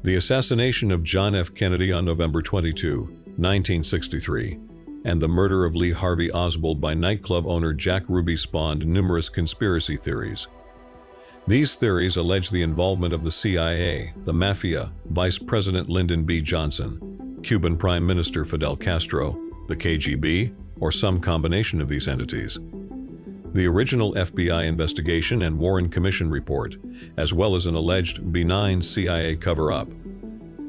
The assassination of John F. Kennedy on November 22, 1963, and the murder of Lee Harvey Oswald by nightclub owner Jack Ruby spawned numerous conspiracy theories. These theories allege the involvement of the CIA, the Mafia, Vice President Lyndon B. Johnson, Cuban Prime Minister Fidel Castro, the KGB, or some combination of these entities. The original FBI investigation and Warren Commission report, as well as an alleged benign CIA cover-up,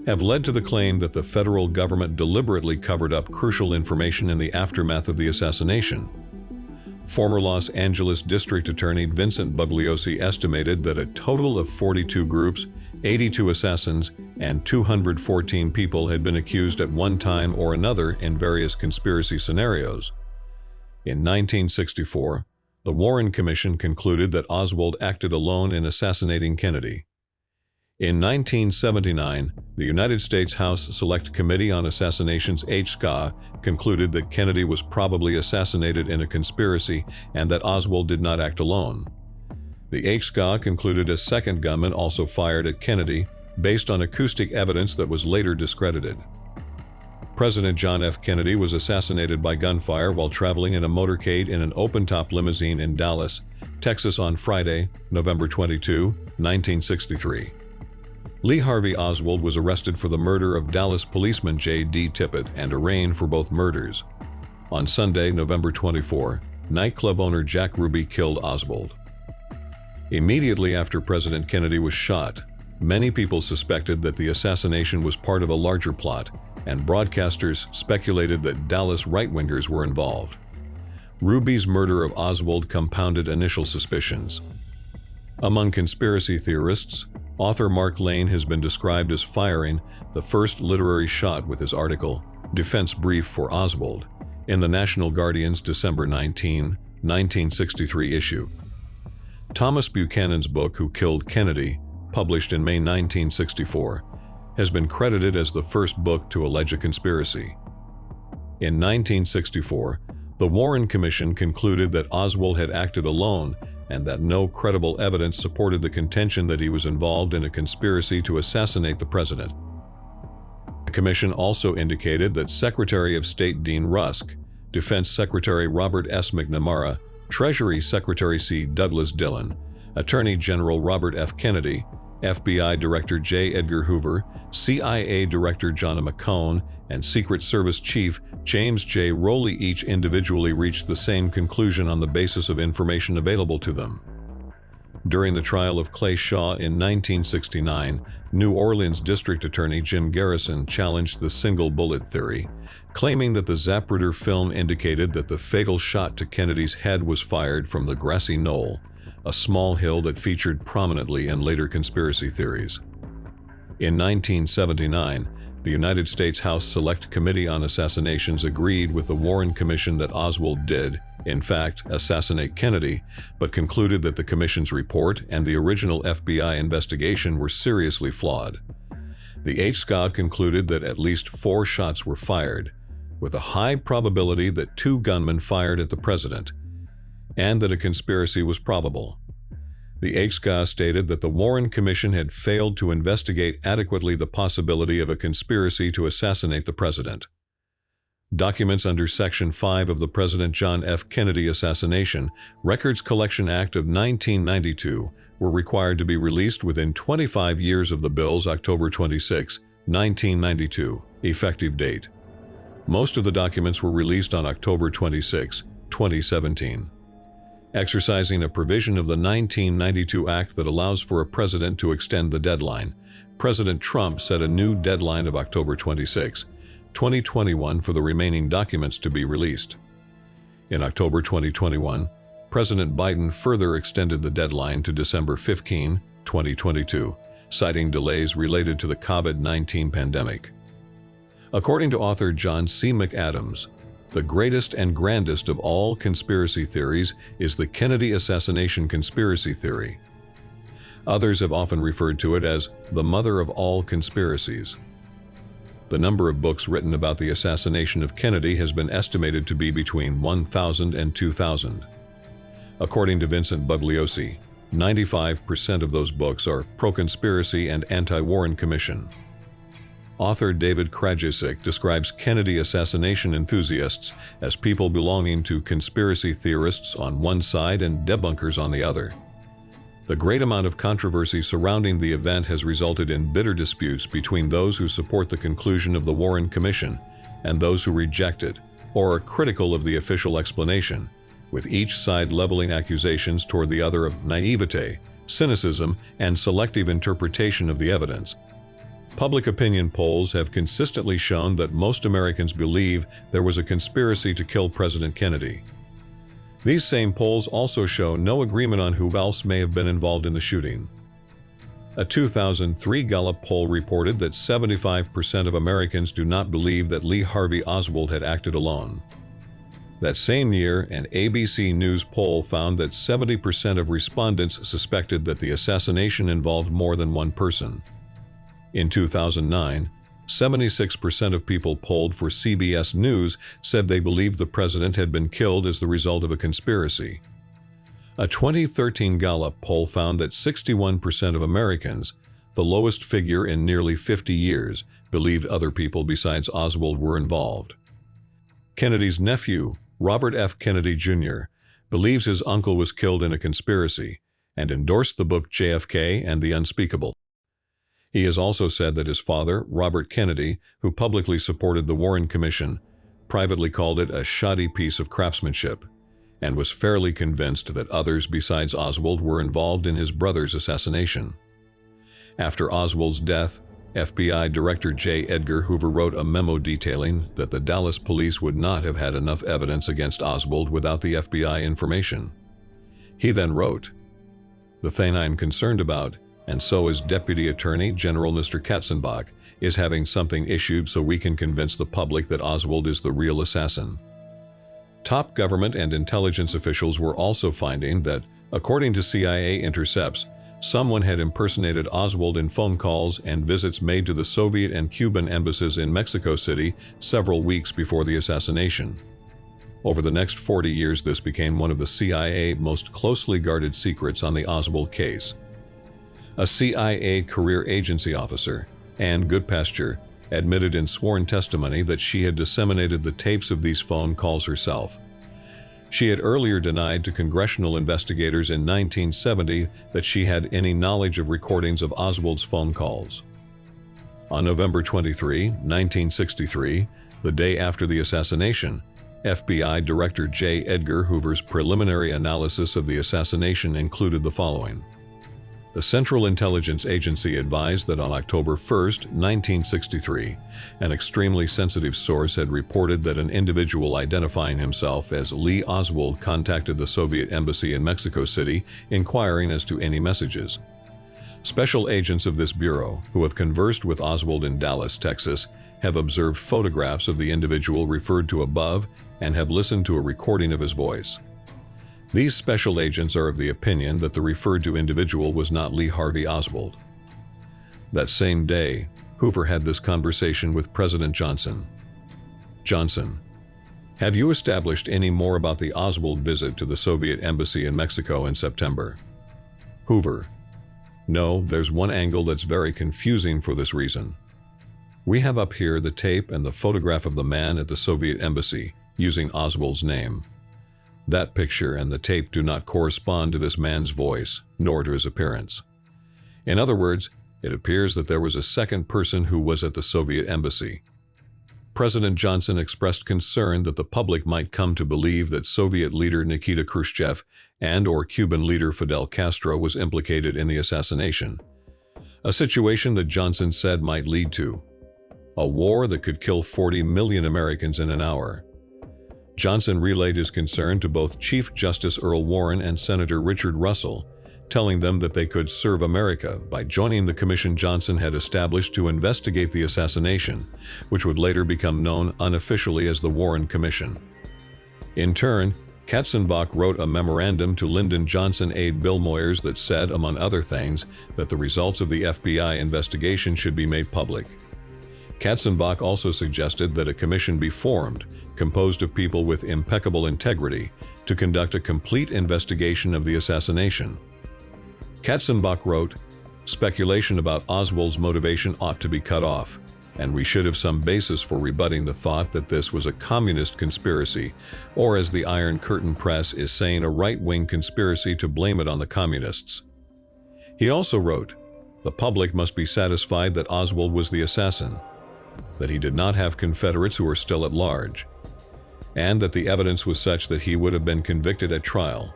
have led to the claim that the federal government deliberately covered up crucial information in the aftermath of the assassination. Former Los Angeles District Attorney Vincent Bugliosi estimated that a total of 42 groups, 82 assassins, and 214 people had been accused at one time or another in various conspiracy scenarios. In 1964, the Warren Commission concluded that Oswald acted alone in assassinating Kennedy. In 1979, the United States House Select Committee on Assassinations HSCA concluded that Kennedy was probably assassinated in a conspiracy and that Oswald did not act alone. The HSCA concluded a second gunman also fired at Kennedy based on acoustic evidence that was later discredited. President John F. Kennedy was assassinated by gunfire while traveling in a motorcade in an open-top limousine in Dallas, Texas on Friday, November 22, 1963. Lee Harvey Oswald was arrested for the murder of Dallas policeman J.D. Tippit and arraigned for both murders. On Sunday, November 24, nightclub owner Jack Ruby killed Oswald. Immediately after President Kennedy was shot, many people suspected that the assassination was part of a larger plot, and broadcasters speculated that Dallas right-wingers were involved. Ruby's murder of Oswald compounded initial suspicions. Among conspiracy theorists, author Mark Lane has been described as firing the first literary shot with his article, Defense Brief for Oswald, in the National Guardian's December 19, 1963 issue. Thomas Buchanan's book, Who Killed Kennedy, published in May 1964, has been credited as the first book to allege a conspiracy. In 1964, the Warren Commission concluded that Oswald had acted alone and that no credible evidence supported the contention that he was involved in a conspiracy to assassinate the president. The commission also indicated that Secretary of State Dean Rusk, Defense Secretary Robert S. McNamara, Treasury Secretary C. Douglas Dillon, Attorney General Robert F. Kennedy, FBI Director J. Edgar Hoover, CIA Director John McCone, and Secret Service Chief James J. Rowley each individually reached the same conclusion on the basis of information available to them. During the trial of Clay Shaw in 1969, New Orleans District Attorney Jim Garrison challenged the single bullet theory, claiming that the Zapruder film indicated that the fatal shot to Kennedy's head was fired from the Grassy knoll, a small hill that featured prominently in later conspiracy theories. In 1979, the United States House Select Committee on Assassinations agreed with the Warren Commission that Oswald did, in fact, assassinate Kennedy, but concluded that the commission's report and the original FBI investigation were seriously flawed. The HSCA concluded that at least 4 shots were fired, with a high probability that 2 gunmen fired at the president, and that a conspiracy was probable. The HSCA stated that the Warren Commission had failed to investigate adequately the possibility of a conspiracy to assassinate the president. Documents under Section 5 of the President John F. Kennedy Assassination Records Collection Act of 1992 were required to be released within 25 years of the bill's October 26, 1992, effective date. Most of the documents were released on October 26, 2017. Exercising a provision of the 1992 Act that allows for a president to extend the deadline, President Trump set a new deadline of October 26, 2021 for the remaining documents to be released. In October 2021, President Biden further extended the deadline to December 15, 2022, citing delays related to the COVID-19 pandemic. According to author John C. McAdams, the greatest and grandest of all conspiracy theories is the Kennedy assassination conspiracy theory. Others have often referred to it as the mother of all conspiracies. The number of books written about the assassination of Kennedy has been estimated to be between 1,000 and 2,000. According to Vincent Bugliosi, 95% of those books are pro-conspiracy and anti-Warren Commission. Author David Krajicek describes Kennedy assassination enthusiasts as people belonging to conspiracy theorists on one side and debunkers on the other. The great amount of controversy surrounding the event has resulted in bitter disputes between those who support the conclusion of the Warren Commission and those who reject it or are critical of the official explanation, with each side leveling accusations toward the other of naivete, cynicism, and selective interpretation of the evidence. Public opinion polls have consistently shown that most Americans believe there was a conspiracy to kill President Kennedy. These same polls also show no agreement on who else may have been involved in the shooting. A 2003 Gallup poll reported that 75% of Americans do not believe that Lee Harvey Oswald had acted alone. That same year, an ABC News poll found that 70% of respondents suspected that the assassination involved more than one person. In 2009, 76% of people polled for CBS News said they believed the president had been killed as the result of a conspiracy. A 2013 Gallup poll found that 61% of Americans, the lowest figure in nearly 50 years, believed other people besides Oswald were involved. Kennedy's nephew, Robert F. Kennedy Jr., believes his uncle was killed in a conspiracy and endorsed the book JFK and the Unspeakable. He has also said that his father, Robert Kennedy, who publicly supported the Warren Commission, privately called it a shoddy piece of craftsmanship, and was fairly convinced that others besides Oswald were involved in his brother's assassination. After Oswald's death, FBI Director J. Edgar Hoover wrote a memo detailing that the Dallas police would not have had enough evidence against Oswald without the FBI information. He then wrote, "The thing I'm concerned about, and so is Deputy Attorney General Mr. Katzenbach, is having something issued so we can convince the public that Oswald is the real assassin." Top government and intelligence officials were also finding that, according to CIA intercepts, someone had impersonated Oswald in phone calls and visits made to the Soviet and Cuban embassies in Mexico City several weeks before the assassination. Over the next 40 years, this became one of the CIA most closely guarded secrets on the Oswald case. A CIA career agency officer, Ann Goodpasture, admitted in sworn testimony that she had disseminated the tapes of these phone calls herself. She had earlier denied to congressional investigators in 1970 that she had any knowledge of recordings of Oswald's phone calls. On November 23, 1963, the day after the assassination, FBI Director J. Edgar Hoover's preliminary analysis of the assassination included the following. The Central Intelligence Agency advised that on October 1, 1963, an extremely sensitive source had reported that an individual identifying himself as Lee Oswald contacted the Soviet embassy in Mexico City, inquiring as to any messages. Special agents of this bureau, who have conversed with Oswald in Dallas, Texas, have observed photographs of the individual referred to above and have listened to a recording of his voice. These special agents are of the opinion that the referred to individual was not Lee Harvey Oswald. That same day, Hoover had this conversation with President Johnson. Johnson: "Have you established any more about the Oswald visit to the Soviet embassy in Mexico in September?" Hoover: "No, there's one angle that's very confusing for this reason. We have up here the tape and the photograph of the man at the Soviet embassy, using Oswald's name. That picture and the tape do not correspond to this man's voice, nor to his appearance. In other words, it appears that there was a second person who was at the Soviet embassy." President Johnson expressed concern that the public might come to believe that Soviet leader Nikita Khrushchev and/or Cuban leader Fidel Castro was implicated in the assassination, a situation that Johnson said might lead to a war that could kill 40 million Americans in an hour. Johnson relayed his concern to both Chief Justice Earl Warren and Senator Richard Russell, telling them that they could serve America by joining the commission Johnson had established to investigate the assassination, which would later become known unofficially as the Warren Commission. In turn, Katzenbach wrote a memorandum to Lyndon Johnson aide Bill Moyers that said, among other things, that the results of the FBI investigation should be made public. Katzenbach also suggested that a commission be formed, composed of people with impeccable integrity, to conduct a complete investigation of the assassination. Katzenbach wrote, "Speculation about Oswald's motivation ought to be cut off. and we should have some basis for rebutting the thought that this was a communist conspiracy, or as the Iron Curtain press is saying, a right-wing conspiracy to blame it on the communists. He also wrote, "The public must be satisfied that Oswald was the assassin, that he did not have Confederates who are still at large, and that the evidence was such that he would have been convicted at trial."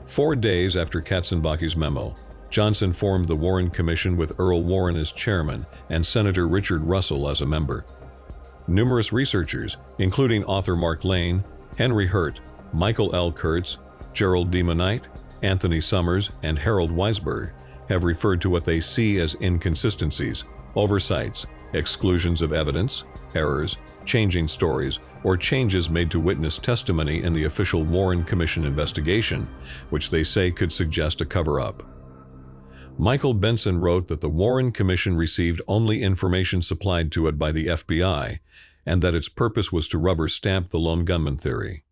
4 days after Katzenbachi's memo, Johnson formed the Warren Commission with Earl Warren as chairman and Senator Richard Russell as a member. Numerous researchers, including author Mark Lane, Henry Hurt, Michael L. Kurtz, Gerald D. Monite, Anthony Summers, and Harold Weisberg, have referred to what they see as inconsistencies, oversights, exclusions of evidence, errors, changing stories, or changes made to witness testimony in the official Warren Commission investigation, which they say could suggest a cover-up. Michael Benson wrote that the Warren Commission received only information supplied to it by the FBI, and that its purpose was to rubber stamp the lone gunman theory.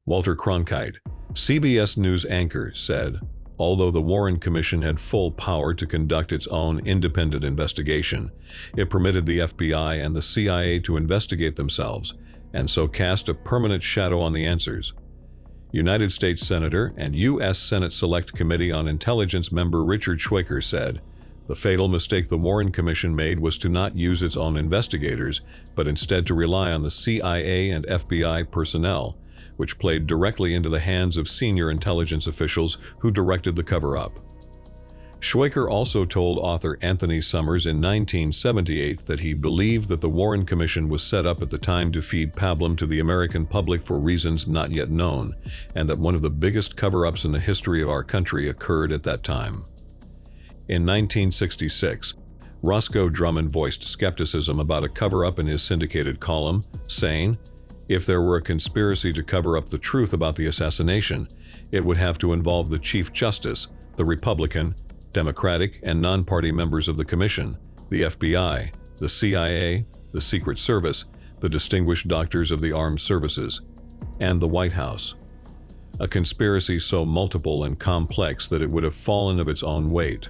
Walter Cronkite, CBS News anchor, said, although the Warren Commission had full power to conduct its own independent investigation, it permitted the FBI and the CIA to investigate themselves, and so cast a permanent shadow on the answers. United States Senator and U.S. Senate Select Committee on Intelligence member Richard Schweiker said, "The fatal mistake the Warren Commission made was to not use its own investigators, but instead to rely on the CIA and FBI personnel, which played directly into the hands of senior intelligence officials who directed the cover-up." Schweiker also told author Anthony Summers in 1978 that he believed that the Warren Commission was set up at the time to feed pablum to the American public for reasons not yet known, and that one of the biggest cover-ups in the history of our country occurred at that time. In 1966, Roscoe Drummond voiced skepticism about a cover-up in his syndicated column, saying, "If there were a conspiracy to cover up the truth about the assassination, it would have to involve the Chief Justice, the Republican, Democratic, and non-party members of the Commission, the FBI, the CIA, the Secret Service, the distinguished doctors of the armed services, and the White House. A conspiracy so multiple and complex that it would have fallen of its own weight."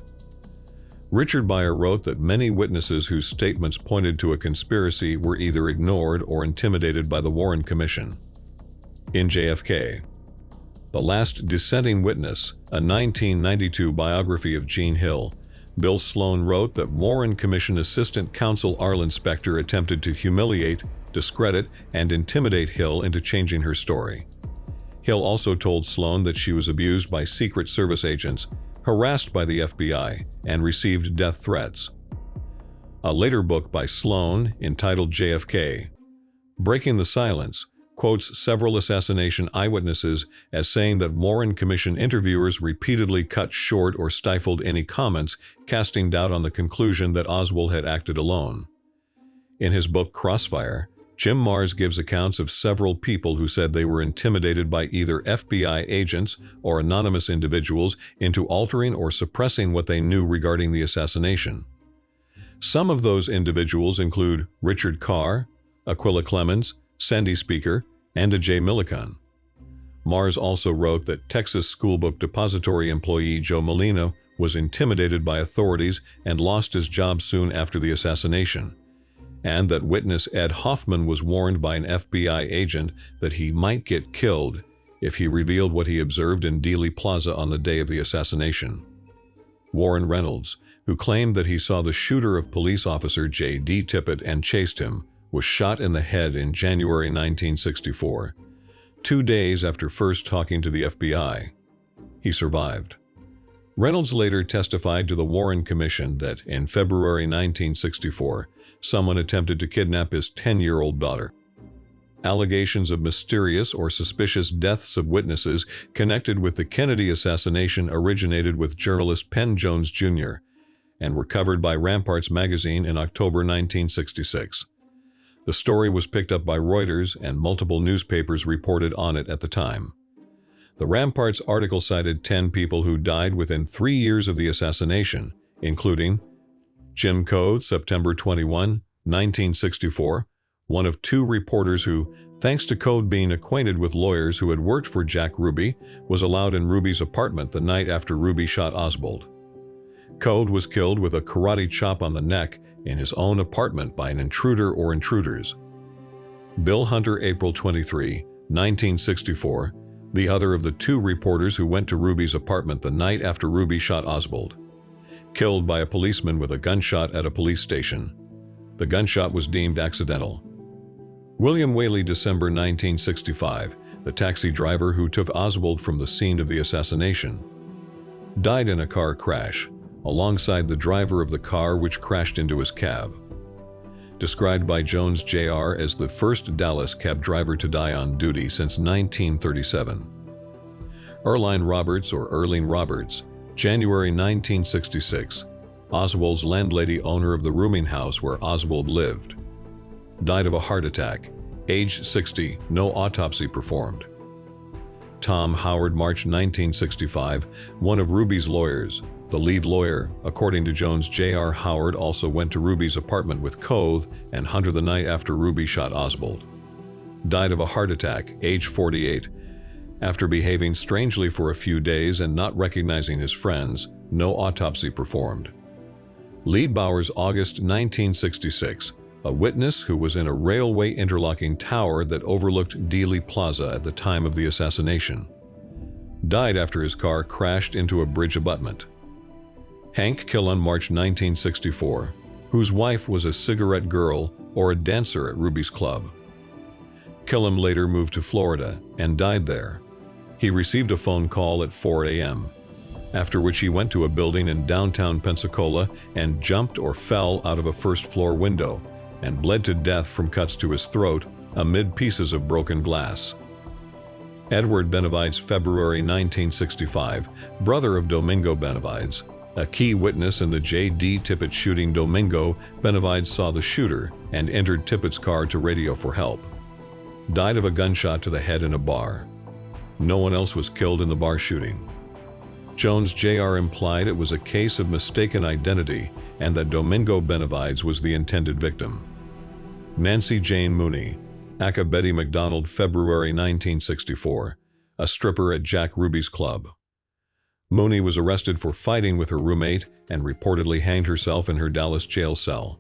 Richard Beyer wrote that many witnesses whose statements pointed to a conspiracy were either ignored or intimidated by the Warren Commission. In JFK, The Last Dissenting Witness, a 1992 biography of Gene Hill, Bill Sloan wrote that Warren Commission Assistant Counsel Arlen Specter attempted to humiliate, discredit, and intimidate Hill into changing her story. Hill also told Sloan that she was abused by Secret Service agents, harassed by the FBI, and received death threats. A later book by Sloan, entitled JFK, Breaking the Silence, quotes several assassination eyewitnesses as saying that Warren Commission interviewers repeatedly cut short or stifled any comments, casting doubt on the conclusion that Oswald had acted alone. In his book Crossfire, Jim Marrs gives accounts of several people who said they were intimidated by either FBI agents or anonymous individuals into altering or suppressing what they knew regarding the assassination. Some of those individuals include Richard Carr, Aquila Clemens, Sandy Speaker, and A.J. Millikan. Marrs also wrote that Texas Schoolbook Depository employee Joe Molina was intimidated by authorities and lost his job soon after the assassination, and that witness Ed Hoffman was warned by an FBI agent that he might get killed if he revealed what he observed in Dealey Plaza on the day of the assassination. Warren Reynolds, who claimed that he saw the shooter of police officer J.D. Tippit and chased him, was shot in the head in January 1964, 2 days after first talking to the FBI. He survived. Reynolds later testified to the Warren Commission that in February 1964, someone attempted to kidnap his 10-year-old daughter. Allegations of mysterious or suspicious deaths of witnesses connected with the Kennedy assassination originated with journalist Penn Jones Jr. and were covered by Ramparts magazine in October 1966. The story was picked up by Reuters, and multiple newspapers reported on it at the time. The Ramparts article cited 10 people who died within 3 years of the assassination, including Jim Code, September 21, 1964, one of 2 reporters who, thanks to Code being acquainted with lawyers who had worked for Jack Ruby, was allowed in Ruby's apartment the night after Ruby shot Oswald. Code was killed with a karate chop on the neck in his own apartment by an intruder or intruders. Bill Hunter, April 23, 1964, the other of the two reporters who went to Ruby's apartment the night after Ruby shot Oswald. Killed by a policeman with a gunshot at a police station. The gunshot was deemed accidental. William Whaley, December 1965, the taxi driver who took Oswald from the scene of the assassination, died in a car crash, alongside the driver of the car which crashed into his cab. Described by Jones Jr. as the first Dallas cab driver to die on duty since 1937. Earline Roberts, or Earlene Roberts, January 1966, Oswald's landlady, owner of the rooming house where Oswald lived. Died of a heart attack, age 60, no autopsy performed. Tom Howard, March 1965, one of Ruby's lawyers, the lead lawyer, according to Jones Jr. Howard also went to Ruby's apartment with Code and Hunter the night after Ruby shot Oswald. Died of a heart attack, age 48. After behaving strangely for a few days and not recognizing his friends, no autopsy performed. Lead Bowers, August 1966, a witness who was in a railway interlocking tower that overlooked Dealey Plaza at the time of the assassination. Died after his car crashed into a bridge abutment. Hank Killen, March 1964, whose wife was a cigarette girl or a dancer at Ruby's club. Killen later moved to Florida and died there. He received a phone call at 4 a.m., after which he went to a building in downtown Pensacola and jumped or fell out of a first-floor window and bled to death from cuts to his throat amid pieces of broken glass. Edward Benavides, February 1965, brother of Domingo Benavides, a key witness in the J.D. Tippit shooting. Domingo Benavides saw the shooter and entered Tippit's car to radio for help. Died of a gunshot to the head in a bar. No one else was killed in the bar shooting. Jones Jr. implied it was a case of mistaken identity and that Domingo Benavides was the intended victim. Nancy Jane Mooney, aka Betty MacDonald, February 1964, a stripper at Jack Ruby's club. Mooney was arrested for fighting with her roommate and reportedly hanged herself in her Dallas jail cell.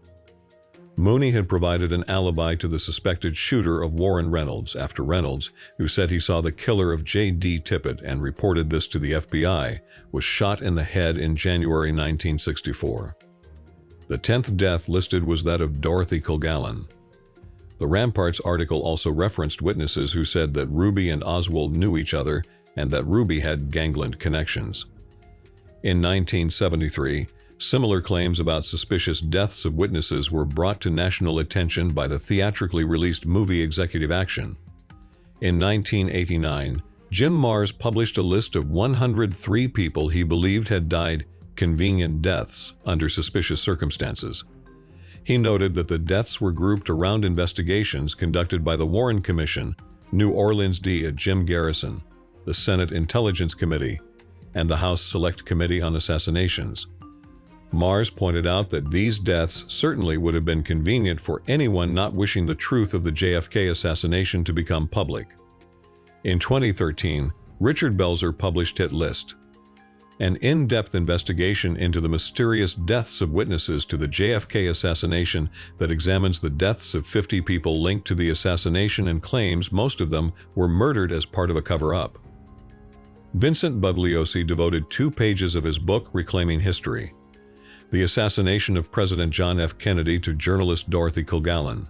Mooney had provided an alibi to the suspected shooter of Warren Reynolds after Reynolds, who said he saw the killer of J.D. Tippit and reported this to the FBI, was shot in the head in January 1964. The 10th death listed was that of Dorothy Kilgallen. The Ramparts article also referenced witnesses who said that Ruby and Oswald knew each other and that Ruby had gangland connections. In 1973, similar claims about suspicious deaths of witnesses were brought to national attention by the theatrically released movie Executive Action. In 1989, Jim Marrs published a list of 103 people he believed had died convenient deaths under suspicious circumstances. He noted that the deaths were grouped around investigations conducted by the Warren Commission, New Orleans D. Jim Garrison, the Senate Intelligence Committee, and the House Select Committee on Assassinations. Marrs pointed out that these deaths certainly would have been convenient for anyone not wishing the truth of the JFK assassination to become public. In 2013, Richard Belzer published Hit List, an in-depth investigation into the mysterious deaths of witnesses to the JFK assassination that examines the deaths of 50 people linked to the assassination and claims most of them were murdered as part of a cover-up. Vincent Bugliosi devoted 2 pages of his book Reclaiming History, The Assassination of President John F. Kennedy, to journalist Dorothy Kilgallen.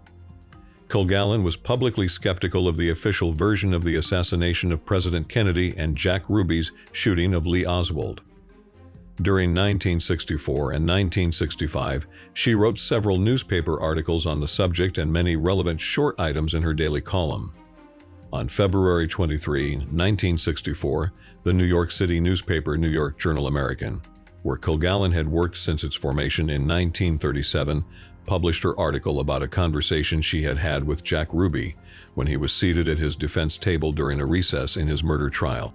Kilgallen was publicly skeptical of the official version of the assassination of President Kennedy and Jack Ruby's shooting of Lee Oswald. During 1964 and 1965, she wrote several newspaper articles on the subject and many relevant short items in her daily column. On February 23, 1964, the New York City newspaper New York Journal-American, where Kilgallen had worked since its formation in 1937, published her article about a conversation she had had with Jack Ruby when he was seated at his defense table during a recess in his murder trial.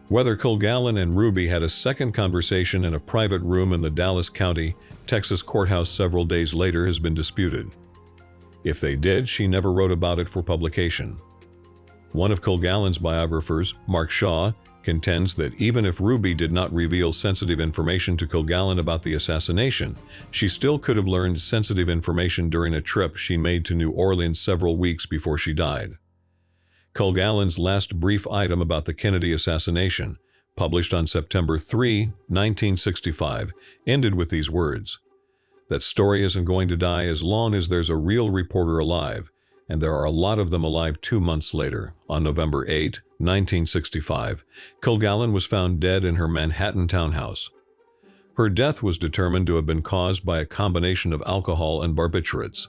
Whether Kilgallen and Ruby had a second conversation in a private room in the Dallas County, Texas courthouse several days later has been disputed. If they did, she never wrote about it for publication. One of Kilgallen's biographers, Mark Shaw, contends that even if Ruby did not reveal sensitive information to Kilgallen about the assassination, she still could have learned sensitive information during a trip she made to New Orleans several weeks before she died. Kilgallen's last brief item about the Kennedy assassination, published on September 3, 1965, ended with these words: "That story isn't going to die as long as there's a real reporter alive, and there are a lot of them alive 2 months later." On November 8, 1965, Kilgallen was found dead in her Manhattan townhouse. Her death was determined to have been caused by a combination of alcohol and barbiturates.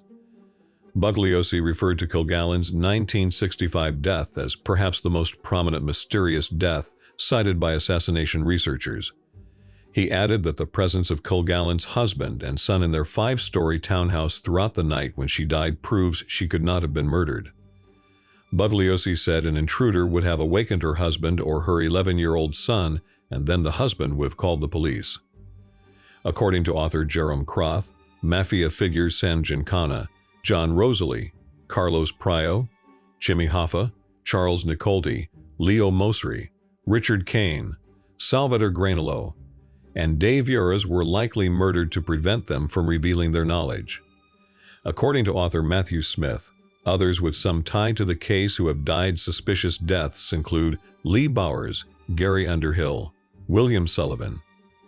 Bugliosi referred to Kilgallen's 1965 death as perhaps the most prominent mysterious death cited by assassination researchers. He added that the presence of Kilgallen's husband and son in their 5-story townhouse throughout the night when she died proves she could not have been murdered. Bugliosi said an intruder would have awakened her husband or her 11-year-old son, and then the husband would have called the police. According to author Jerome Croth, mafia figures Sam Giancana, John Rosalie, Carlos Prio, Jimmy Hoffa, Charles Nicolti, Leo Mosri, Richard Kane, Salvador Granello, and Dave Uras were likely murdered to prevent them from revealing their knowledge. According to author Matthew Smith, others with some tie to the case who have died suspicious deaths include Lee Bowers, Gary Underhill, William Sullivan,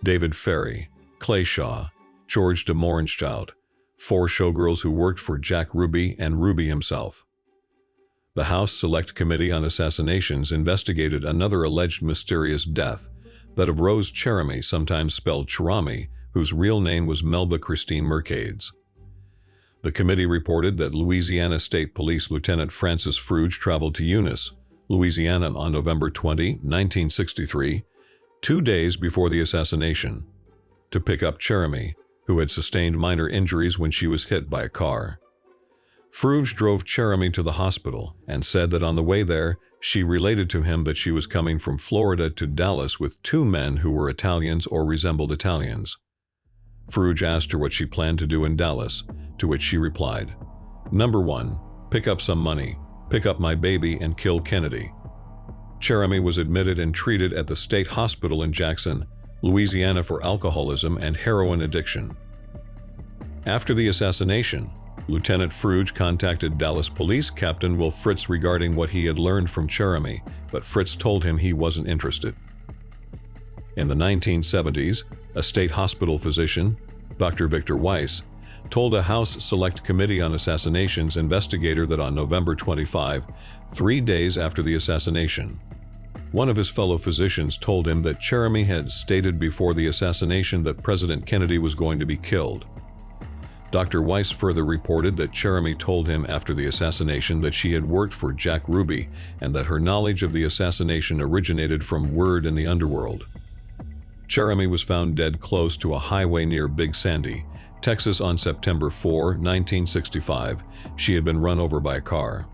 David Ferry, Clay Shaw, George de Morenschtout, 4 showgirls who worked for Jack Ruby and Ruby himself. The House Select Committee on Assassinations investigated another alleged mysterious death, that of Rose Cherami, sometimes spelled Cherami, whose real name was Melba Christine Mercades. The committee reported that Louisiana State Police Lieutenant Francis Fruge traveled to Eunice, Louisiana on November 20, 1963, 2 days before the assassination, to pick up Cherami, who had sustained minor injuries when she was hit by a car. Fruge drove Cherami to the hospital and said that on the way there, she related to him that she was coming from Florida to Dallas with 2 men who were Italians or resembled Italians. Fruge asked her what she planned to do in Dallas, to which she replied, "Number 1, pick up some money, pick up my baby and kill Kennedy." Cherami was admitted and treated at the state hospital in Jackson, Louisiana for alcoholism and heroin addiction. After the assassination, Lieutenant Fruge contacted Dallas Police Captain Will Fritz regarding what he had learned from Cherami, but Fritz told him he wasn't interested. In the 1970s, a state hospital physician, Dr. Victor Weiss, told a House Select Committee on Assassinations investigator that on November 25, 3 days after the assassination, one of his fellow physicians told him that Cherami had stated before the assassination that President Kennedy was going to be killed. Dr. Weiss further reported that Cherami told him after the assassination that she had worked for Jack Ruby and that her knowledge of the assassination originated from word in the underworld. Cherami was found dead close to a highway near Big Sandy, Texas on September 4, 1965. She had been run over by a car.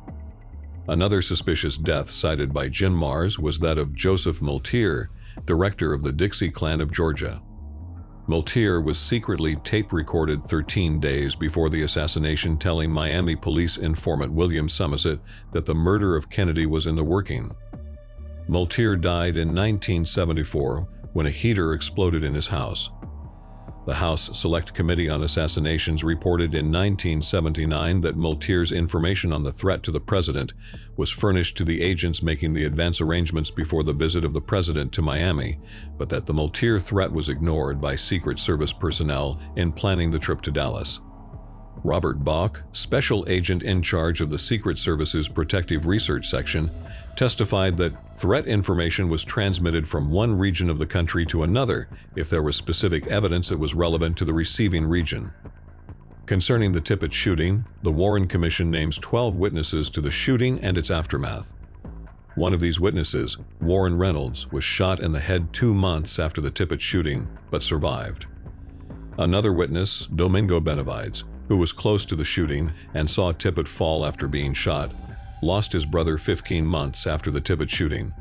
Another suspicious death cited by Jim Mars was that of Joseph Multier, director of the Dixie Clan of Georgia. Multier was secretly tape-recorded 13 days before the assassination, telling Miami police informant William Somerset that the murder of Kennedy was in the working. Multier died in 1974 when a heater exploded in his house. The House Select Committee on Assassinations reported in 1979 that Multier's information on the threat to the president was furnished to the agents making the advance arrangements before the visit of the president to Miami, but that the Multier threat was ignored by Secret Service personnel in planning the trip to Dallas. Robert Bach, special agent in charge of the Secret Service's Protective Research Section, testified that threat information was transmitted from one region of the country to another if there was specific evidence that was relevant to the receiving region. Concerning the Tippit shooting, the Warren Commission names 12 witnesses to the shooting and its aftermath. One of these witnesses, Warren Reynolds, was shot in the head 2 months after the Tippit shooting, but survived. Another witness, Domingo Benavides, who was close to the shooting and saw Tippit fall after being shot, lost his brother 15 months after the Tippit shooting.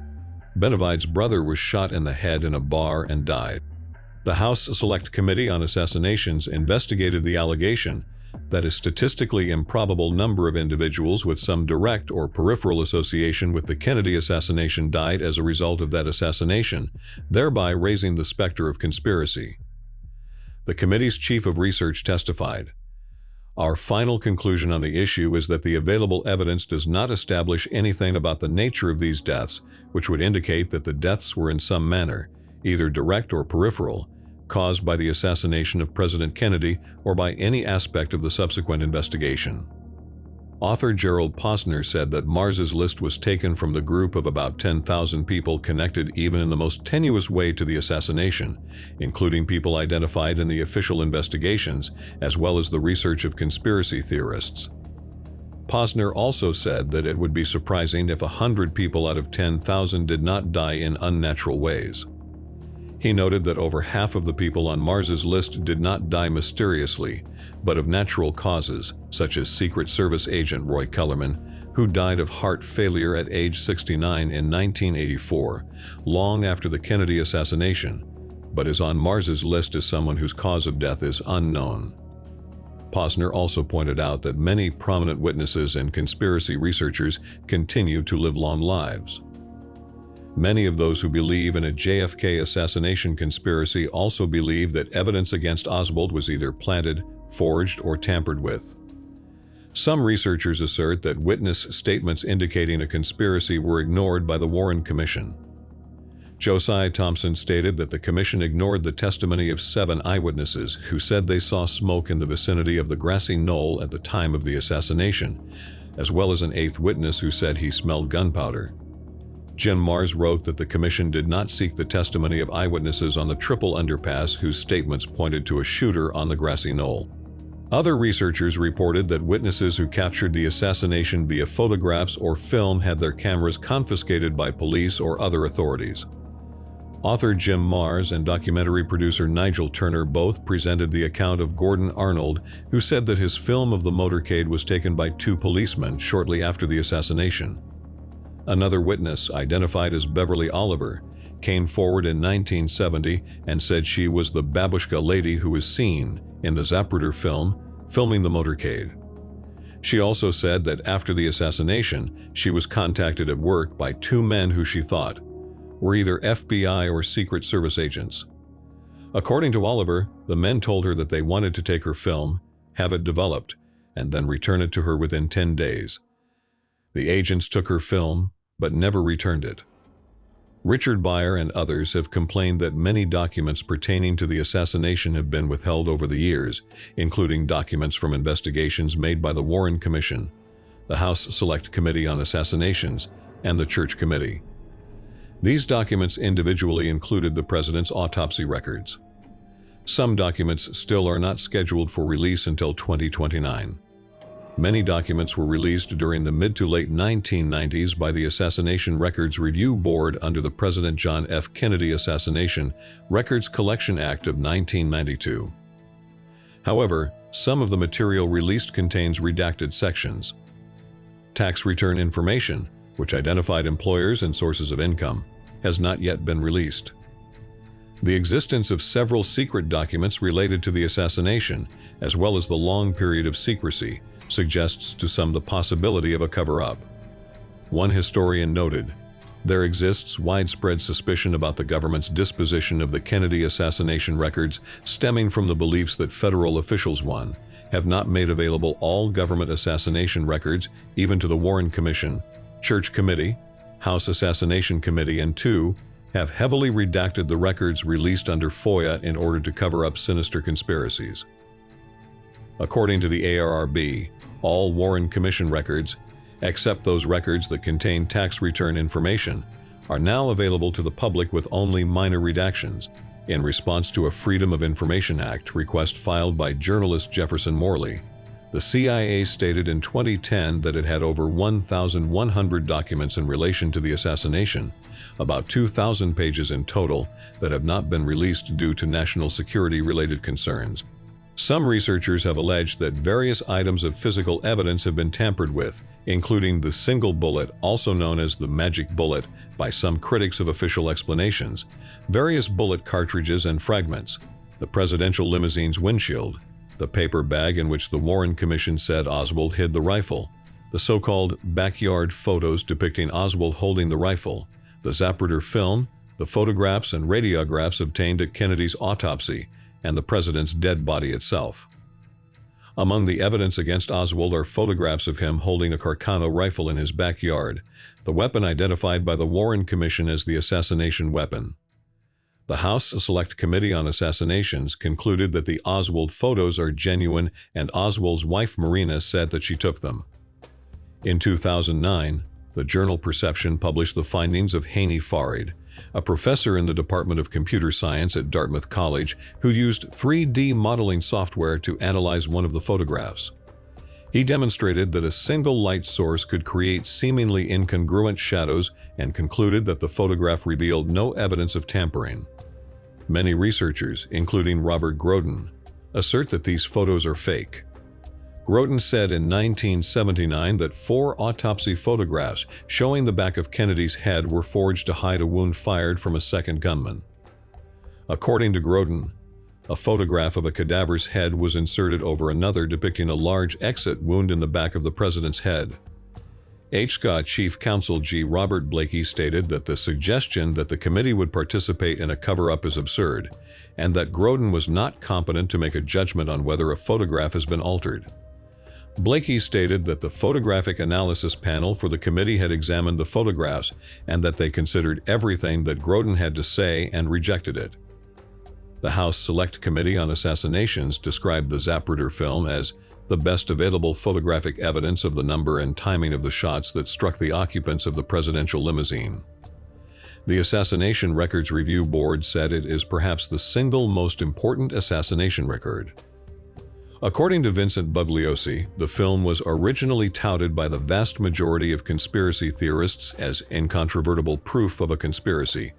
Benavides' brother was shot in the head in a bar and died. The House Select Committee on Assassinations investigated the allegation that a statistically improbable number of individuals with some direct or peripheral association with the Kennedy assassination died as a result of that assassination, thereby raising the specter of conspiracy. The committee's chief of research testified, "Our final conclusion on the issue is that the available evidence does not establish anything about the nature of these deaths, which would indicate that the deaths were in some manner, either direct or peripheral, caused by the assassination of President Kennedy or by any aspect of the subsequent investigation." Author Gerald Posner said that Mars's list was taken from the group of about 10,000 people connected even in the most tenuous way to the assassination, including people identified in the official investigations, as well as the research of conspiracy theorists. Posner also said that it would be surprising if 100 people out of 10,000 did not die in unnatural ways. He noted that over half of the people on Mars's list did not die mysteriously, but of natural causes, such as Secret Service agent Roy Kellerman, who died of heart failure at age 69 in 1984, long after the Kennedy assassination, but is on Mars's list as someone whose cause of death is unknown. Posner also pointed out that many prominent witnesses and conspiracy researchers continue to live long lives. Many of those who believe in a JFK assassination conspiracy also believe that evidence against Oswald was either planted, forged, or tampered with. Some researchers assert that witness statements indicating a conspiracy were ignored by the Warren Commission. Josiah Thompson stated that the commission ignored the testimony of 7 eyewitnesses who said they saw smoke in the vicinity of the Grassy knoll at the time of the assassination, as well as an 8th witness who said he smelled gunpowder. Jim Marrs wrote that the commission did not seek the testimony of eyewitnesses on the triple underpass whose statements pointed to a shooter on the Grassy knoll. Other researchers reported that witnesses who captured the assassination via photographs or film had their cameras confiscated by police or other authorities. Author Jim Marrs and documentary producer Nigel Turner both presented the account of Gordon Arnold, who said that his film of the motorcade was taken by 2 policemen shortly after the assassination. Another witness, identified as Beverly Oliver, came forward in 1970 and said she was the babushka lady who was seen in the Zapruder film filming the motorcade. She also said that after the assassination, she was contacted at work by 2 men who she thought were either FBI or Secret Service agents. According to Oliver, the men told her that they wanted to take her film, have it developed, and then return it to her within 10 days. The agents took her film, but never returned it. Richard Beyer and others have complained that many documents pertaining to the assassination have been withheld over the years, including documents from investigations made by the Warren Commission, the House Select Committee on Assassinations, and the Church Committee. These documents individually included the president's autopsy records. Some documents still are not scheduled for release until 2029. Many documents were released during the mid to late 1990s by the Assassination Records Review Board under the President John F. Kennedy Assassination Records Collection Act of 1992. However, some of the material released contains redacted sections. Tax return information, which identified employers and sources of income, has not yet been released. The existence of several secret documents related to the assassination, as well as the long period of secrecy, suggests to some the possibility of a cover-up. One historian noted, "There exists widespread suspicion about the government's disposition of the Kennedy assassination records stemming from the beliefs that federal officials, 1, have not made available all government assassination records even to the Warren Commission, Church Committee, House Assassination Committee, and 2, have heavily redacted the records released under FOIA in order to cover up sinister conspiracies." According to the ARRB, all Warren Commission records, except those records that contain tax return information, are now available to the public with only minor redactions, in response to a Freedom of Information Act request filed by journalist Jefferson Morley. The CIA stated in 2010 that it had over 1,100 documents in relation to the assassination, about 2,000 pages in total, that have not been released due to national security-related concerns. Some researchers have alleged that various items of physical evidence have been tampered with, including the single bullet, also known as the magic bullet by some critics of official explanations, various bullet cartridges and fragments, the presidential limousine's windshield, the paper bag in which the Warren Commission said Oswald hid the rifle, the so-called backyard photos depicting Oswald holding the rifle, the Zapruder film, the photographs and radiographs obtained at Kennedy's autopsy, and the president's dead body itself. Among the evidence against Oswald are photographs of him holding a Carcano rifle in his backyard, the weapon identified by the Warren Commission as the assassination weapon. The House Select Committee on Assassinations concluded that the Oswald photos are genuine, and Oswald's wife Marina said that she took them. In 2009, the journal Perception published the findings of Haney Farid, a professor in the Department of Computer Science at Dartmouth College who used 3D modeling software to analyze one of the photographs. He demonstrated that a single light source could create seemingly incongruent shadows and concluded that the photograph revealed no evidence of tampering. Many researchers, including Robert Groden, assert that these photos are fake. Groden said in 1979 that 4 autopsy photographs showing the back of Kennedy's head were forged to hide a wound fired from a second gunman. According to Groden, a photograph of a cadaver's head was inserted over another depicting a large exit wound in the back of the president's head. HSCA Chief Counsel G. Robert Blakey stated that the suggestion that the committee would participate in a cover-up is absurd, and that Groden was not competent to make a judgment on whether a photograph has been altered. Blakey stated that the photographic analysis panel for the committee had examined the photographs and that they considered everything that Groden had to say and rejected it. The House Select Committee on Assassinations described the Zapruder film as the best available photographic evidence of the number and timing of the shots that struck the occupants of the presidential limousine. The Assassination Records Review Board said it is perhaps the single most important assassination record. According to Vincent Bugliosi, the film was originally touted by the vast majority of conspiracy theorists as incontrovertible proof of a conspiracy,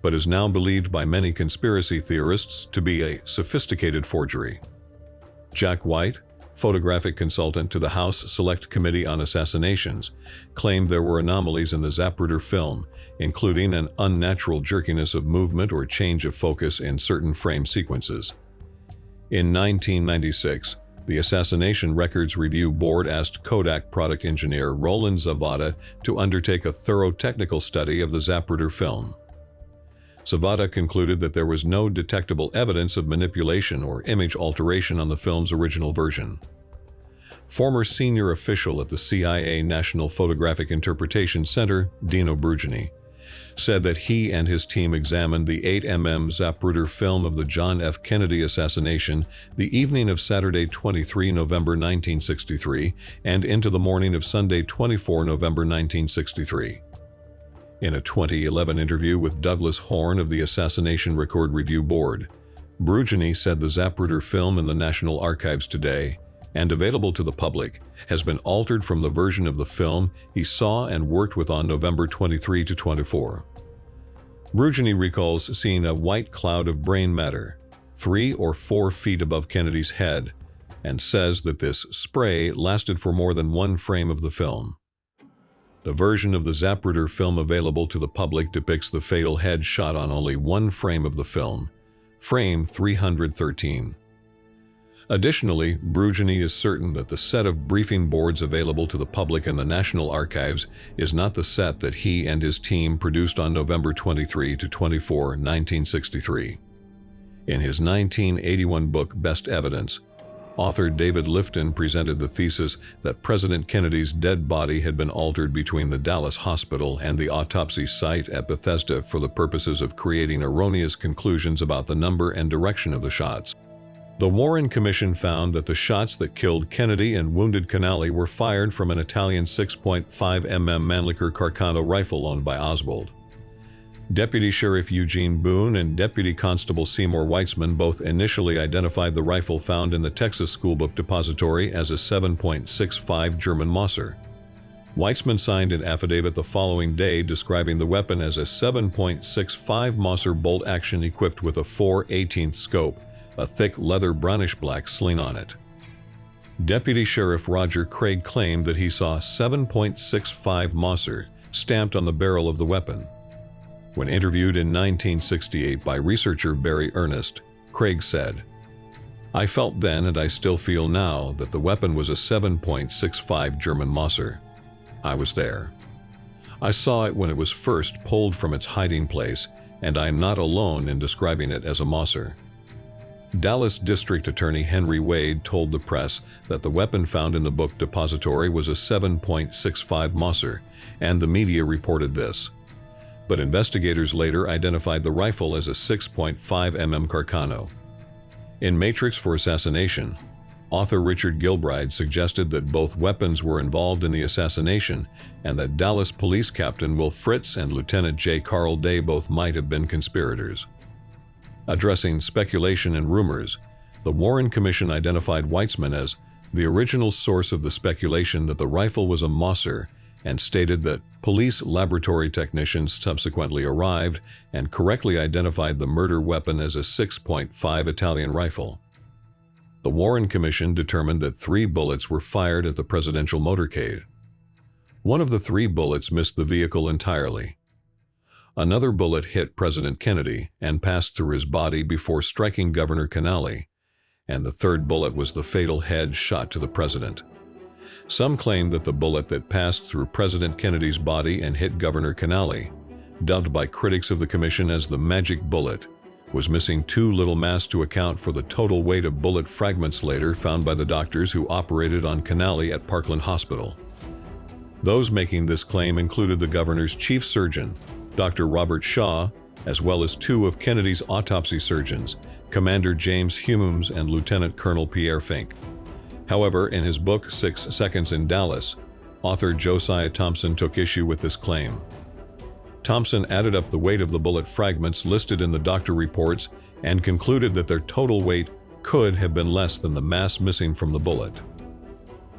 but is now believed by many conspiracy theorists to be a sophisticated forgery. Jack White, photographic consultant to the House Select Committee on Assassinations, claimed there were anomalies in the Zapruder film, including an unnatural jerkiness of movement or change of focus in certain frame sequences. In 1996, the Assassination Records Review Board asked Kodak product engineer Roland Zavada to undertake a thorough technical study of the Zapruder film. Zavada concluded that there was no detectable evidence of manipulation or image alteration on the film's original version. Former senior official at the CIA National Photographic Interpretation Center, Dino Brugini, said that he and his team examined the 8mm Zapruder film of the John F. Kennedy assassination the evening of Saturday, 23 November 1963, and into the morning of Sunday, 24 November 1963. In a 2011 interview with Douglas Horne of the Assassination Record Review Board, Brugini said the Zapruder film in the National Archives today, and available to the public, has been altered from the version of the film he saw and worked with on November 23 to 24. Brugini recalls seeing a white cloud of brain matter 3 or 4 feet above Kennedy's head, and says that this spray lasted for more than 1 frame of the film. The version of the Zapruder film available to the public depicts the fatal head shot on only 1 frame of the film, frame 313. Additionally, Brugini is certain that the set of briefing boards available to the public in the National Archives is not the set that he and his team produced on November 23 to 24, 1963. In his 1981 book Best Evidence, author David Lifton presented the thesis that President Kennedy's dead body had been altered between the Dallas hospital and the autopsy site at Bethesda for the purposes of creating erroneous conclusions about the number and direction of the shots. The Warren Commission found that the shots that killed Kennedy and wounded Canale were fired from an Italian 6.5mm Mannlicher Carcano rifle owned by Oswald. Deputy Sheriff Eugene Boone and Deputy Constable Seymour Weitzman both initially identified the rifle found in the Texas Schoolbook Depository as a 7.65 German Mosser. Weitzman signed an affidavit the following day describing the weapon as a 7.65 Mosser bolt action equipped with a 4/18 scope, a thick leather brownish-black sling on it. Deputy Sheriff Roger Craig claimed that he saw 7.65 Mosser stamped on the barrel of the weapon. When interviewed in 1968 by researcher Barry Ernest, Craig said, I felt then, and I still feel now, that the weapon was a 7.65 German Mosser. I was there. I saw it when it was first pulled from its hiding place, and I am not alone in describing it as a Mosser. Dallas District Attorney Henry Wade told the press that the weapon found in the book depository was a 7.65 Mosser, and the media reported this. But investigators later identified the rifle as a 6.5 mm Carcano. In Matrix for Assassination, author Richard Gilbride suggested that both weapons were involved in the assassination and that Dallas Police Captain Will Fritz and Lieutenant J. Carl Day both might have been conspirators. Addressing speculation and rumors, the Warren Commission identified Weitzman as the original source of the speculation that the rifle was a Mosser and stated that police laboratory technicians subsequently arrived and correctly identified the murder weapon as a 6.5 Italian rifle. The Warren Commission determined that 3 bullets were fired at the presidential motorcade. One of the 3 bullets missed the vehicle entirely. Another bullet hit President Kennedy and passed through his body before striking Governor Canale, and the 3rd bullet was the fatal head shot to the president. Some claim that the bullet that passed through President Kennedy's body and hit Governor Canale, dubbed by critics of the commission as the magic bullet, was missing too little mass to account for the total weight of bullet fragments later found by the doctors who operated on Canale at Parkland Hospital. Those making this claim included the governor's chief surgeon, Dr. Robert Shaw, as well as 2 of Kennedy's autopsy surgeons, Commander James Hummes and Lieutenant Colonel Pierre Fink. However, in his book 6 Seconds in Dallas, author Josiah Thompson took issue with this claim. Thompson added up the weight of the bullet fragments listed in the doctor reports and concluded that their total weight could have been less than the mass missing from the bullet.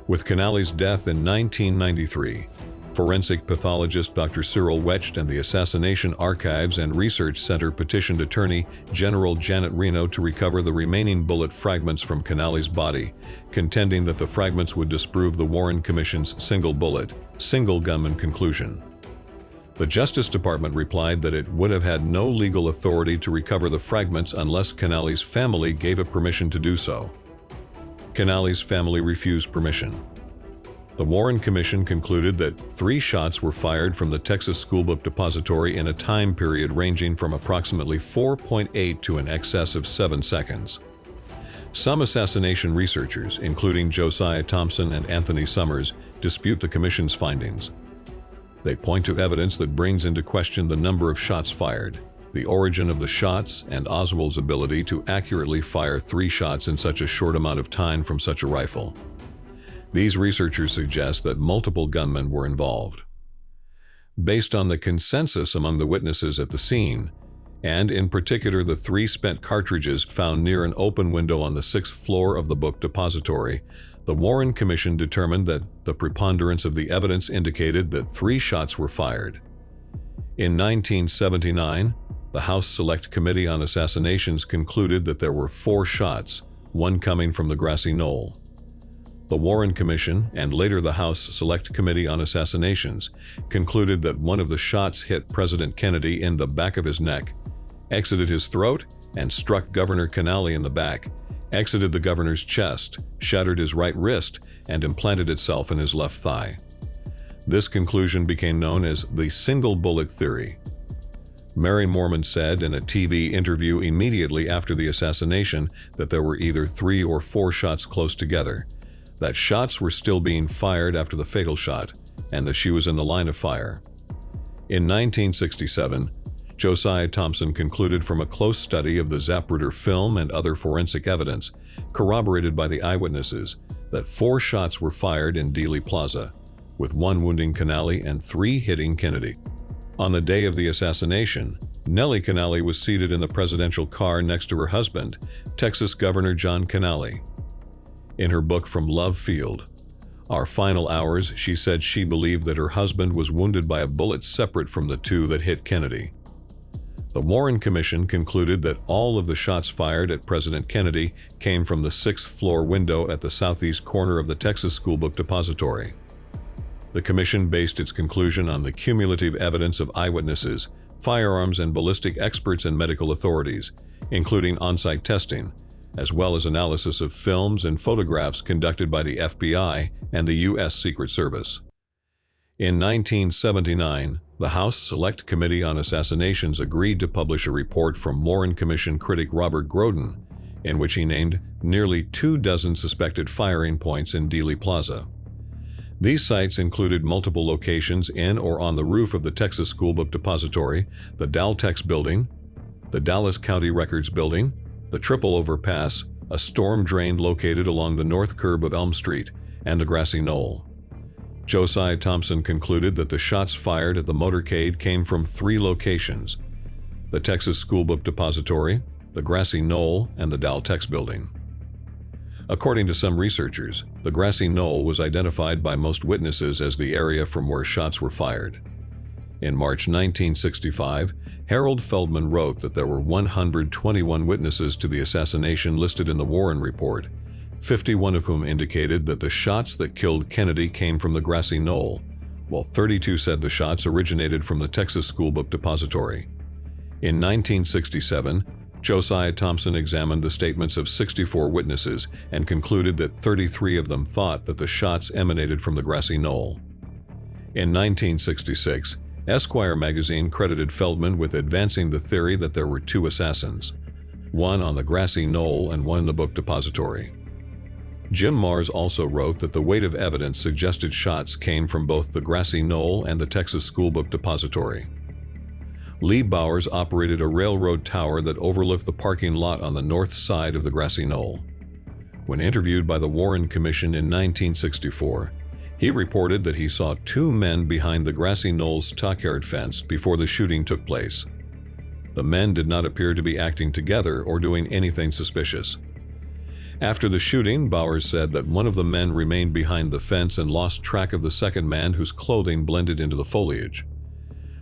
With Canale's death in 1993, forensic pathologist Dr. Cyril Wecht and the Assassination Archives and Research Center petitioned Attorney General Janet Reno to recover the remaining bullet fragments from Canale's body, contending that the fragments would disprove the Warren Commission's single bullet, single gunman conclusion. The Justice Department replied that it would have had no legal authority to recover the fragments unless Canale's family gave it permission to do so. Canale's family refused permission. The Warren Commission concluded that 3 shots were fired from the Texas Schoolbook Depository in a time period ranging from approximately 4.8 to in excess of 7 seconds. Some assassination researchers, including Josiah Thompson and Anthony Summers, dispute the Commission's findings. They point to evidence that brings into question the number of shots fired, the origin of the shots, and Oswald's ability to accurately fire 3 shots in such a short amount of time from such a rifle. These researchers suggest that multiple gunmen were involved. Based on the consensus among the witnesses at the scene, and in particular the 3 spent cartridges found near an open window on the 6th floor of the book depository, the Warren Commission determined that the preponderance of the evidence indicated that 3 shots were fired. In 1979, the House Select Committee on Assassinations concluded that there were 4 shots, one coming from the Grassy knoll. The Warren Commission, and later the House Select Committee on Assassinations, concluded that one of the shots hit President Kennedy in the back of his neck, exited his throat, and struck Governor Canale in the back, exited the governor's chest, shattered his right wrist, and implanted itself in his left thigh. This conclusion became known as the single bullet theory. Mary Mormon said in a TV interview immediately after the assassination that there were either 3 or 4 shots close together, that shots were still being fired after the fatal shot, and that she was in the line of fire. In 1967, Josiah Thompson concluded from a close study of the Zapruder film and other forensic evidence, corroborated by the eyewitnesses, that 4 shots were fired in Dealey Plaza, with 1 wounding Canale and 3 hitting Kennedy. On the day of the assassination, Nellie Canale was seated in the presidential car next to her husband, Texas Governor John Canale. In her book From Love Field, Our Final Hours, she said she believed that her husband was wounded by a bullet separate from the 2 that hit Kennedy. The Warren Commission concluded that all of the shots fired at President Kennedy came from the 6th floor window at the southeast corner of the Texas Schoolbook Depository. The commission based its conclusion on the cumulative evidence of eyewitnesses, firearms and ballistic experts and medical authorities, including on-site testing, as well as analysis of films and photographs conducted by the FBI and the U.S. Secret Service. In 1979, the House Select Committee on Assassinations agreed to publish a report from Warren Commission critic Robert Groden, in which he named nearly 24 suspected firing points in Dealey Plaza. These sites included multiple locations in or on the roof of the Texas School Book Depository, the Daltex Building, the Dallas County Records Building, the Triple Overpass, a storm drain located along the north curb of Elm Street, and the Grassy Knoll. Josiah Thompson concluded that the shots fired at the motorcade came from 3 locations: the Texas School Book Depository, the Grassy Knoll, and the Daltex Building. According to some researchers, the Grassy Knoll was identified by most witnesses as the area from where shots were fired. In March 1965, Harold Feldman wrote that there were 121 witnesses to the assassination listed in the Warren Report, 51 of whom indicated that the shots that killed Kennedy came from the Grassy Knoll, while 32 said the shots originated from the Texas School Book Depository. In 1967, Josiah Thompson examined the statements of 64 witnesses and concluded that 33 of them thought that the shots emanated from the Grassy Knoll. In 1966, Esquire magazine credited Feldman with advancing the theory that there were 2 assassins, one on the Grassy Knoll and one in the book depository. Jim Marrs also wrote that the weight of evidence suggested shots came from both the Grassy Knoll and the Texas School Book Depository. Lee Bowers operated a railroad tower that overlooked the parking lot on the north side of the Grassy Knoll. When interviewed by the Warren Commission in 1964, he reported that he saw 2 men behind the Grassy Knoll's stockyard fence before the shooting took place. The men did not appear to be acting together or doing anything suspicious. After the shooting, Bowers said that one of the men remained behind the fence and lost track of the second man whose clothing blended into the foliage.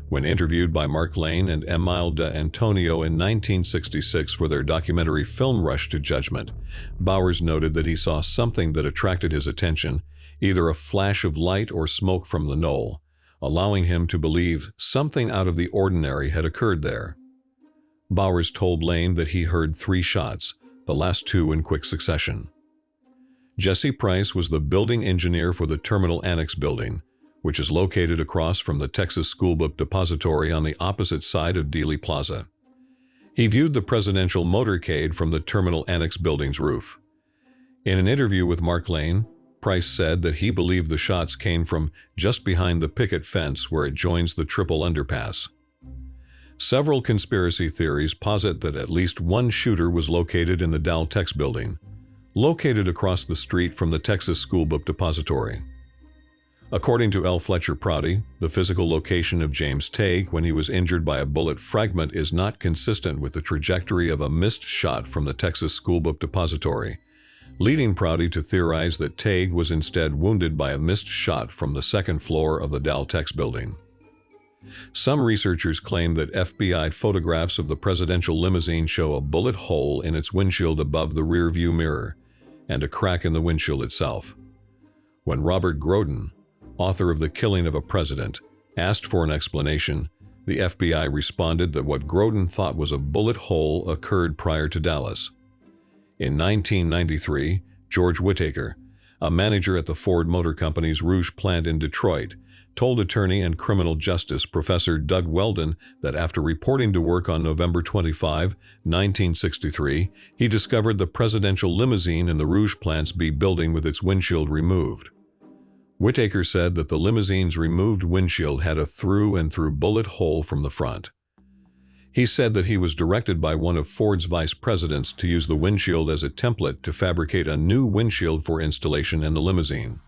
When interviewed by Mark Lane and Emile de Antonio in 1966 for their documentary Film Rush to Judgment, Bowers noted that he saw something that attracted his attention, either a flash of light or smoke from the knoll, allowing him to believe something out of the ordinary had occurred there. Bowers told Lane that he heard 3 shots, the last 2 in quick succession. Jesse Price was the building engineer for the Terminal Annex building, which is located across from the Texas School Book Depository on the opposite side of Dealey Plaza. He viewed the presidential motorcade from the Terminal Annex building's roof. In an interview with Mark Lane, Price said that he believed the shots came from just behind the picket fence where it joins the triple underpass. Several conspiracy theories posit that at least one shooter was located in the Daltex building, located across the street from the Texas School Book Depository. According to L. Fletcher Prouty, the physical location of James Tague when he was injured by a bullet fragment is not consistent with the trajectory of a missed shot from the Texas School Book Depository, leading Prouty to theorize that Tague was instead wounded by a missed shot from the second floor of the Daltex building. Some researchers claim that FBI photographs of the presidential limousine show a bullet hole in its windshield above the rear view mirror and a crack in the windshield itself. When Robert Groden, author of The Killing of a President, asked for an explanation, the FBI responded that what Groden thought was a bullet hole occurred prior to Dallas. In 1993, George Whittaker, a manager at the Ford Motor Company's Rouge plant in Detroit, told attorney and criminal justice Professor Doug Weldon that after reporting to work on November 25, 1963, he discovered the presidential limousine in the Rouge plant's B building with its windshield removed. Whittaker said that the limousine's removed windshield had a through-and-through bullet hole from the front. He said that he was directed by one of Ford's vice presidents to use the windshield as a template to fabricate a new windshield for installation in the limousine.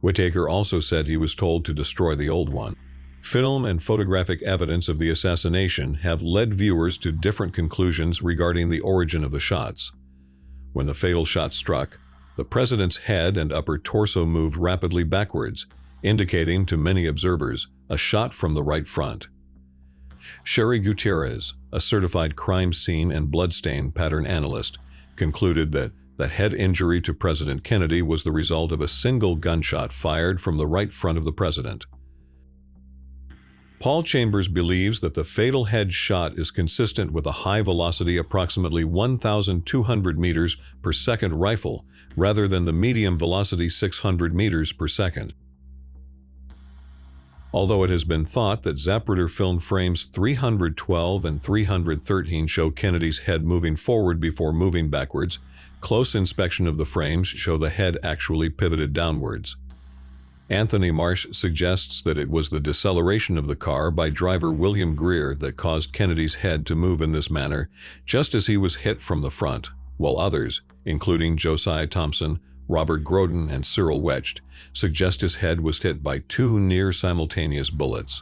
Whittaker also said he was told to destroy the old one. Film and photographic evidence of the assassination have led viewers to different conclusions regarding the origin of the shots. When the fatal shot struck, the president's head and upper torso moved rapidly backwards, indicating to many observers a shot from the right front. Sherry Gutierrez, a certified crime scene and bloodstain pattern analyst, concluded that the head injury to President Kennedy was the result of a single gunshot fired from the right front of the president. Paul Chambers believes that the fatal head shot is consistent with a high-velocity, approximately 1,200 meters per second rifle, rather than the medium-velocity 600 meters per second. Although it has been thought that Zapruder film frames 312 and 313 show Kennedy's head moving forward before moving backwards, close inspection of the frames show the head actually pivoted downwards. Anthony Marsh suggests that it was the deceleration of the car by driver William Greer that caused Kennedy's head to move in this manner, just as he was hit from the front, while others, including Josiah Thompson, Robert Groden, and Cyril Wecht, suggest his head was hit by two near-simultaneous bullets,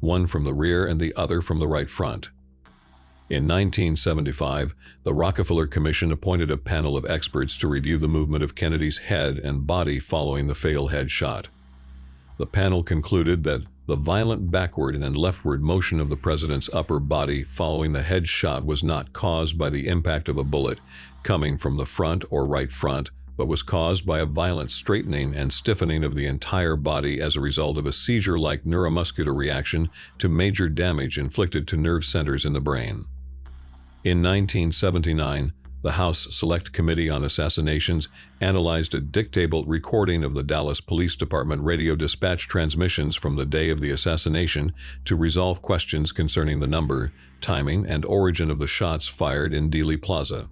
one from the rear and the other from the right front. In 1975, the Rockefeller Commission appointed a panel of experts to review the movement of Kennedy's head and body following the fatal head shot. The panel concluded that the violent backward and leftward motion of the president's upper body following the head shot was not caused by the impact of a bullet coming from the front or right front, but was caused by a violent straightening and stiffening of the entire body as a result of a seizure-like neuromuscular reaction to major damage inflicted to nerve centers in the brain. In 1979, the House Select Committee on Assassinations analyzed a dictable recording of the Dallas Police Department radio dispatch transmissions from the day of the assassination to resolve questions concerning the number, timing, and origin of the shots fired in Dealey Plaza.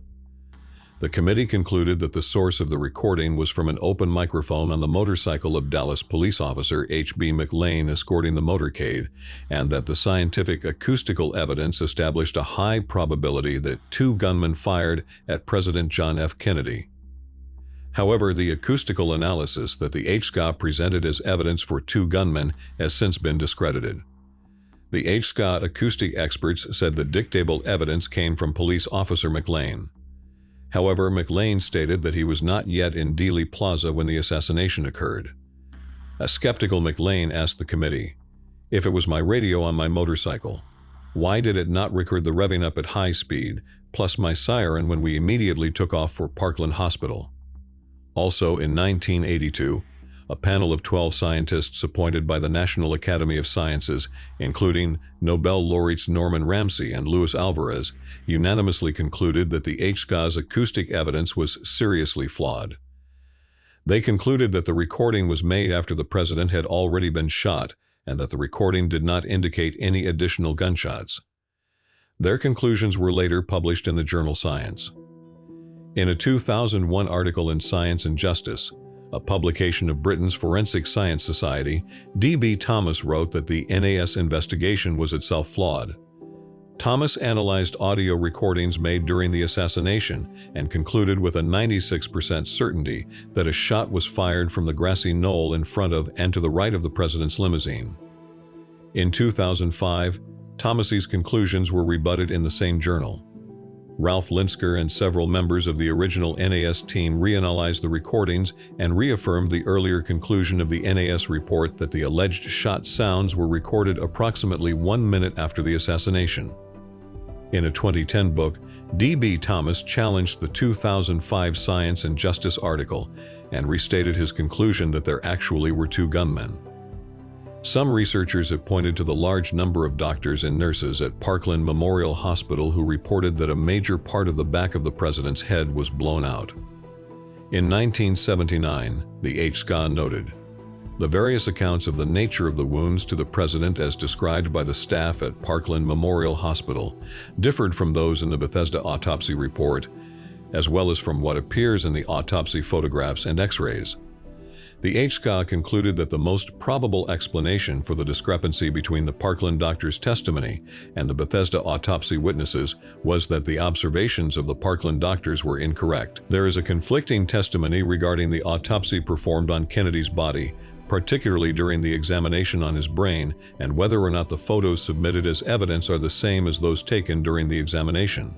The committee concluded that the source of the recording was from an open microphone on the motorcycle of Dallas police officer H.B. McLean escorting the motorcade, and that the scientific acoustical evidence established a high probability that two gunmen fired at President John F. Kennedy. However, the acoustical analysis that the HSCA presented as evidence for two gunmen has since been discredited. The HSCA acoustic experts said the dictable evidence came from police officer McLean. However, McLean stated that he was not yet in Dealey Plaza when the assassination occurred. A skeptical McLean asked the committee, "If it was my radio on my motorcycle, why did it not record the revving up at high speed, plus my siren when we immediately took off for Parkland Hospital?" Also in 1982, a panel of 12 scientists appointed by the National Academy of Sciences, including Nobel laureates Norman Ramsey and Luis Alvarez, unanimously concluded that the HSCA's acoustic evidence was seriously flawed. They concluded that the recording was made after the president had already been shot and that the recording did not indicate any additional gunshots. Their conclusions were later published in the journal Science. In a 2001 article in Science and Justice, a publication of Britain's Forensic Science Society, D.B. Thomas wrote that the NAS investigation was itself flawed. Thomas analyzed audio recordings made during the assassination and concluded with a 96% certainty that a shot was fired from the grassy knoll in front of and to the right of the president's limousine. In 2005, Thomas's conclusions were rebutted in the same journal. Ralph Linsker and several members of the original NAS team reanalyzed the recordings and reaffirmed the earlier conclusion of the NAS report that the alleged shot sounds were recorded approximately 1 minute after the assassination. In a 2010 book, D.B. Thomas challenged the 2005 Science and Justice article and restated his conclusion that there actually were two gunmen. Some researchers have pointed to the large number of doctors and nurses at Parkland Memorial Hospital who reported that a major part of the back of the president's head was blown out. In 1979, the HSCA noted, "The various accounts of the nature of the wounds to the president as described by the staff at Parkland Memorial Hospital differed from those in the Bethesda autopsy report, as well as from what appears in the autopsy photographs and x-rays. The HSCA concluded that the most probable explanation for the discrepancy between the Parkland doctor's testimony and the Bethesda autopsy witnesses was that the observations of the Parkland doctors were incorrect. There is a conflicting testimony regarding the autopsy performed on Kennedy's body, particularly during the examination on his brain, and whether or not the photos submitted as evidence are the same as those taken during the examination."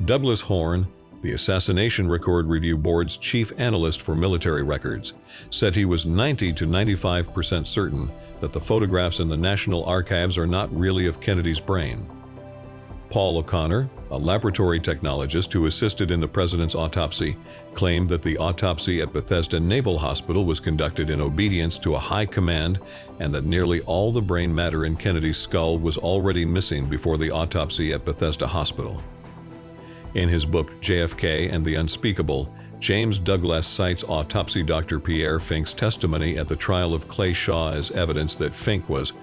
Douglas Horne, the Assassination Record Review Board's chief analyst for military records, said he was 90 to 95% certain that the photographs in the National Archives are not really of Kennedy's brain. Paul O'Connor, a laboratory technologist who assisted in the president's autopsy, claimed that the autopsy at Bethesda Naval Hospital was conducted in obedience to a high command and that nearly all the brain matter in Kennedy's skull was already missing before the autopsy at Bethesda Hospital. In his book JFK and the Unspeakable, James Douglas cites autopsy Dr. Pierre Fink's testimony at the trial of Clay Shaw as evidence that Fink was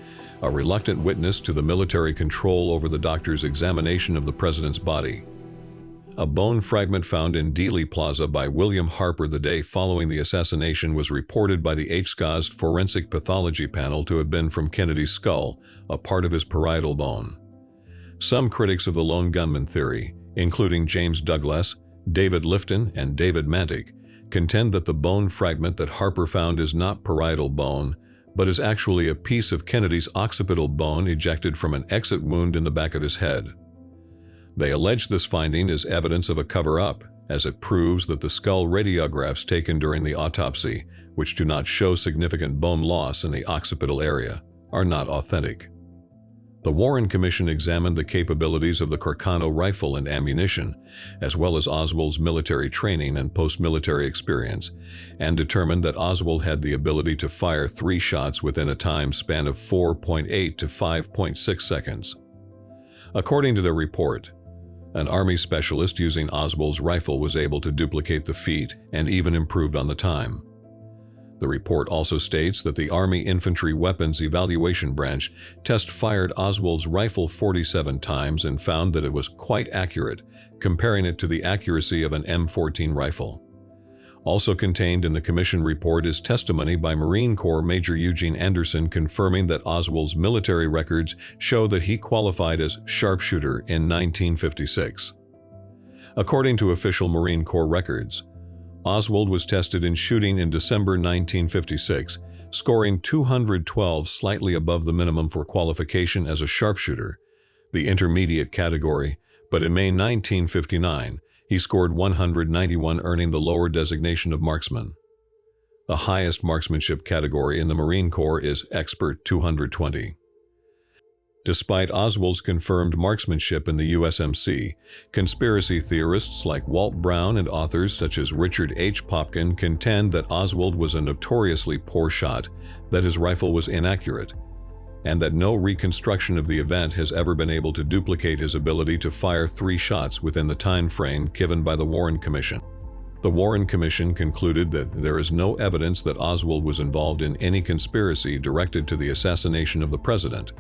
a reluctant witness to the military control over the doctor's examination of the president's body. A bone fragment found in Dealey Plaza by William Harper the day following the assassination was reported by the HSCA's forensic pathology panel to have been from Kennedy's skull, a part of his parietal bone. Some critics of the lone gunman theory, including James Douglas, David Lifton, and David Mantic, contend that the bone fragment that Harper found is not parietal bone, but is actually a piece of Kennedy's occipital bone ejected from an exit wound in the back of his head. They allege this finding is evidence of a cover-up, as it proves that the skull radiographs taken during the autopsy, which do not show significant bone loss in the occipital area, are not authentic. The Warren Commission examined the capabilities of the Carcano rifle and ammunition, as well as Oswald's military training and post-military experience, and determined that Oswald had the ability to fire 3 shots within a time span of 4.8 to 5.6 seconds. According to their report, an Army specialist using Oswald's rifle was able to duplicate the feat and even improved on the time. The report also states that the Army Infantry Weapons Evaluation Branch test-fired Oswald's rifle 47 times and found that it was quite accurate, comparing it to the accuracy of an M14 rifle. Also contained in the Commission report is testimony by Marine Corps Major Eugene Anderson confirming that Oswald's military records show that he qualified as sharpshooter in 1956. According to official Marine Corps records, Oswald was tested in shooting in December 1956, scoring 212, slightly above the minimum for qualification as a sharpshooter, the intermediate category, but in May 1959, he scored 191, earning the lower designation of marksman. The highest marksmanship category in the Marine Corps is Expert 220. Despite Oswald's confirmed marksmanship in the USMC, conspiracy theorists like Walt Brown and authors such as Richard H. Popkin contend that Oswald was a notoriously poor shot, that his rifle was inaccurate, and that no reconstruction of the event has ever been able to duplicate his ability to fire 3 shots within the time frame given by the Warren Commission. The Warren Commission concluded that there is no evidence that Oswald was involved in any conspiracy directed to the assassination of the president.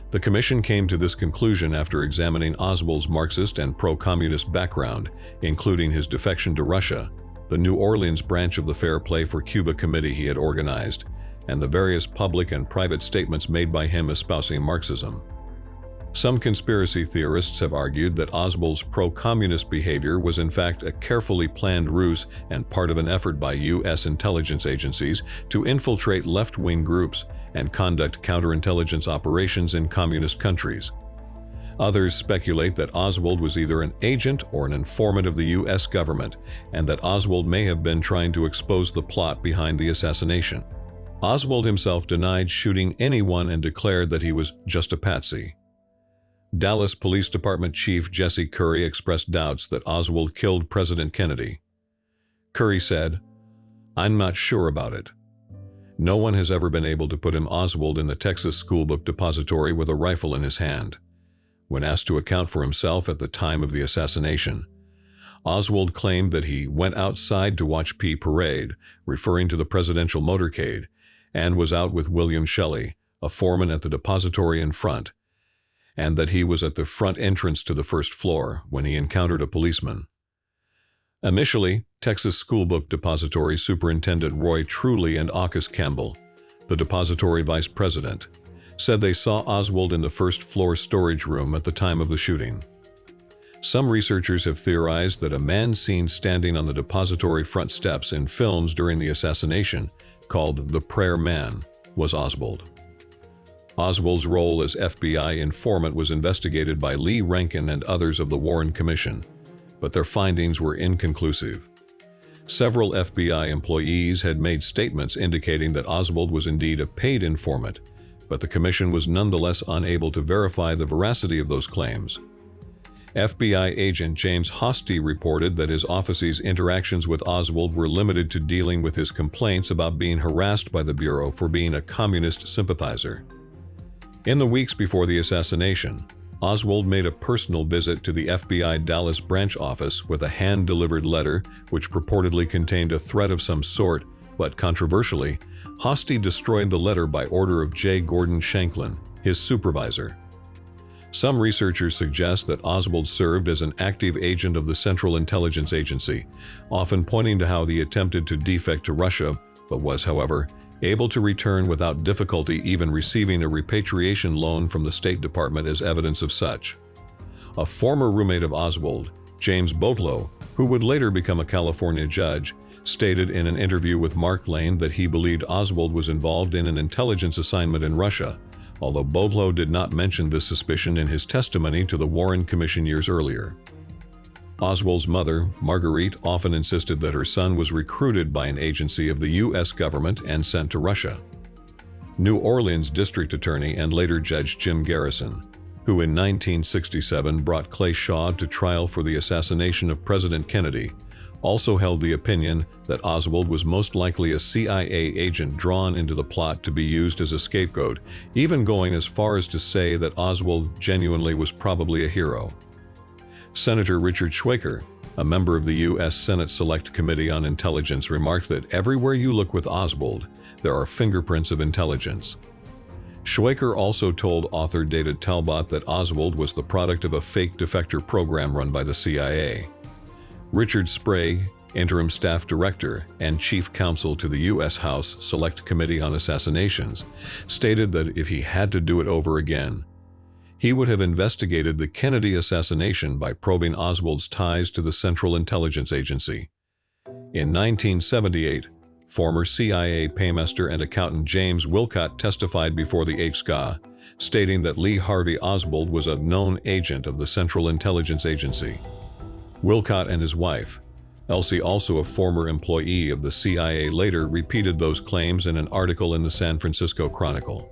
The Commission came to this conclusion after examining Oswald's Marxist and pro-communist background, including his defection to Russia, the New Orleans branch of the Fair Play for Cuba committee he had organized, and the various public and private statements made by him espousing Marxism. Some conspiracy theorists have argued that Oswald's pro-communist behavior was in fact a carefully planned ruse and part of an effort by U.S. intelligence agencies to infiltrate left-wing groups and conduct counterintelligence operations in communist countries. Others speculate that Oswald was either an agent or an informant of the U.S. government, and that Oswald may have been trying to expose the plot behind the assassination. Oswald himself denied shooting anyone and declared that he was just a patsy. Dallas Police Department Chief Jesse Curry expressed doubts that Oswald killed President Kennedy. Curry said, "I'm not sure about it. No one has ever been able to put Oswald in the Texas schoolbook depository with a rifle in his hand." When asked to account for himself at the time of the assassination, Oswald claimed that he went outside to watch P Parade, referring to the presidential motorcade, and was out with William Shelley, a foreman at the depository in front, and that he was at the front entrance to the first floor when he encountered a policeman. Initially, Texas Schoolbook Depository Superintendent Roy Truly and Aucus Campbell, the depository vice president, said they saw Oswald in the first-floor storage room at the time of the shooting. Some researchers have theorized that a man seen standing on the depository front steps in films during the assassination, called the Prayer Man, was Oswald. Oswald's role as FBI informant was investigated by Lee Rankin and others of the Warren Commission, but their findings were inconclusive. Several FBI employees had made statements indicating that Oswald was indeed a paid informant, but the commission was nonetheless unable to verify the veracity of those claims. FBI agent James Hosty reported that his office's interactions with Oswald were limited to dealing with his complaints about being harassed by the Bureau for being a communist sympathizer. In the weeks before the assassination, Oswald made a personal visit to the FBI Dallas branch office with a hand-delivered letter which purportedly contained a threat of some sort, but controversially, Hosty destroyed the letter by order of J. Gordon Shanklin, his supervisor. Some researchers suggest that Oswald served as an active agent of the Central Intelligence Agency, often pointing to how he attempted to defect to Russia, but was, however, able to return without difficulty, even receiving a repatriation loan from the State Department as evidence of such. A former roommate of Oswald, James Boatlow, who would later become a California judge, stated in an interview with Mark Lane that he believed Oswald was involved in an intelligence assignment in Russia, although Boatlow did not mention this suspicion in his testimony to the Warren Commission years earlier. Oswald's mother, Marguerite, often insisted that her son was recruited by an agency of the U.S. government and sent to Russia. New Orleans District Attorney and later Judge Jim Garrison, who in 1967 brought Clay Shaw to trial for the assassination of President Kennedy, also held the opinion that Oswald was most likely a CIA agent drawn into the plot to be used as a scapegoat, even going as far as to say that Oswald genuinely was probably a hero. Senator Richard Schweiker, a member of the U.S. Senate Select Committee on Intelligence, remarked that everywhere you look with Oswald, there are fingerprints of intelligence. Schweiker also told author David Talbot that Oswald was the product of a fake defector program run by the CIA. Richard Sprague, interim staff director and chief counsel to the U.S. House Select Committee on Assassinations, stated that if he had to do it over again, he would have investigated the Kennedy assassination by probing Oswald's ties to the Central Intelligence Agency. In 1978, former CIA paymaster and accountant James Wilcott testified before the HSCA, stating that Lee Harvey Oswald was a known agent of the Central Intelligence Agency. Wilcott and his wife, Elsie, also a former employee of the CIA, later repeated those claims in an article in the San Francisco Chronicle.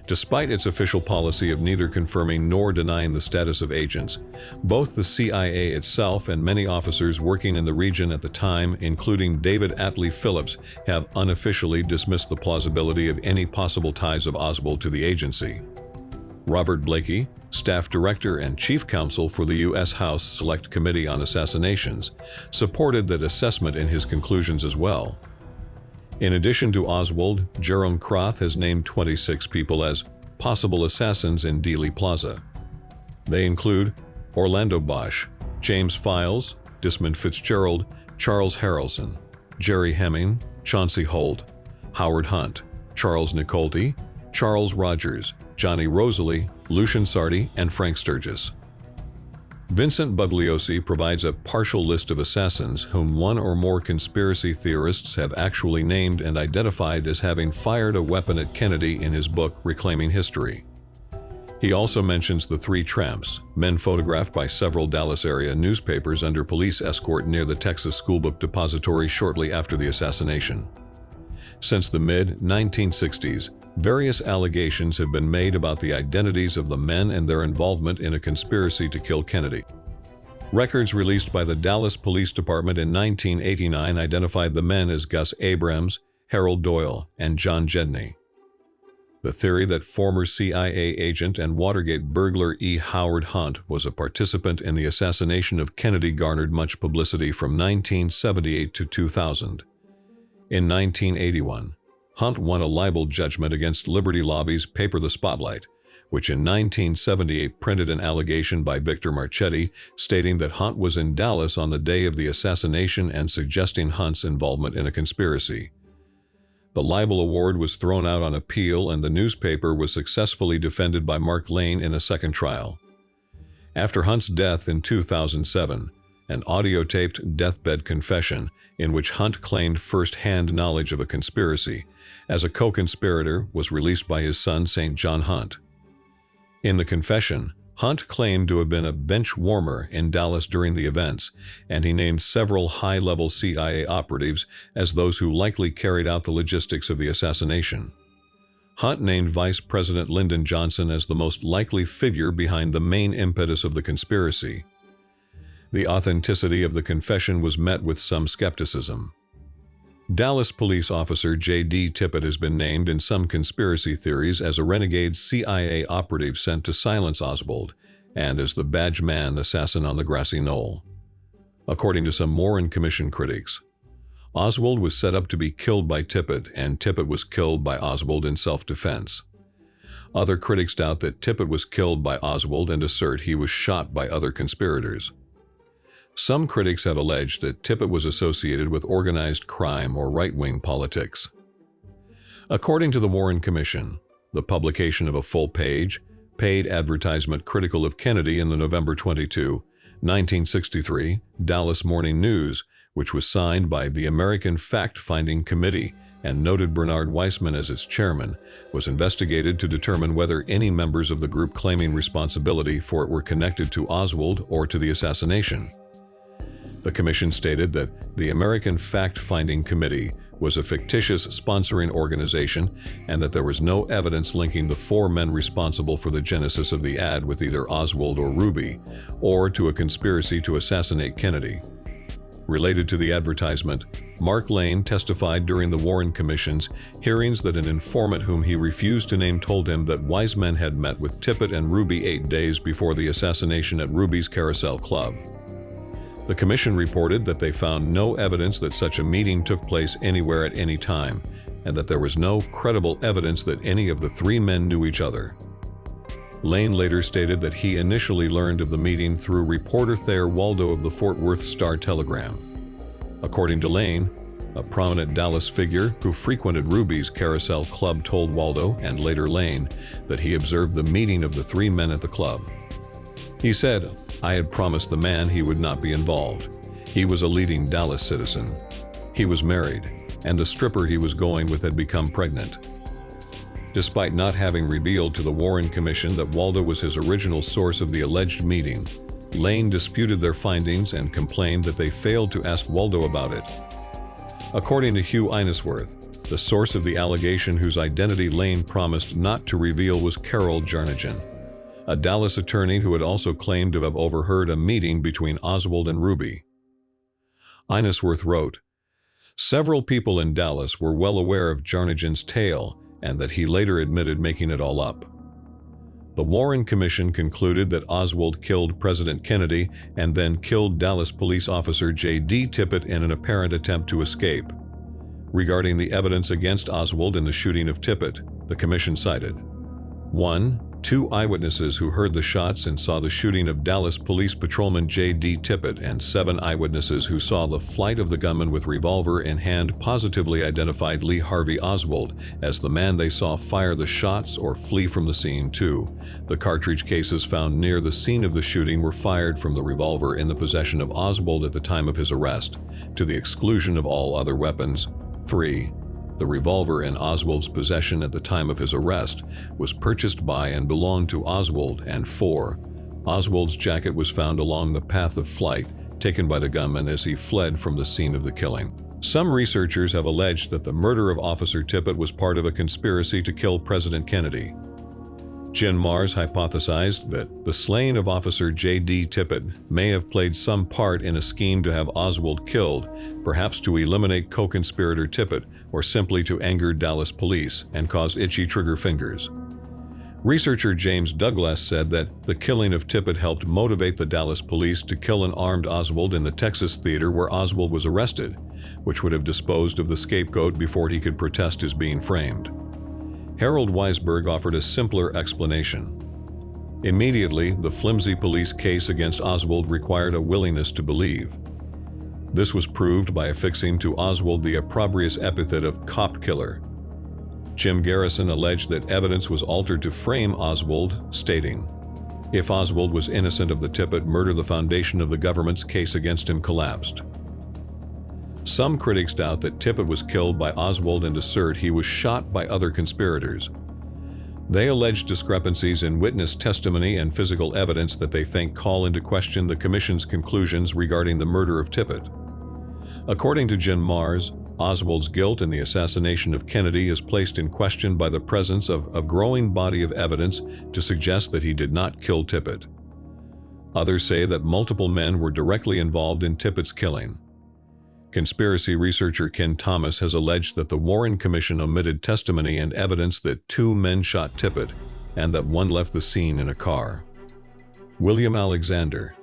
Despite its official policy of neither confirming nor denying the status of agents, both the CIA itself and many officers working in the region at the time, including David Atlee Phillips, have unofficially dismissed the plausibility of any possible ties of Oswald to the agency. Robert Blakey, staff director and chief counsel for the U.S. House Select Committee on Assassinations, supported that assessment in his conclusions as well. In addition to Oswald, Jerome Croth has named 26 people as possible assassins in Dealey Plaza. They include Orlando Bosch, James Files, Desmond Fitzgerald, Charles Harrelson, Jerry Hemming, Chauncey Holt, Howard Hunt, Charles Nicolte, Charles Rogers, Johnny Rosalie, Lucian Sardi, and Frank Sturgis. Vincent Bugliosi provides a partial list of assassins whom one or more conspiracy theorists have actually named and identified as having fired a weapon at Kennedy in his book Reclaiming History. He also mentions the three tramps, men photographed by several Dallas area newspapers under police escort near the Texas Schoolbook Depository shortly after the assassination. Since the mid-1960s, various allegations have been made about the identities of the men and their involvement in a conspiracy to kill Kennedy. Records released by the Dallas Police Department in 1989 identified the men as Gus Abrams, Harold Doyle, and John Jedney. The theory that former CIA agent and Watergate burglar E. Howard Hunt was a participant in the assassination of Kennedy garnered much publicity from 1978 to 2000. In 1981, Hunt won a libel judgment against Liberty Lobby's paper The Spotlight, which in 1978 printed an allegation by Victor Marchetti stating that Hunt was in Dallas on the day of the assassination and suggesting Hunt's involvement in a conspiracy. The libel award was thrown out on appeal, and the newspaper was successfully defended by Mark Lane in a second trial. After Hunt's death in 2007, an audiotaped deathbed confession in which Hunt claimed first-hand knowledge of a conspiracy as a co-conspirator was released by his son St. John Hunt. In the confession, Hunt claimed to have been a bench warmer in Dallas during the events, and he named several high-level CIA operatives as those who likely carried out the logistics of the assassination. Hunt named Vice President Lyndon Johnson as the most likely figure behind the main impetus of the conspiracy. The authenticity of the confession was met with some skepticism. Dallas police officer J.D. Tippit has been named in some conspiracy theories as a renegade CIA operative sent to silence Oswald and as the badge man assassin on the Grassy knoll. According to some Warren Commission critics, Oswald was set up to be killed by Tippit, and Tippit was killed by Oswald in self-defense. Other critics doubt that Tippit was killed by Oswald and assert he was shot by other conspirators. Some critics have alleged that Tippit was associated with organized crime or right-wing politics. According to the Warren Commission, the publication of a full-page, paid advertisement critical of Kennedy in the November 22, 1963, Dallas Morning News, which was signed by the American Fact-Finding Committee and noted Bernard Weissman as its chairman, was investigated to determine whether any members of the group claiming responsibility for it were connected to Oswald or to the assassination. The commission stated that the American Fact-Finding Committee was a fictitious sponsoring organization and that there was no evidence linking the four men responsible for the genesis of the ad with either Oswald or Ruby, or to a conspiracy to assassinate Kennedy. Related to the advertisement, Mark Lane testified during the Warren Commission's hearings that an informant whom he refused to name told him that Wiseman had met with Tippit and Ruby 8 days before the assassination at Ruby's Carousel Club. The commission reported that they found no evidence that such a meeting took place anywhere at any time, and that there was no credible evidence that any of the three men knew each other. Lane later stated that he initially learned of the meeting through reporter Thayer Waldo of the Fort Worth Star-Telegram. According to Lane, a prominent Dallas figure who frequented Ruby's Carousel Club told Waldo, and later Lane, that he observed the meeting of the three men at the club. He said, "I had promised the man he would not be involved. He was a leading Dallas citizen. He was married, and the stripper he was going with had become pregnant." Despite not having revealed to the Warren Commission that Waldo was his original source of the alleged meeting, Lane disputed their findings and complained that they failed to ask Waldo about it. According to Hugh Einesworth, the source of the allegation whose identity Lane promised not to reveal was Carol Jarnigan, a Dallas attorney who had also claimed to have overheard a meeting between Oswald and Ruby. Einesworth wrote, "Several people in Dallas were well aware of Jarnigan's tale and that he later admitted making it all up." The Warren Commission concluded that Oswald killed President Kennedy and then killed Dallas police officer J.D. Tippit in an apparent attempt to escape. Regarding the evidence against Oswald in the shooting of Tippit, the commission cited 1. 2 eyewitnesses who heard the shots and saw the shooting of Dallas Police Patrolman J.D. Tippit, and 7 eyewitnesses who saw the flight of the gunman with revolver in hand positively identified Lee Harvey Oswald as the man they saw fire the shots or flee from the scene. 2. The cartridge cases found near the scene of the shooting were fired from the revolver in the possession of Oswald at the time of his arrest, to the exclusion of all other weapons. 3. The revolver in Oswald's possession at the time of his arrest was purchased by and belonged to Oswald. And 4. Oswald's jacket was found along the path of flight taken by the gunman as he fled from the scene of the killing. Some researchers have alleged that the murder of Officer Tippit was part of a conspiracy to kill President Kennedy. Jim Mars hypothesized that the slaying of Officer J.D. Tippit may have played some part in a scheme to have Oswald killed, perhaps to eliminate co-conspirator Tippit or simply to anger Dallas police and cause itchy trigger fingers. Researcher James Douglas said that the killing of Tippit helped motivate the Dallas police to kill an armed Oswald in the Texas theater where Oswald was arrested, which would have disposed of the scapegoat before he could protest his being framed. Harold Weisberg offered a simpler explanation. Immediately, the flimsy police case against Oswald required a willingness to believe. This was proved by affixing to Oswald the opprobrious epithet of cop killer. Jim Garrison alleged that evidence was altered to frame Oswald, stating, "If Oswald was innocent of the Tippit murder, the foundation of the government's case against him collapsed." Some critics doubt that Tippit was killed by Oswald and assert he was shot by other conspirators. They allege discrepancies in witness testimony and physical evidence that they think call into question the Commission's conclusions regarding the murder of Tippit. According to Jim Mars, Oswald's guilt in the assassination of Kennedy is placed in question by the presence of a growing body of evidence to suggest that he did not kill Tippit. Others say that multiple men were directly involved in Tippit's killing. Conspiracy researcher Ken Thomas has alleged that the Warren Commission omitted testimony and evidence that 2 men shot Tippit and that one left the scene in a car. William Alexander,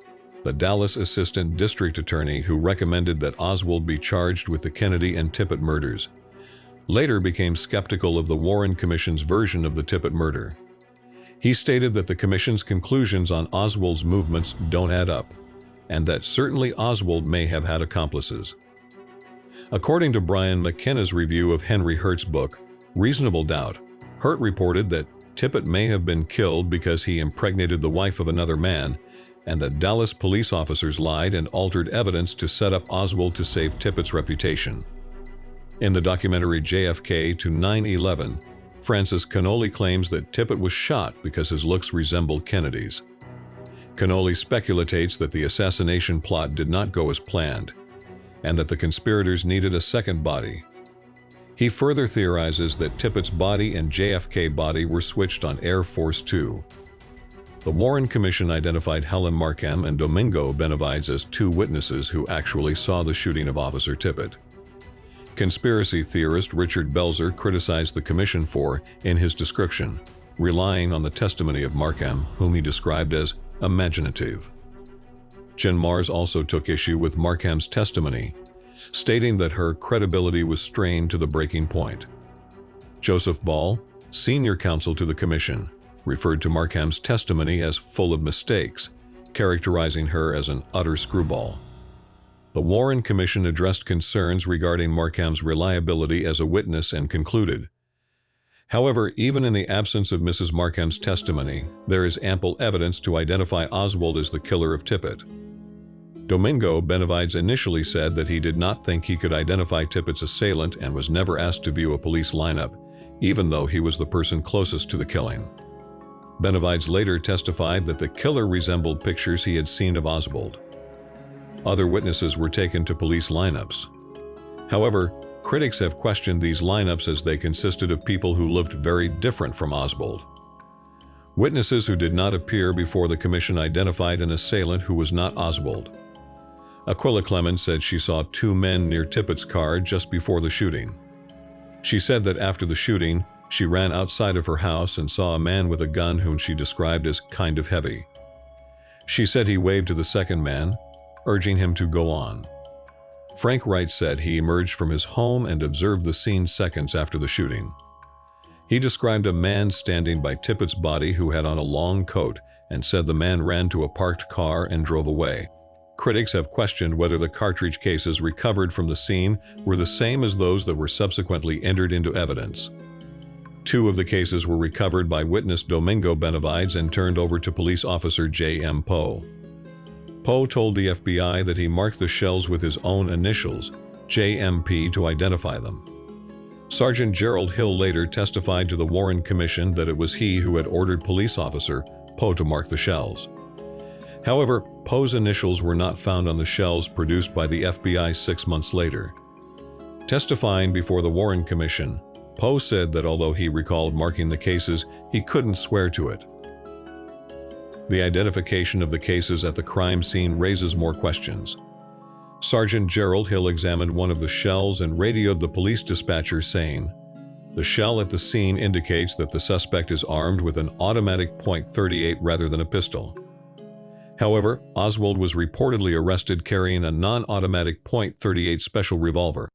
the Dallas Assistant District Attorney who recommended that Oswald be charged with the Kennedy and Tippit murders, later became skeptical of the Warren Commission's version of the Tippit murder. He stated that the Commission's conclusions on Oswald's movements don't add up, and that certainly Oswald may have had accomplices. According to Brian McKenna's review of Henry Hurt's book, Reasonable Doubt, Hurt reported that Tippit may have been killed because he impregnated the wife of another man, and that Dallas police officers lied and altered evidence to set up Oswald to save Tippit's reputation. In the documentary JFK to 9/11, Francis Cannoli claims that Tippit was shot because his looks resembled Kennedy's. Cannoli speculates that the assassination plot did not go as planned, and that the conspirators needed a second body. He further theorizes that Tippit's body and JFK body were switched on Air Force 2. The Warren Commission identified Helen Markham and Domingo Benavides as 2 witnesses who actually saw the shooting of Officer Tippit. Conspiracy theorist Richard Belzer criticized the commission for, in his description, relying on the testimony of Markham, whom he described as imaginative. Jen Mars also took issue with Markham's testimony, stating that her credibility was strained to the breaking point. Joseph Ball, senior counsel to the commission, referred to Markham's testimony as full of mistakes, characterizing her as an utter screwball. The Warren Commission addressed concerns regarding Markham's reliability as a witness and concluded, however, even in the absence of Mrs. Markham's testimony, there is ample evidence to identify Oswald as the killer of Tippit. Domingo Benavides initially said that he did not think he could identify Tippit's assailant and was never asked to view a police lineup, even though he was the person closest to the killing. Benavides later testified that the killer resembled pictures he had seen of Oswald. Other witnesses were taken to police lineups. However, critics have questioned these lineups as they consisted of people who looked very different from Oswald. Witnesses who did not appear before the commission identified an assailant who was not Oswald. Aquila Clemens said she saw 2 men near Tippit's car just before the shooting. She said that after the shooting, she ran outside of her house and saw a man with a gun whom she described as kind of heavy. She said he waved to the second man, urging him to go on. Frank Wright said he emerged from his home and observed the scene seconds after the shooting. He described a man standing by Tippit's body who had on a long coat and said the man ran to a parked car and drove away. Critics have questioned whether the cartridge cases recovered from the scene were the same as those that were subsequently entered into evidence. 2 of the cases were recovered by witness Domingo Benavides and turned over to police officer J.M. Poe. Poe told the FBI that he marked the shells with his own initials, JMP, to identify them. Sergeant Gerald Hill later testified to the Warren Commission that it was he who had ordered police officer Poe to mark the shells. However, Poe's initials were not found on the shells produced by the FBI 6 months later. Testifying before the Warren Commission, Poe said that although he recalled marking the cases, he couldn't swear to it. The identification of the cases at the crime scene raises more questions. Sergeant Gerald Hill examined one of the shells and radioed the police dispatcher saying, "The shell at the scene indicates that the suspect is armed with an automatic .38 rather than a pistol." However, Oswald was reportedly arrested carrying a non-automatic .38 special revolver.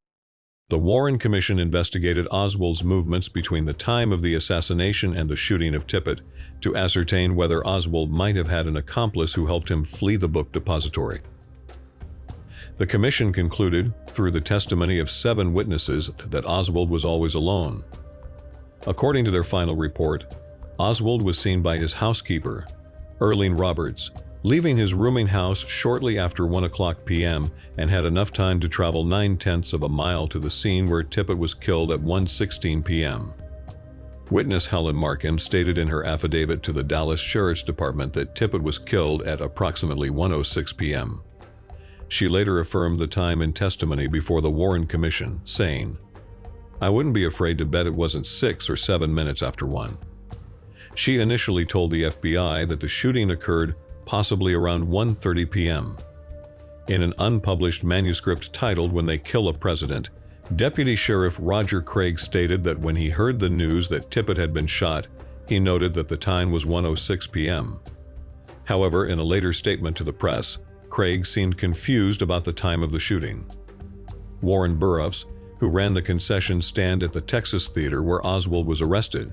The Warren Commission investigated Oswald's movements between the time of the assassination and the shooting of Tippit to ascertain whether Oswald might have had an accomplice who helped him flee the book depository. The commission concluded, through the testimony of 7 witnesses, that Oswald was always alone. According to their final report, Oswald was seen by his housekeeper, Erling Roberts, leaving his rooming house shortly after 1:00 p.m. and had enough time to travel 9/10 of a mile to the scene where Tippit was killed at 1:16 p.m. Witness Helen Markham stated in her affidavit to the Dallas Sheriff's Department that Tippit was killed at approximately 1:06 p.m. She later affirmed the time in testimony before the Warren Commission, saying, "I wouldn't be afraid to bet it wasn't 6 or 7 minutes after 1. She initially told the FBI that the shooting occurred possibly around 1:30 p.m. In an unpublished manuscript titled "When They Kill a President," Deputy Sheriff Roger Craig stated that when he heard the news that Tippit had been shot, he noted that the time was 1:06 p.m. However, in a later statement to the press, Craig seemed confused about the time of the shooting. Warren Burroughs, who ran the concession stand at the Texas Theater where Oswald was arrested,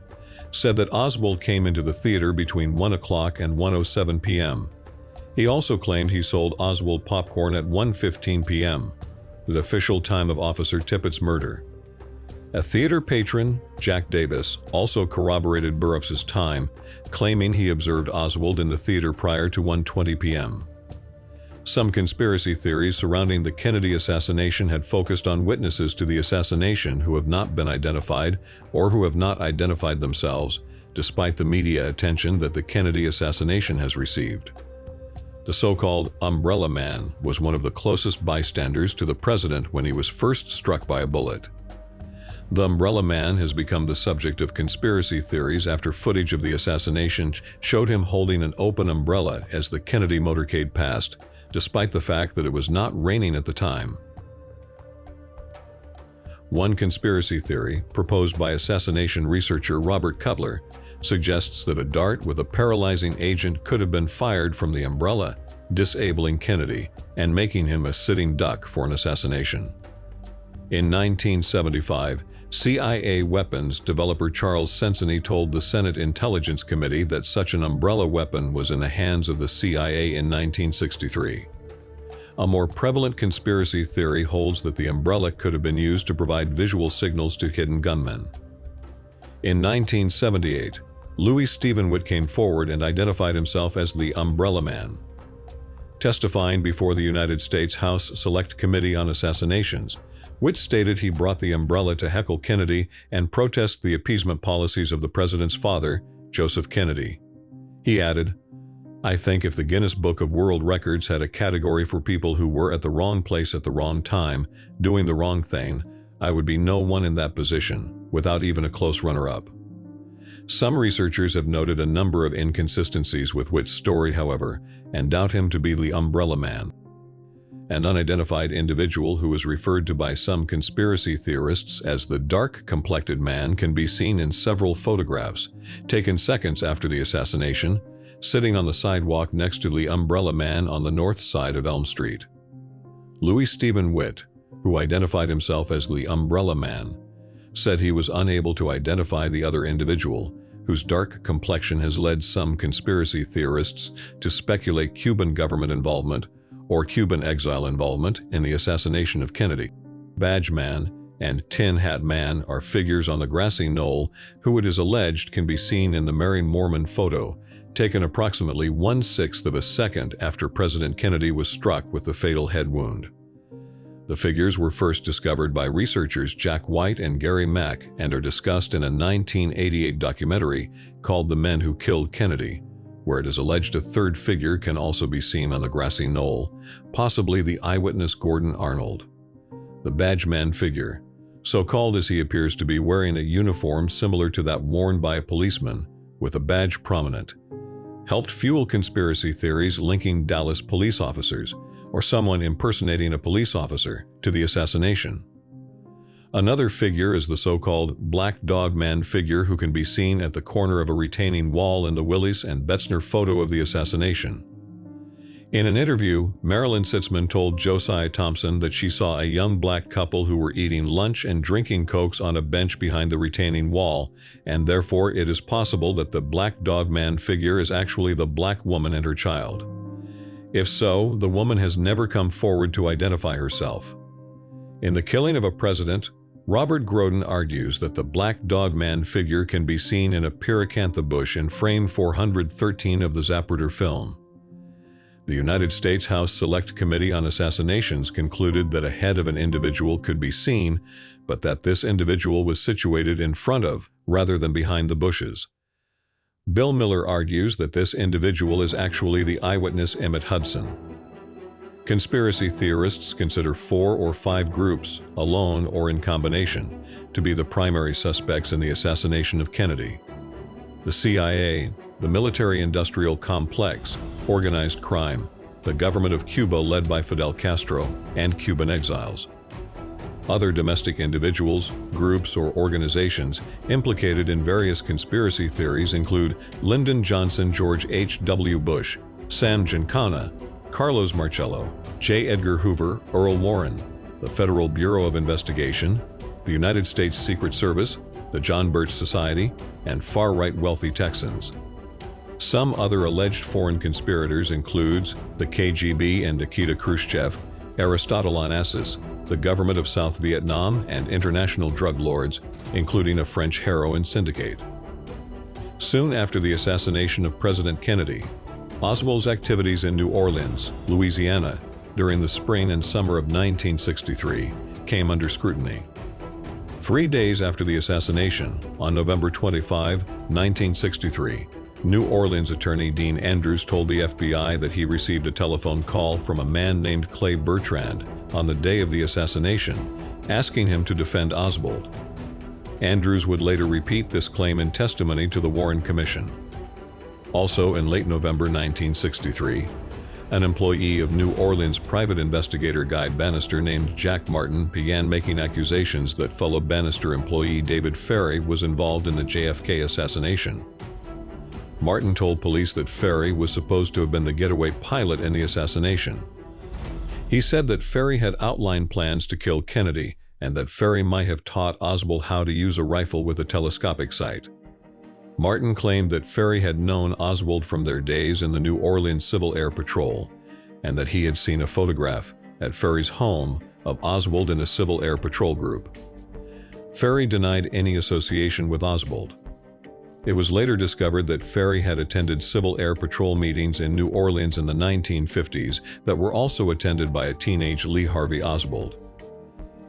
said that Oswald came into the theater between 1 o'clock and 1:07 p.m. He also claimed he sold Oswald popcorn at 1:15 p.m., the official time of Officer Tippit's murder. A theater patron, Jack Davis, also corroborated Burroughs' time, claiming he observed Oswald in the theater prior to 1:20 p.m. Some conspiracy theories surrounding the Kennedy assassination had focused on witnesses to the assassination who have not been identified or who have not identified themselves, despite the media attention that the Kennedy assassination has received. The so-called Umbrella Man was one of the closest bystanders to the president when he was first struck by a bullet. The Umbrella Man has become the subject of conspiracy theories after footage of the assassination showed him holding an open umbrella as the Kennedy motorcade passed, despite the fact that it was not raining at the time. One conspiracy theory, proposed by assassination researcher Robert Cutler, suggests that a dart with a paralyzing agent could have been fired from the umbrella, disabling Kennedy and making him a sitting duck for an assassination. In 1975, CIA weapons developer Charles Sensony told the Senate Intelligence Committee that such an umbrella weapon was in the hands of the CIA in 1963. A more prevalent conspiracy theory holds that the umbrella could have been used to provide visual signals to hidden gunmen. In 1978, Louis Stephen Witt came forward and identified himself as the Umbrella Man. Testifying before the United States House Select Committee on Assassinations, Witt stated he brought the umbrella to heckle Kennedy and protest the appeasement policies of the president's father, Joseph Kennedy. He added, "I think if the Guinness Book of World Records had a category for people who were at the wrong place at the wrong time, doing the wrong thing, I would be no one in that position, without even a close runner-up." Some researchers have noted a number of inconsistencies with Witt's story, however, and doubt him to be the Umbrella Man. An unidentified individual who is referred to by some conspiracy theorists as the dark-complected man can be seen in several photographs, taken seconds after the assassination, sitting on the sidewalk next to the Umbrella Man on the north side of Elm Street. Louis Stephen Witt, who identified himself as the Umbrella Man, said he was unable to identify the other individual, whose dark complexion has led some conspiracy theorists to speculate Cuban government involvement or Cuban exile involvement in the assassination of Kennedy. Badge Man and Tin Hat Man are figures on the grassy knoll who it is alleged can be seen in the Mary Moorman photo, taken approximately 1/6 of a second after President Kennedy was struck with the fatal head wound. The figures were first discovered by researchers Jack White and Gary Mack and are discussed in a 1988 documentary called The Men Who Killed Kennedy, where it is alleged a third figure can also be seen on the grassy knoll, possibly the eyewitness Gordon Arnold. The Badge Man figure, so called as he appears to be wearing a uniform similar to that worn by a policeman, with a badge prominent, helped fuel conspiracy theories linking Dallas police officers, or someone impersonating a police officer, to the assassination. Another figure is the so-called Black Dog Man figure who can be seen at the corner of a retaining wall in the Willis and Betzner photo of the assassination. In an interview, Marilyn Sitzman told Josiah Thompson that she saw a young black couple who were eating lunch and drinking cokes on a bench behind the retaining wall, and therefore it is possible that the Black Dog Man figure is actually the black woman and her child. If so, the woman has never come forward to identify herself. In The Killing of a President, Robert Groden argues that the Black Dog Man figure can be seen in a pyracantha bush in frame 413 of the Zapruder film. The United States House Select Committee on Assassinations concluded that a head of an individual could be seen, but that this individual was situated in front of, rather than behind the bushes. Bill Miller argues that this individual is actually the eyewitness Emmett Hudson. Conspiracy theorists consider 4 or 5 groups, alone or in combination, to be the primary suspects in the assassination of Kennedy. The CIA, the military-industrial complex, organized crime, the government of Cuba led by Fidel Castro, and Cuban exiles. Other domestic individuals, groups, or organizations implicated in various conspiracy theories include Lyndon Johnson, George H.W. Bush, Sam Giancana, Carlos Marcello, J. Edgar Hoover, Earl Warren, the Federal Bureau of Investigation, the United States Secret Service, the John Birch Society, and far-right wealthy Texans. Some other alleged foreign conspirators includes the KGB and Nikita Khrushchev, Aristotle Onassis, the government of South Vietnam, and international drug lords, including a French heroin syndicate. Soon after the assassination of President Kennedy, Oswald's activities in New Orleans, Louisiana, during the spring and summer of 1963 came under scrutiny. 3 days after the assassination, on November 25, 1963, New Orleans attorney Dean Andrews told the FBI that he received a telephone call from a man named Clay Bertrand on the day of the assassination, asking him to defend Oswald. Andrews would later repeat this claim in testimony to the Warren Commission. Also in late November 1963, an employee of New Orleans private investigator Guy Banister named Jack Martin began making accusations that fellow Banister employee David Ferry was involved in the JFK assassination. Martin told police that Ferry was supposed to have been the getaway pilot in the assassination. He said that Ferry had outlined plans to kill Kennedy and that Ferry might have taught Oswald how to use a rifle with a telescopic sight. Martin claimed that Ferry had known Oswald from their days in the New Orleans Civil Air Patrol and that he had seen a photograph at Ferry's home of Oswald in a Civil Air Patrol group. Ferry denied any association with Oswald. It was later discovered that Ferry had attended Civil Air Patrol meetings in New Orleans in the 1950s that were also attended by a teenage Lee Harvey Oswald.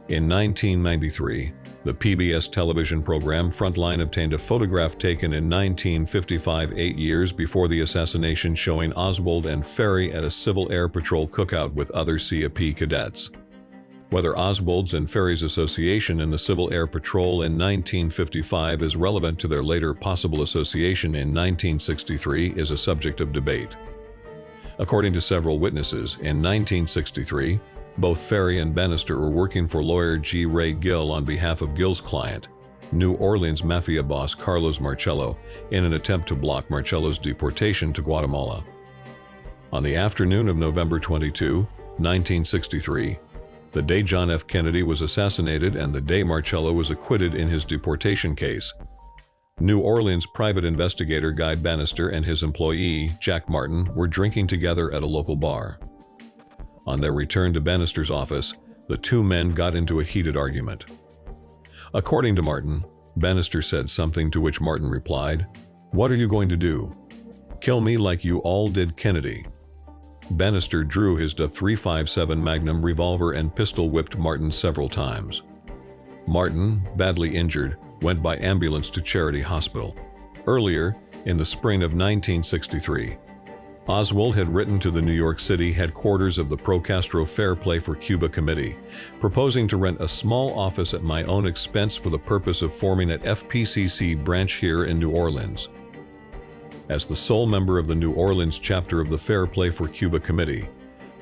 In 1993, the PBS television program Frontline obtained a photograph taken in 1955, 8 years before the assassination, showing Oswald and Ferry at a Civil Air Patrol cookout with other CAP cadets. Whether Oswald's and Ferry's association in the Civil Air Patrol in 1955 is relevant to their later possible association in 1963 is a subject of debate. According to several witnesses, in 1963, both Ferry and Banister were working for lawyer G. Ray Gill on behalf of Gill's client, New Orleans mafia boss Carlos Marcello, in an attempt to block Marcello's deportation to Guatemala. On the afternoon of November 22, 1963, the day John F. Kennedy was assassinated and the day Marcello was acquitted in his deportation case, New Orleans private investigator Guy Banister and his employee, Jack Martin, were drinking together at a local bar. On their return to Banister's office, the two men got into a heated argument. According to Martin, Banister said something to which Martin replied, "What are you going to do? Kill me like you all did Kennedy." Banister drew his .357 Magnum revolver and pistol-whipped Martin several times. Martin, badly injured, went by ambulance to Charity Hospital. Earlier, in the spring of 1963, Oswald had written to the New York City headquarters of the Pro-Castro Fair Play for Cuba Committee, proposing to rent a small office at my own expense for the purpose of forming an FPCC branch here in New Orleans. As the sole member of the New Orleans chapter of the Fair Play for Cuba Committee,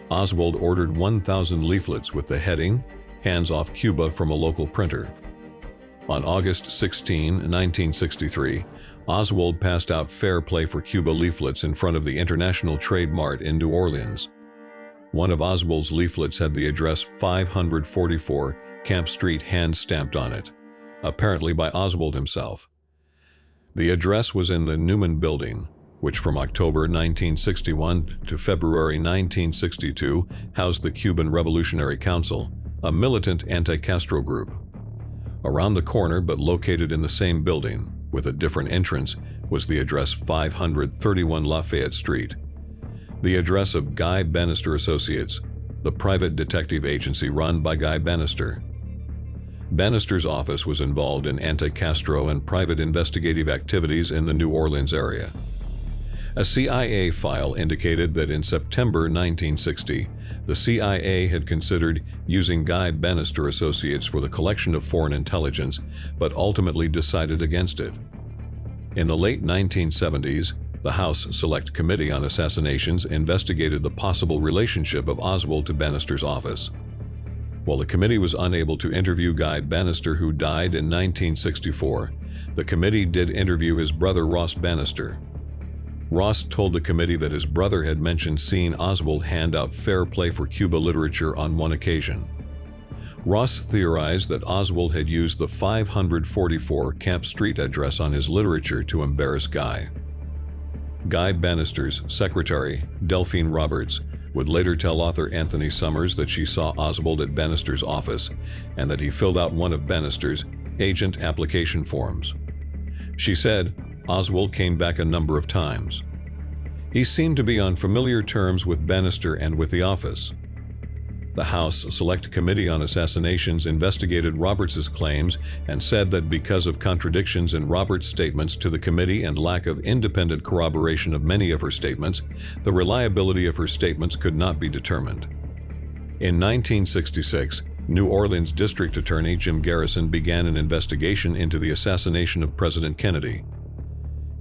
Oswald ordered 1,000 leaflets with the heading, "Hands Off Cuba," from a local printer. On August 16, 1963, Oswald passed out Fair Play for Cuba leaflets in front of the International Trade Mart in New Orleans. One of Oswald's leaflets had the address 544 Camp Street hand-stamped on it, apparently by Oswald himself. The address was in the Newman Building, which from October 1961 to February 1962 housed the Cuban Revolutionary Council, a militant anti-Castro group. Around the corner, but located in the same building, with a different entrance, was the address 531 Lafayette Street, the address of Guy Banister Associates, the private detective agency run by Guy Banister. Banister's office was involved in anti-Castro and private investigative activities in the New Orleans area. A CIA file indicated that in September 1960, the CIA had considered using Guy Banister Associates for the collection of foreign intelligence, but ultimately decided against it. In the late 1970s, the House Select Committee on Assassinations investigated the possible relationship of Oswald to Banister's office. While the committee was unable to interview Guy Banister, who died in 1964, the committee did interview his brother Ross Banister. Ross told the committee that his brother had mentioned seeing Oswald hand out Fair Play for Cuba literature on one occasion. Ross theorized that Oswald had used the 544 Camp Street address on his literature to embarrass Guy. Guy Banister's secretary, Delphine Roberts, would later tell author Anthony Summers that she saw Oswald at Banister's office and that he filled out one of Banister's agent application forms. She said, Oswald came back a number of times. He seemed to be on familiar terms with Banister and with the office. The House Select Committee on Assassinations investigated Roberts's claims and said that because of contradictions in Roberts' statements to the committee and lack of independent corroboration of many of her statements, the reliability of her statements could not be determined. In 1966, New Orleans District Attorney Jim Garrison began an investigation into the assassination of President Kennedy.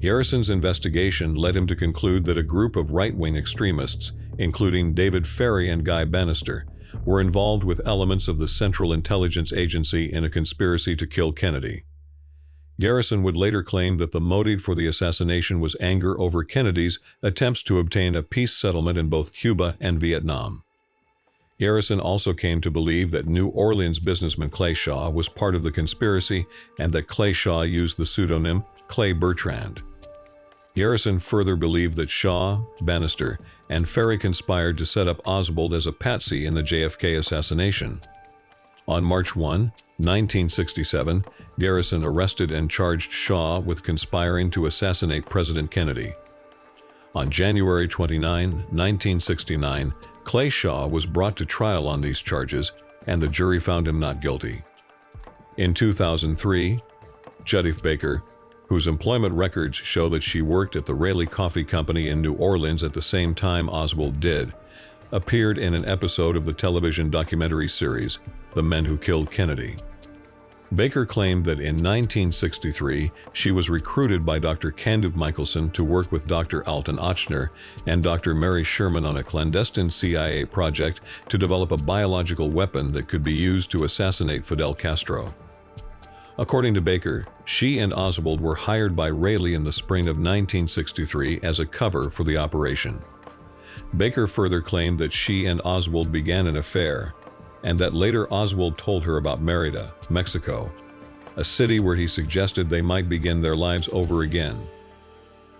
Garrison's investigation led him to conclude that a group of right-wing extremists, including David Ferry and Guy Banister, were involved with elements of the Central Intelligence Agency in a conspiracy to kill Kennedy. Garrison would later claim that the motive for the assassination was anger over Kennedy's attempts to obtain a peace settlement in both Cuba and Vietnam. Garrison also came to believe that New Orleans businessman Clay Shaw was part of the conspiracy and that Clay Shaw used the pseudonym Clay Bertrand. Garrison further believed that Shaw, Banister, and Ferry conspired to set up Oswald as a patsy in the JFK assassination. On March 1, 1967, Garrison arrested and charged Shaw with conspiring to assassinate President Kennedy. On January 29, 1969, Clay Shaw was brought to trial on these charges, and the jury found him not guilty. In 2003, Judyth Baker, whose employment records show that she worked at the Raleigh Coffee Company in New Orleans at the same time Oswald did, appeared in an episode of the television documentary series, The Men Who Killed Kennedy. Baker claimed that in 1963, she was recruited by Dr. Candup Michelson to work with Dr. Alton Ochsner and Dr. Mary Sherman on a clandestine CIA project to develop a biological weapon that could be used to assassinate Fidel Castro. According to Baker, she and Oswald were hired by Raleigh in the spring of 1963 as a cover for the operation. Baker further claimed that she and Oswald began an affair, and that later Oswald told her about Merida, Mexico, a city where he suggested they might begin their lives over again.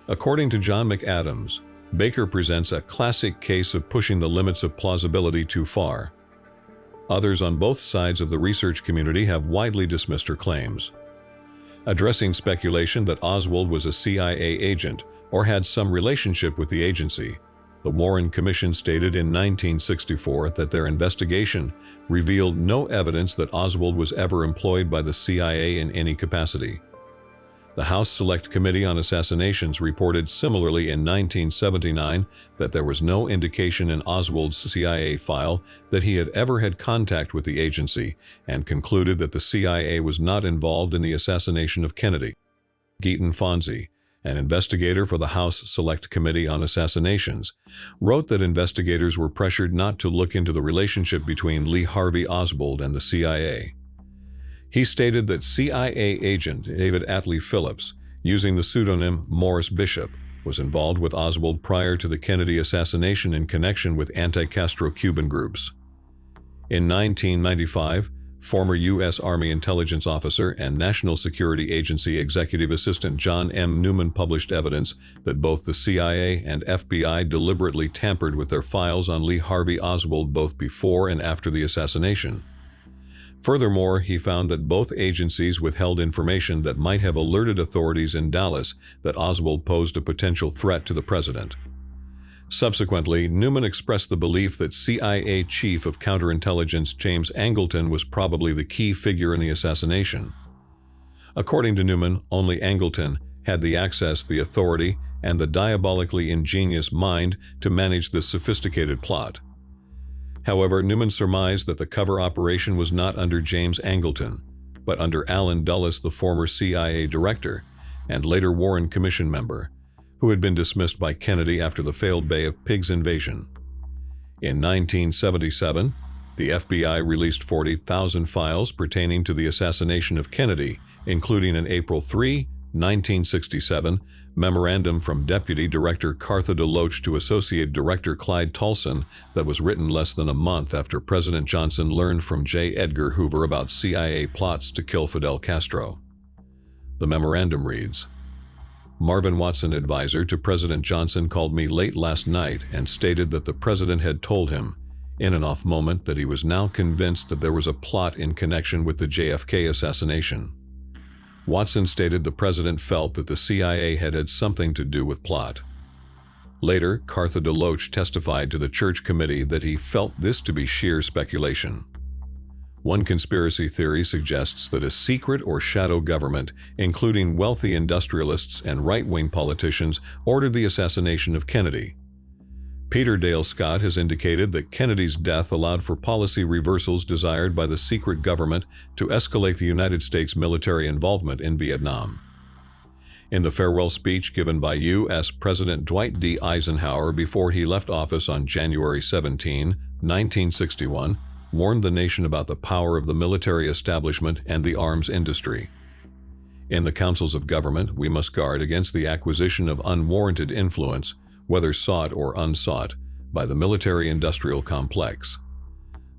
According to John McAdams, Baker presents a classic case of pushing the limits of plausibility too far. Others on both sides of the research community have widely dismissed her claims. Addressing speculation that Oswald was a CIA agent or had some relationship with the agency, the Warren Commission stated in 1964 that their investigation revealed no evidence that Oswald was ever employed by the CIA in any capacity. The House Select Committee on Assassinations reported similarly in 1979 that there was no indication in Oswald's CIA file that he had ever had contact with the agency, and concluded that the CIA was not involved in the assassination of Kennedy. Geaton Fonzie, an investigator for the House Select Committee on Assassinations, wrote that investigators were pressured not to look into the relationship between Lee Harvey Oswald and the CIA. He stated that CIA agent David Atlee Phillips, using the pseudonym Morris Bishop, was involved with Oswald prior to the Kennedy assassination in connection with anti-Castro Cuban groups. In 1995, former U.S. Army intelligence officer and National Security Agency Executive Assistant John M. Newman published evidence that both the CIA and FBI deliberately tampered with their files on Lee Harvey Oswald both before and after the assassination. Furthermore, he found that both agencies withheld information that might have alerted authorities in Dallas that Oswald posed a potential threat to the president. Subsequently, Newman expressed the belief that CIA Chief of Counterintelligence James Angleton was probably the key figure in the assassination. According to Newman, only Angleton had the access, the authority, and the diabolically ingenious mind to manage this sophisticated plot. However, Newman surmised that the cover operation was not under James Angleton, but under Allen Dulles, the former CIA director and later Warren Commission member, who had been dismissed by Kennedy after the failed Bay of Pigs invasion. In 1977, the FBI released 40,000 files pertaining to the assassination of Kennedy, including an April 3, 1967, memorandum from Deputy Director Cartha DeLoach to Associate Director Clyde Tolson that was written less than a month after President Johnson learned from J. Edgar Hoover about CIA plots to kill Fidel Castro. The memorandum reads, "Marvin Watson, advisor to President Johnson, called me late last night and stated that the president had told him, in an off moment, that he was now convinced that there was a plot in connection with the JFK assassination. Watson stated the president felt that the CIA had had something to do with plot. Later, Cartha DeLoach testified to the Church Committee that he felt this to be sheer speculation. One conspiracy theory suggests that a secret or shadow government, including wealthy industrialists and right-wing politicians, ordered the assassination of Kennedy. Peter Dale Scott has indicated that Kennedy's death allowed for policy reversals desired by the secret government to escalate the United States military involvement in Vietnam. In the farewell speech given by U.S. President Dwight D. Eisenhower before he left office on January 17, 1961, warned the nation about the power of the military establishment and the arms industry. In the councils of government, we must guard against the acquisition of unwarranted influence, whether sought or unsought, by the military-industrial complex.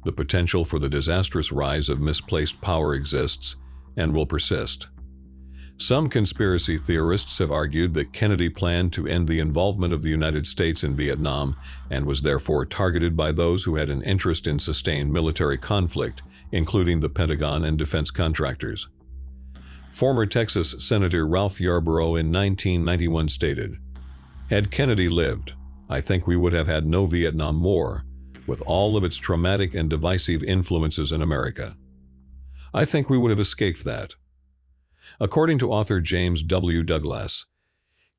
The potential for the disastrous rise of misplaced power exists and will persist. Some conspiracy theorists have argued that Kennedy planned to end the involvement of the United States in Vietnam and was therefore targeted by those who had an interest in sustained military conflict, including the Pentagon and defense contractors. Former Texas Senator Ralph Yarborough in 1991 stated, "Had Kennedy lived, I think we would have had no Vietnam War, with all of its traumatic and divisive influences in America. I think we would have escaped that." According to author James W. Douglas,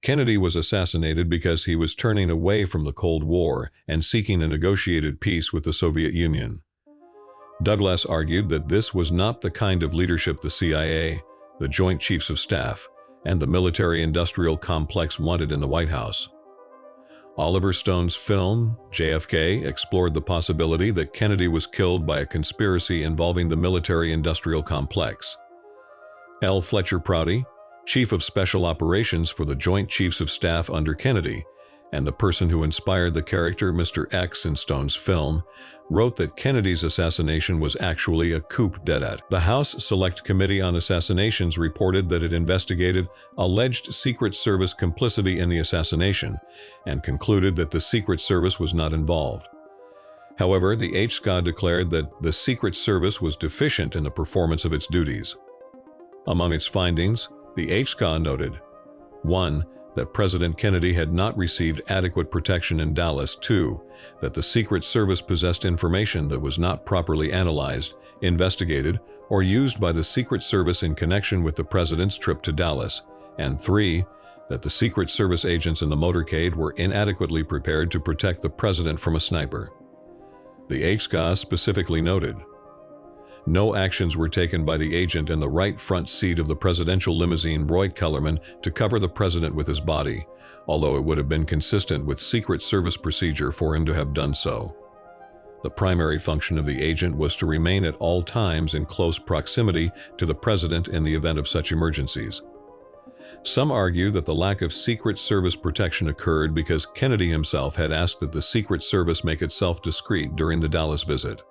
Kennedy was assassinated because he was turning away from the Cold War and seeking a negotiated peace with the Soviet Union. Douglas argued that this was not the kind of leadership the CIA, the Joint Chiefs of Staff, and the military-industrial complex wanted in the White House. Oliver Stone's film, JFK, explored the possibility that Kennedy was killed by a conspiracy involving the military-industrial complex. L. Fletcher Prouty, Chief of Special Operations for the Joint Chiefs of Staff under Kennedy, and the person who inspired the character Mr. X in Stone's film, wrote that Kennedy's assassination was actually a coup d'etat. The House Select Committee on Assassinations reported that it investigated alleged Secret Service complicity in the assassination and concluded that the Secret Service was not involved. However, the HSCA declared that the Secret Service was deficient in the performance of its duties. Among its findings, the HSCA noted, 1. That President Kennedy had not received adequate protection in Dallas. 2. That the Secret Service possessed information that was not properly analyzed, investigated, or used by the Secret Service in connection with the President's trip to Dallas. And 3. That the Secret Service agents in the motorcade were inadequately prepared to protect the President from a sniper. The HSCA specifically noted, no actions were taken by the agent in the right front seat of the presidential limousine Roy Kellerman to cover the president with his body, although it would have been consistent with Secret Service procedure for him to have done so. The primary function of the agent was to remain at all times in close proximity to the president in the event of such emergencies. Some argue that the lack of Secret Service protection occurred because Kennedy himself had asked that the Secret Service make itself discreet during the Dallas visit.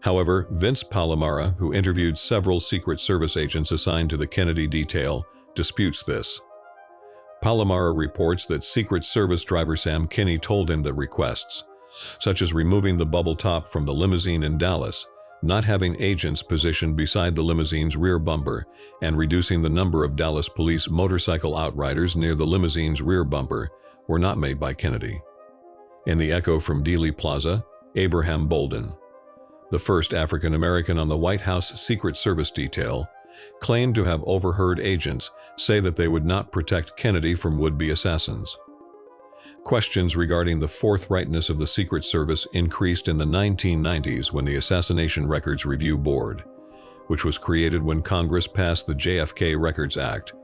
However, Vince Palomara, who interviewed several Secret Service agents assigned to the Kennedy detail, disputes this. Palomara reports that Secret Service driver Sam Kinney told him that requests, such as removing the bubble top from the limousine in Dallas, not having agents positioned beside the limousine's rear bumper, and reducing the number of Dallas police motorcycle outriders near the limousine's rear bumper, were not made by Kennedy. In the echo from Dealey Plaza, Abraham Bolden, the first African-American on the White House Secret Service detail, claimed to have overheard agents say that they would not protect Kennedy from would-be assassins. Questions regarding the forthrightness of the Secret Service increased in the 1990s when the Assassination Records Review Board, which was created when Congress passed the JFK Records Act,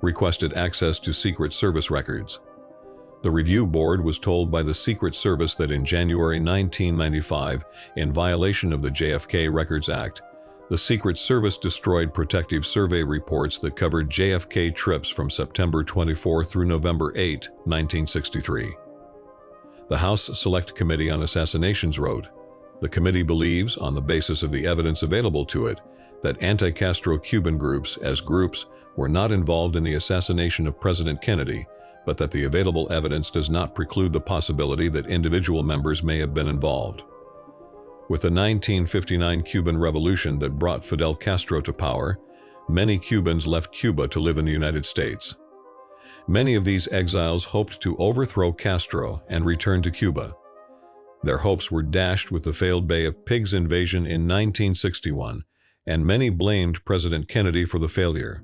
requested access to Secret Service records. The review board was told by the Secret Service that in January 1995, in violation of the JFK Records Act, the Secret Service destroyed protective survey reports that covered JFK trips from September 24 through November 8, 1963. The House Select Committee on Assassinations wrote, "The committee believes, on the basis of the evidence available to it, that anti-Castro Cuban groups, as groups, were not involved in the assassination of President Kennedy, but that the available evidence does not preclude the possibility that individual members may have been involved." With the 1959 Cuban Revolution that brought Fidel Castro to power, many Cubans left Cuba to live in the United States. Many of these exiles hoped to overthrow Castro and return to Cuba. Their hopes were dashed with the failed Bay of Pigs invasion in 1961, and many blamed President Kennedy for the failure.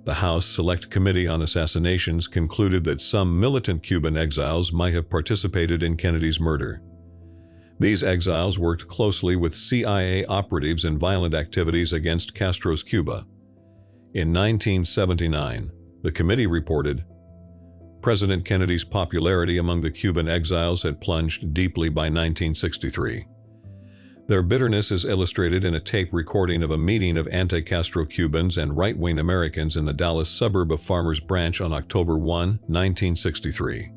The House Select Committee on Assassinations concluded that some militant Cuban exiles might have participated in Kennedy's murder. These exiles worked closely with CIA operatives in violent activities against Castro's Cuba. In 1979, the committee reported, "President Kennedy's popularity among the Cuban exiles had plunged deeply by 1963. Their bitterness is illustrated in a tape recording of a meeting of anti-Castro Cubans and right-wing Americans in the Dallas suburb of Farmers Branch on October 1, 1963.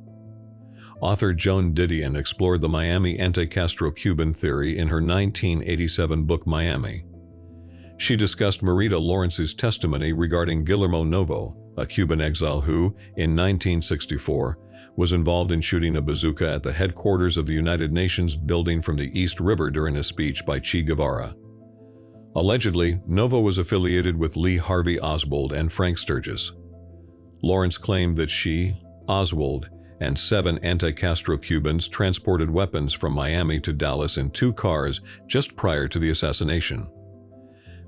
Author Joan Didion explored the Miami anti-Castro Cuban theory in her 1987 book Miami. She discussed Marita Lawrence's testimony regarding Guillermo Novo, a Cuban exile who, in 1964, was involved in shooting a bazooka at the headquarters of the United Nations building from the East River during a speech by Che Guevara. Allegedly, Novo was affiliated with Lee Harvey Oswald and Frank Sturgis. Lawrence claimed that she, Oswald, and 7 anti-Castro Cubans transported weapons from Miami to Dallas in 2 cars just prior to the assassination.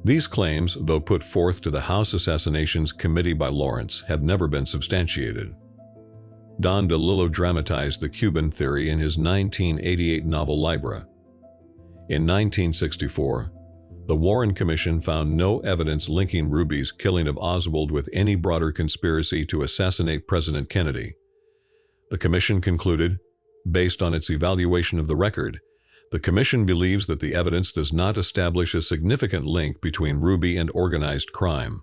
These claims, though put forth to the House Assassinations Committee by Lawrence, have never been substantiated. Don DeLillo dramatized the Cuban theory in his 1988 novel Libra. In 1964, the Warren Commission found no evidence linking Ruby's killing of Oswald with any broader conspiracy to assassinate President Kennedy. The Commission concluded, based on its evaluation of the record, the Commission believes that the evidence does not establish a significant link between Ruby and organized crime.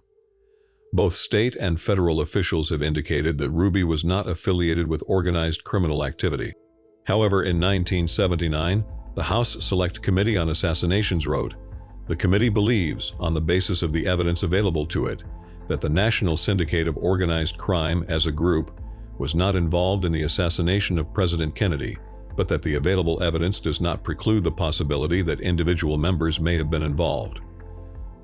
Both state and federal officials have indicated that Ruby was not affiliated with organized criminal activity. However, in 1979, the House Select Committee on Assassinations wrote, "The committee believes, on the basis of the evidence available to it, that the National Syndicate of Organized Crime as a group was not involved in the assassination of President Kennedy, but that the available evidence does not preclude the possibility that individual members may have been involved."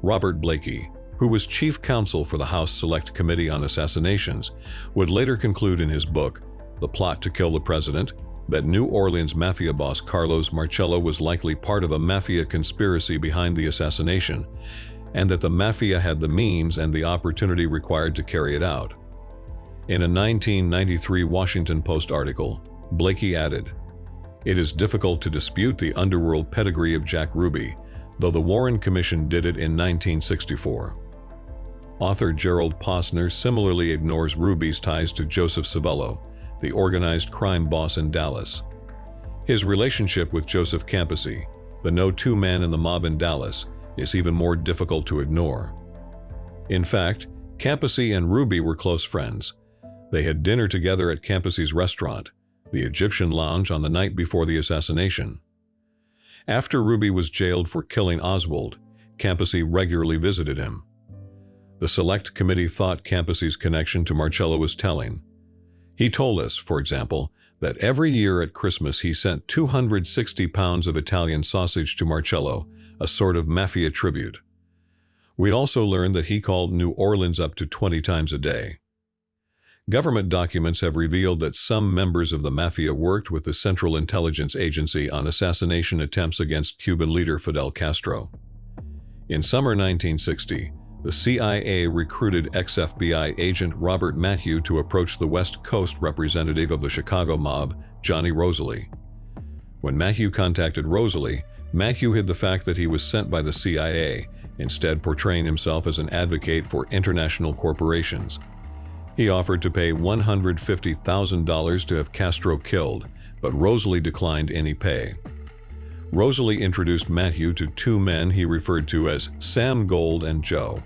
Robert Blakey, who was chief counsel for the House Select Committee on Assassinations, would later conclude in his book, The Plot to Kill the President, that New Orleans mafia boss Carlos Marcello was likely part of a mafia conspiracy behind the assassination, and that the mafia had the means and the opportunity required to carry it out. In a 1993 Washington Post article, Blakey added, "It is difficult to dispute the underworld pedigree of Jack Ruby, though the Warren Commission did it in 1964. Author Gerald Posner similarly ignores Ruby's ties to Joseph Civello, the organized crime boss in Dallas. His relationship with Joseph Campisi, the no-two man in the mob in Dallas, is even more difficult to ignore. In fact, Campisi and Ruby were close friends. They had dinner together at Campisi's restaurant, the Egyptian Lounge, on the night before the assassination. After Ruby was jailed for killing Oswald, Campisi regularly visited him. The Select Committee thought Campisi's connection to Marcello was telling. He told us, for example, that every year at Christmas he sent 260 pounds of Italian sausage to Marcello, a sort of mafia tribute. We'd also learned that he called New Orleans up to 20 times a day. Government documents have revealed that some members of the mafia worked with the Central Intelligence Agency on assassination attempts against Cuban leader Fidel Castro. In summer 1960, the CIA recruited ex-FBI agent Robert Matthew to approach the West Coast representative of the Chicago mob, Johnny Roselli. When Matthew contacted Roselli, Matthew hid the fact that he was sent by the CIA, instead portraying himself as an advocate for international corporations. He offered to pay $150,000 to have Castro killed, but Roselli declined any pay. Roselli introduced Matthew to two men he referred to as Sam Gold and Joe.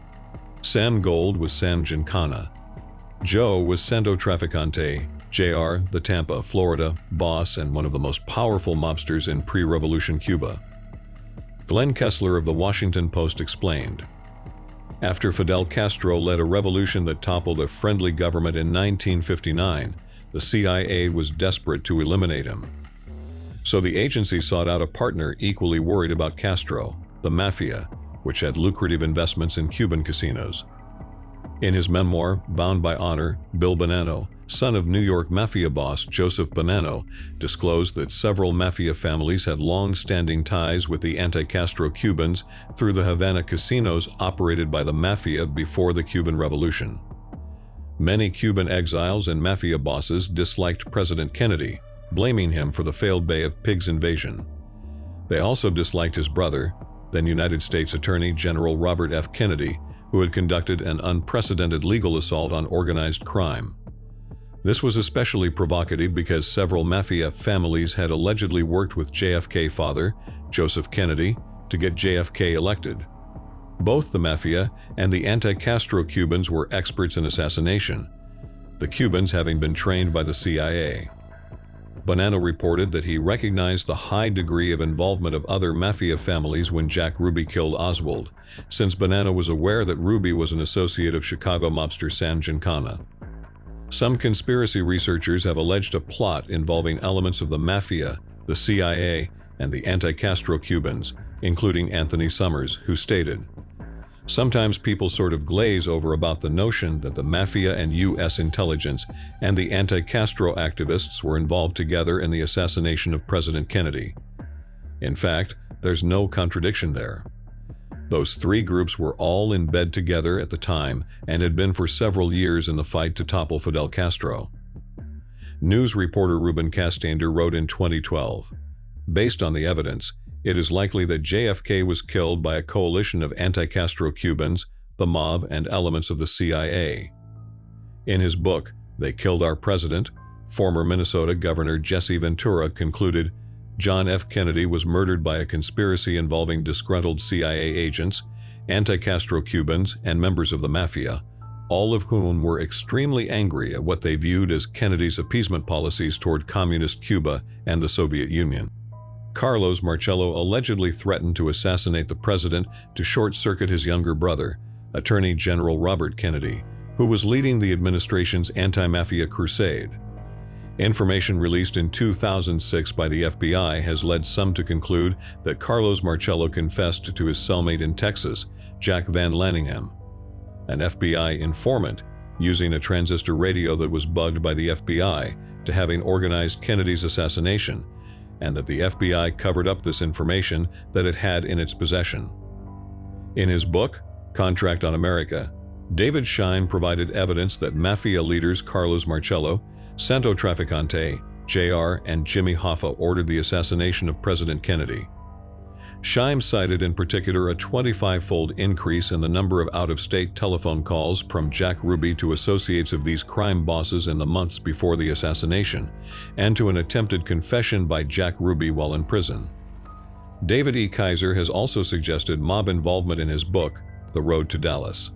Sam Gold was Sam Giancana. Joe was Santo Traficante, Jr., the Tampa, Florida, boss and one of the most powerful mobsters in pre-revolution Cuba. Glenn Kessler of the Washington Post explained, "After Fidel Castro led a revolution that toppled a friendly government in 1959, the CIA was desperate to eliminate him. So the agency sought out a partner equally worried about Castro, the Mafia, which had lucrative investments in Cuban casinos." In his memoir, Bound by Honor, Bill Bonanno, son of New York Mafia boss Joseph Bonanno, disclosed that several Mafia families had long-standing ties with the anti-Castro Cubans through the Havana casinos operated by the Mafia before the Cuban Revolution. Many Cuban exiles and Mafia bosses disliked President Kennedy, blaming him for the failed Bay of Pigs invasion. They also disliked his brother, then United States Attorney General Robert F. Kennedy, who had conducted an unprecedented legal assault on organized crime. This was especially provocative because several Mafia families had allegedly worked with JFK father, Joseph Kennedy, to get JFK elected. Both the Mafia and the anti-Castro Cubans were experts in assassination, the Cubans having been trained by the CIA. Bonanno reported that he recognized the high degree of involvement of other Mafia families when Jack Ruby killed Oswald, since Bonanno was aware that Ruby was an associate of Chicago mobster Sam Giancana. Some conspiracy researchers have alleged a plot involving elements of the Mafia, the CIA, and the anti-Castro Cubans, including Anthony Summers, who stated, "Sometimes people sort of glaze over about the notion that the Mafia and U.S. intelligence and the anti-Castro activists were involved together in the assassination of President Kennedy. In fact, there's no contradiction there. Those three groups were all in bed together at the time and had been for several years in the fight to topple Fidel Castro." News reporter Ruben Castander wrote in 2012, "Based on the evidence, it is likely that JFK was killed by a coalition of anti-Castro Cubans, the mob, and elements of the CIA." In his book, They Killed Our President, former Minnesota Governor Jesse Ventura concluded, John F. Kennedy was murdered by a conspiracy involving disgruntled CIA agents, anti-Castro Cubans, and members of the Mafia, all of whom were extremely angry at what they viewed as Kennedy's appeasement policies toward communist Cuba and the Soviet Union. Carlos Marcello allegedly threatened to assassinate the president to short-circuit his younger brother, Attorney General Robert Kennedy, who was leading the administration's anti-mafia crusade. Information released in 2006 by the FBI has led some to conclude that Carlos Marcello confessed to his cellmate in Texas, Jack Van Lanningham, an FBI informant, using a transistor radio that was bugged by the FBI, to having organized Kennedy's assassination, and that the FBI covered up this information that it had in its possession. In his book, Contract on America, David Schein provided evidence that Mafia leaders Carlos Marcello, Santo Traficante, Jr., and Jimmy Hoffa ordered the assassination of President Kennedy. Schein cited in particular a 25-fold increase in the number of out-of-state telephone calls from Jack Ruby to associates of these crime bosses in the months before the assassination, and to an attempted confession by Jack Ruby while in prison. David E. Kaiser has also suggested mob involvement in his book, The Road to Dallas.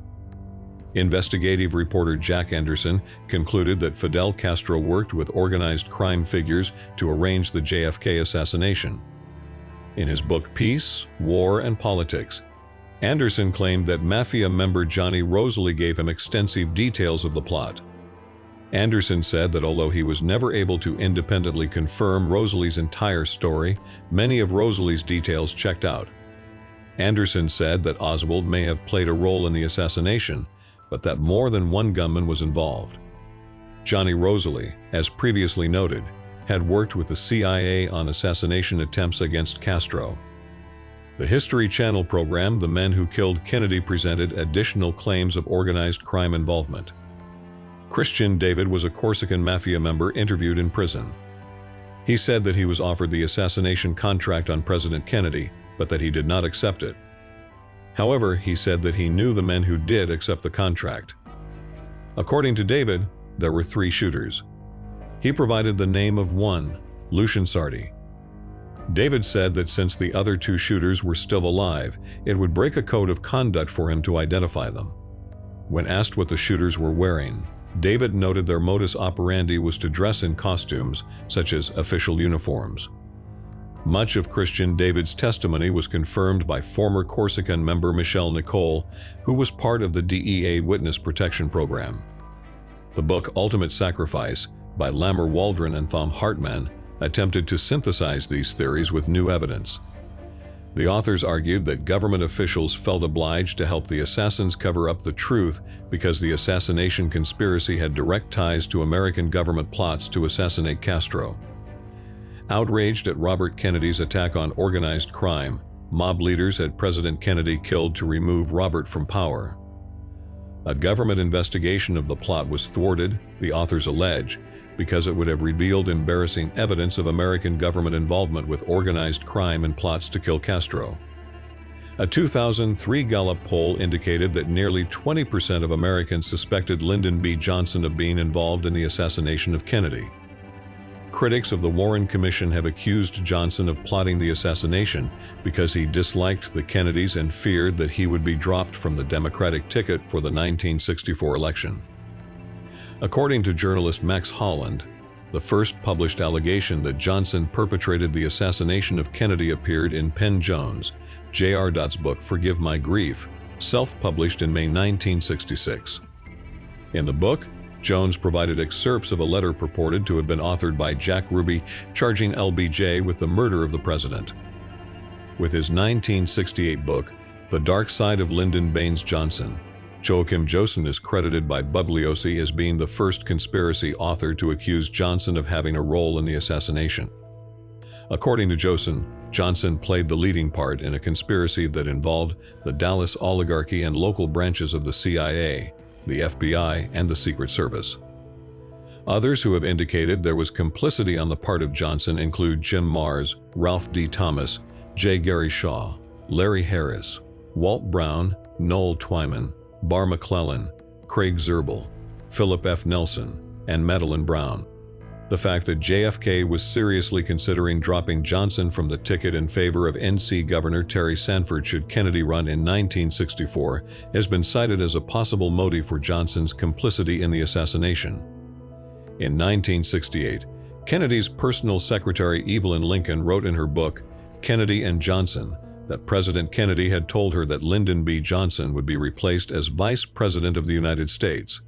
Investigative reporter Jack Anderson concluded that Fidel Castro worked with organized crime figures to arrange the JFK assassination. In his book Peace, War, and Politics, Anderson claimed that Mafia member Johnny Roselli gave him extensive details of the plot. Anderson said that although he was never able to independently confirm Roselli's entire story, many of Roselli's details checked out. Anderson said that Oswald may have played a role in the assassination, but that more than one gunman was involved. Johnny Roselli, as previously noted, had worked with the CIA on assassination attempts against Castro. The History Channel program The Men Who Killed Kennedy presented additional claims of organized crime involvement. Christian David was a Corsican mafia member interviewed in prison. He said that he was offered the assassination contract on President Kennedy, but that he did not accept it. However, he said that he knew the men who did accept the contract. According to David, there were 3 shooters. He provided the name of one, Lucian Sardi. David said that since the other 2 shooters were still alive, it would break a code of conduct for him to identify them. When asked what the shooters were wearing, David noted their modus operandi was to dress in costumes, such as official uniforms. Much of Christian David's testimony was confirmed by former Corsican member Michelle Nicole, who was part of the DEA Witness Protection Program. The book Ultimate Sacrifice by Lamar Waldron and Thom Hartman attempted to synthesize these theories with new evidence. The authors argued that government officials felt obliged to help the assassins cover up the truth because the assassination conspiracy had direct ties to American government plots to assassinate Castro. Outraged at Robert Kennedy's attack on organized crime, mob leaders had President Kennedy killed to remove Robert from power. A government investigation of the plot was thwarted, the authors allege, because it would have revealed embarrassing evidence of American government involvement with organized crime and plots to kill Castro. A 2003 Gallup poll indicated that nearly 20% of Americans suspected Lyndon B. Johnson of being involved in the assassination of Kennedy. Critics of the Warren Commission have accused Johnson of plotting the assassination because he disliked the Kennedys and feared that he would be dropped from the Democratic ticket for the 1964 election. According to journalist Max Holland, the first published allegation that Johnson perpetrated the assassination of Kennedy appeared in Penn Jones, J.R. Dott's book Forgive My Grief, self-published in May 1966. In the book, Jones provided excerpts of a letter purported to have been authored by Jack Ruby charging LBJ with the murder of the president. With his 1968 book, The Dark Side of Lyndon Baines Johnson, Joachim Johnson is credited by Bugliosi as being the first conspiracy author to accuse Johnson of having a role in the assassination. According to Johnson played the leading part in a conspiracy that involved the Dallas oligarchy and local branches of the CIA, the FBI, and the Secret Service. Others who have indicated there was complicity on the part of Johnson include Jim Mars, Ralph D. Thomas, J. Gary Shaw, Larry Harris, Walt Brown, Noel Twyman, Bar McClellan, Craig Zerbel, Philip F. Nelson, and Meline Brown. The fact that JFK was seriously considering dropping Johnson from the ticket in favor of NC Governor Terry Sanford should Kennedy run in 1964 has been cited as a possible motive for Johnson's complicity in the assassination. In 1968, Kennedy's personal secretary Evelyn Lincoln wrote in her book, Kennedy and Johnson, that President Kennedy had told her that Lyndon B. Johnson would be replaced as Vice President of the United States.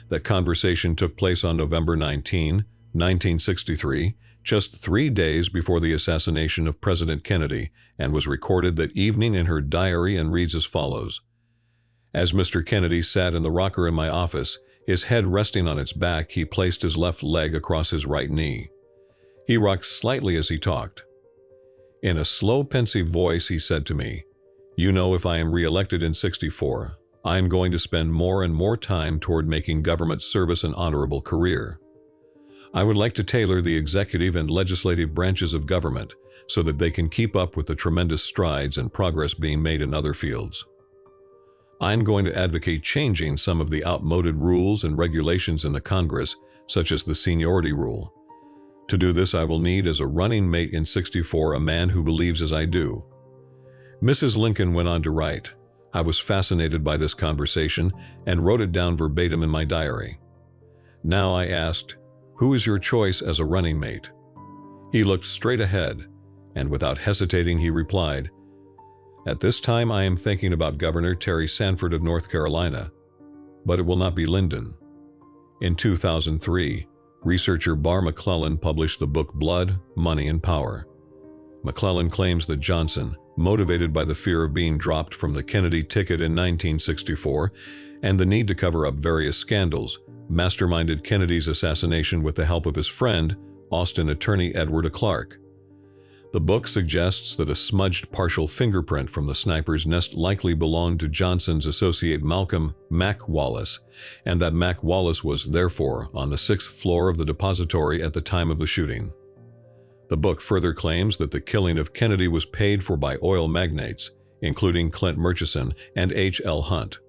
That conversation took place on November 19, 1963, just 3 days before the assassination of President Kennedy, and was recorded that evening in her diary and reads as follows. As Mr. Kennedy sat in the rocker in my office, his head resting on its back, he placed his left leg across his right knee. He rocked slightly as he talked. In a slow, pensive voice, he said to me, "You know, if I am re-elected in '64, I am going to spend more and more time toward making government service an honorable career. I would like to tailor the executive and legislative branches of government so that they can keep up with the tremendous strides and progress being made in other fields. I'm going to advocate changing some of the outmoded rules and regulations in the Congress, such as the seniority rule. To do this, I will need as a running mate in '64 a man who believes as I do." Mrs. Lincoln went on to write, "I was fascinated by this conversation and wrote it down verbatim in my diary. Now I asked, 'Who is your choice as a running mate?' He looked straight ahead, and without hesitating he replied, 'At this time I am thinking about Governor Terry Sanford of North Carolina, but it will not be Lyndon.'" In 2003, researcher Bar McClellan published the book Blood, Money, and Power. McClellan claims that Johnson, motivated by the fear of being dropped from the Kennedy ticket in 1964 and the need to cover up various scandals, masterminded Kennedy's assassination with the help of his friend, Austin attorney Edward A. Clark. The book suggests that a smudged partial fingerprint from the sniper's nest likely belonged to Johnson's associate Malcolm "Mac" Wallace, and that Mac Wallace was, therefore, on the 6th floor of the depository at the time of the shooting. The book further claims that the killing of Kennedy was paid for by oil magnates, including Clint Murchison and H.L. Hunt.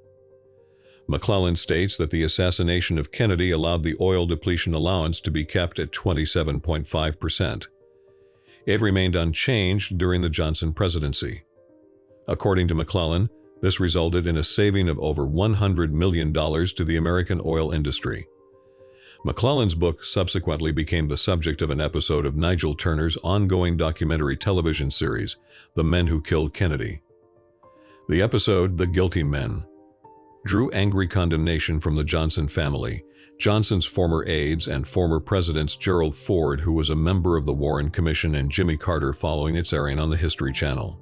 McClellan states that the assassination of Kennedy allowed the oil depletion allowance to be kept at 27.5%. It remained unchanged during the Johnson presidency. According to McClellan, this resulted in a saving of over $100 million to the American oil industry. McClellan's book subsequently became the subject of an episode of Nigel Turner's ongoing documentary television series, The Men Who Killed Kennedy. The episode, The Guilty Men, drew angry condemnation from the Johnson family, Johnson's former aides, and former presidents Gerald Ford, who was a member of the Warren Commission, and Jimmy Carter following its airing on the History Channel.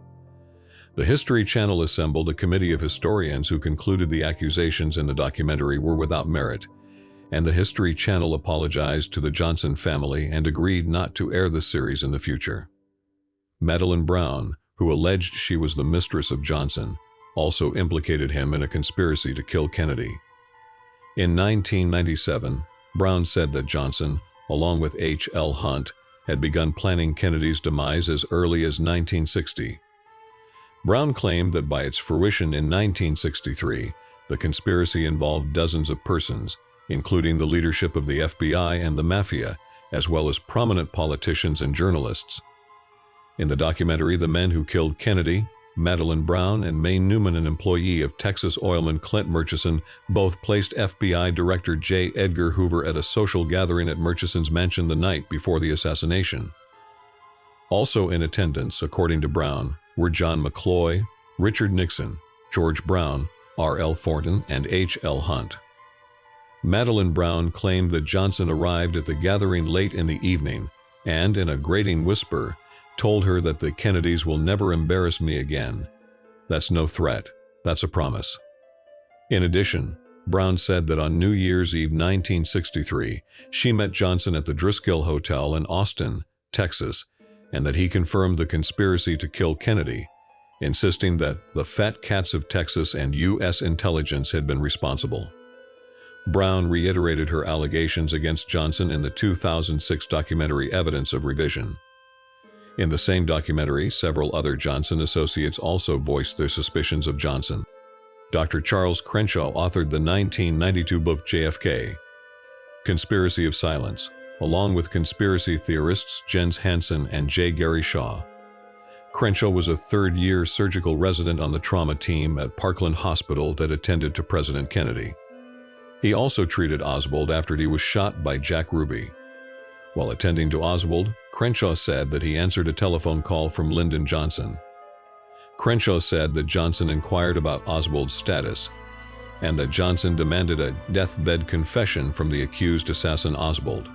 The History Channel assembled a committee of historians who concluded the accusations in the documentary were without merit, and the History Channel apologized to the Johnson family and agreed not to air the series in the future. Meline Brown, who alleged she was the mistress of Johnson, also implicated him in a conspiracy to kill Kennedy. In 1997, Brown said that Johnson, along with H.L. Hunt, had begun planning Kennedy's demise as early as 1960. Brown claimed that by its fruition in 1963, the conspiracy involved dozens of persons, including the leadership of the FBI and the Mafia, as well as prominent politicians and journalists. In the documentary The Men Who Killed Kennedy, Meline Brown and May Newman, an employee of Texas oilman Clint Murchison, both placed FBI Director J. Edgar Hoover at a social gathering at Murchison's mansion the night before the assassination. Also in attendance, according to Brown, were John McCloy, Richard Nixon, George Brown, R.L. Thornton, and H.L. Hunt. Meline Brown claimed that Johnson arrived at the gathering late in the evening and, in a grating whisper, told her that the Kennedys will never embarrass me again. That's no threat, that's a promise. In addition, Brown said that on New Year's Eve 1963, she met Johnson at the Driscoll Hotel in Austin, Texas, and that he confirmed the conspiracy to kill Kennedy, insisting that the fat cats of Texas and U.S. intelligence had been responsible. Brown reiterated her allegations against Johnson in the 2006 documentary Evidence of Revision. In the same documentary, several other Johnson associates also voiced their suspicions of Johnson. Dr. Charles Crenshaw authored the 1992 book JFK Conspiracy of Silence, along with conspiracy theorists Jens Hansen and J. Gary Shaw. Crenshaw was a third-year surgical resident on the trauma team at Parkland Hospital that attended to President Kennedy. He also treated Oswald after he was shot by Jack Ruby. While attending to Oswald, Crenshaw said that he answered a telephone call from Lyndon Johnson. Crenshaw said that Johnson inquired about Oswald's status, and that Johnson demanded a deathbed confession from the accused assassin Oswald.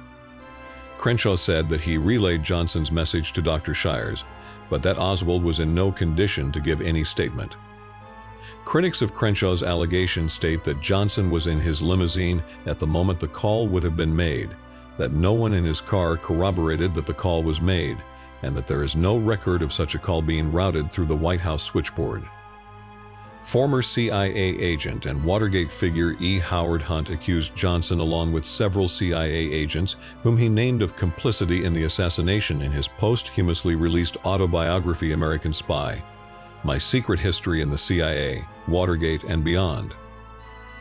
Crenshaw said that he relayed Johnson's message to Dr. Shires, but that Oswald was in no condition to give any statement. Critics of Crenshaw's allegations state that Johnson was in his limousine at the moment the call would have been made, that no one in his car corroborated that the call was made, and that there is no record of such a call being routed through the White House switchboard. Former CIA agent and Watergate figure E. Howard Hunt accused Johnson, along with several CIA agents whom he named, of complicity in the assassination in his posthumously released autobiography American Spy, My Secret History in the CIA, Watergate, and Beyond.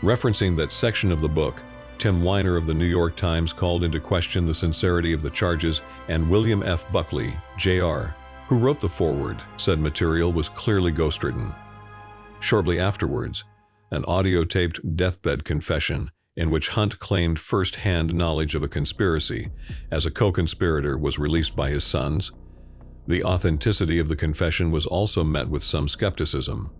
Referencing that section of the book, Tim Weiner of the New York Times called into question the sincerity of the charges, and William F. Buckley, Jr., who wrote the foreword, said material was clearly ghostwritten. Shortly afterwards, an audio-taped deathbed confession in which Hunt claimed first-hand knowledge of a conspiracy as a co-conspirator was released by his sons. The authenticity of the confession was also met with some skepticism.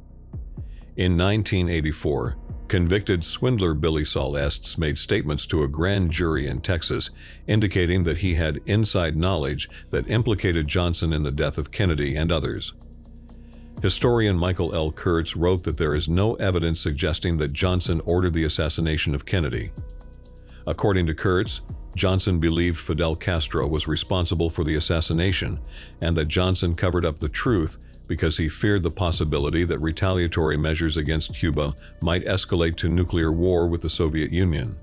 In 1984, convicted swindler Billy Saul Estes made statements to a grand jury in Texas indicating that he had inside knowledge that implicated Johnson in the death of Kennedy and others. Historian Michael L. Kurtz wrote that there is no evidence suggesting that Johnson ordered the assassination of Kennedy. According to Kurtz, Johnson believed Fidel Castro was responsible for the assassination and that Johnson covered up the truth because he feared the possibility that retaliatory measures against Cuba might escalate to nuclear war with the Soviet Union.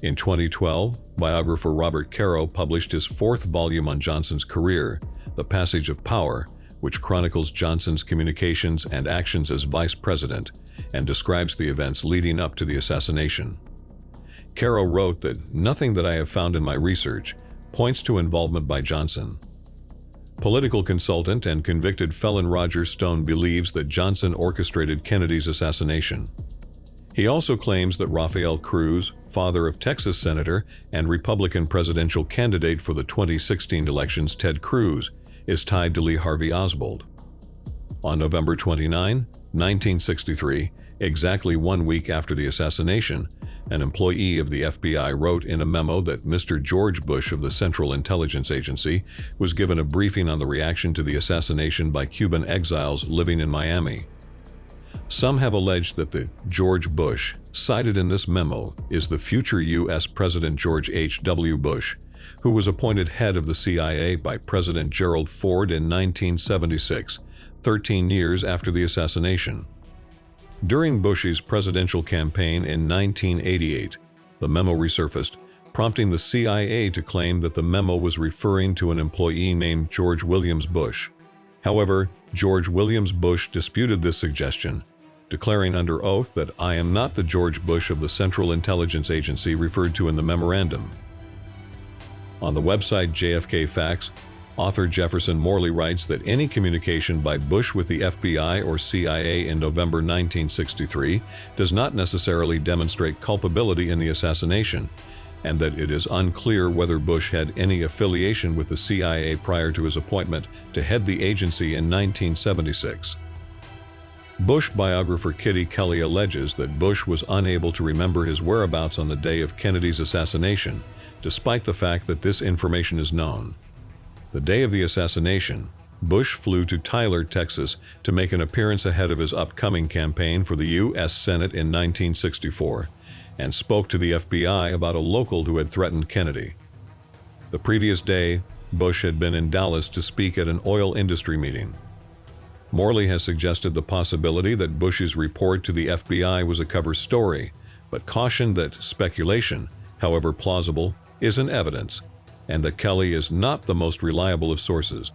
In 2012, biographer Robert Caro published his fourth volume on Johnson's career, The Passage of Power, which chronicles Johnson's communications and actions as vice president and describes the events leading up to the assassination. Caro wrote that nothing that I have found in my research points to involvement by Johnson. Political consultant and convicted felon Roger Stone believes that Johnson orchestrated Kennedy's assassination. He also claims that Rafael Cruz, father of Texas Senator and Republican presidential candidate for the 2016 elections Ted Cruz, is tied to Lee Harvey Oswald. On November 29, 1963, exactly 1 week after the assassination, an employee of the FBI wrote in a memo that Mr. George Bush of the Central Intelligence Agency was given a briefing on the reaction to the assassination by Cuban exiles living in Miami. Some have alleged that the George Bush cited in this memo is the future U.S. President George H.W. Bush, who was appointed head of the CIA by President Gerald Ford in 1976, 13 years after the assassination. During Bush's presidential campaign in 1988, the memo resurfaced, prompting the CIA to claim that the memo was referring to an employee named George Williams Bush. However, George Williams Bush disputed this suggestion, declaring under oath that I am not the George Bush of the Central Intelligence Agency referred to in the memorandum. On the website JFK Facts, author Jefferson Morley writes that any communication by Bush with the FBI or CIA in November 1963 does not necessarily demonstrate culpability in the assassination, and that it is unclear whether Bush had any affiliation with the CIA prior to his appointment to head the agency in 1976. Bush biographer Kitty Kelly alleges that Bush was unable to remember his whereabouts on the day of Kennedy's assassination, despite the fact that this information is known. The day of the assassination, Bush flew to Tyler, Texas, to make an appearance ahead of his upcoming campaign for the U.S. Senate in 1964, and spoke to the FBI about a local who had threatened Kennedy. The previous day, Bush had been in Dallas to speak at an oil industry meeting. Morley has suggested the possibility that Bush's report to the FBI was a cover story, but cautioned that speculation, however plausible, isn't evidence, and that Kelly is not the most reliable of sources.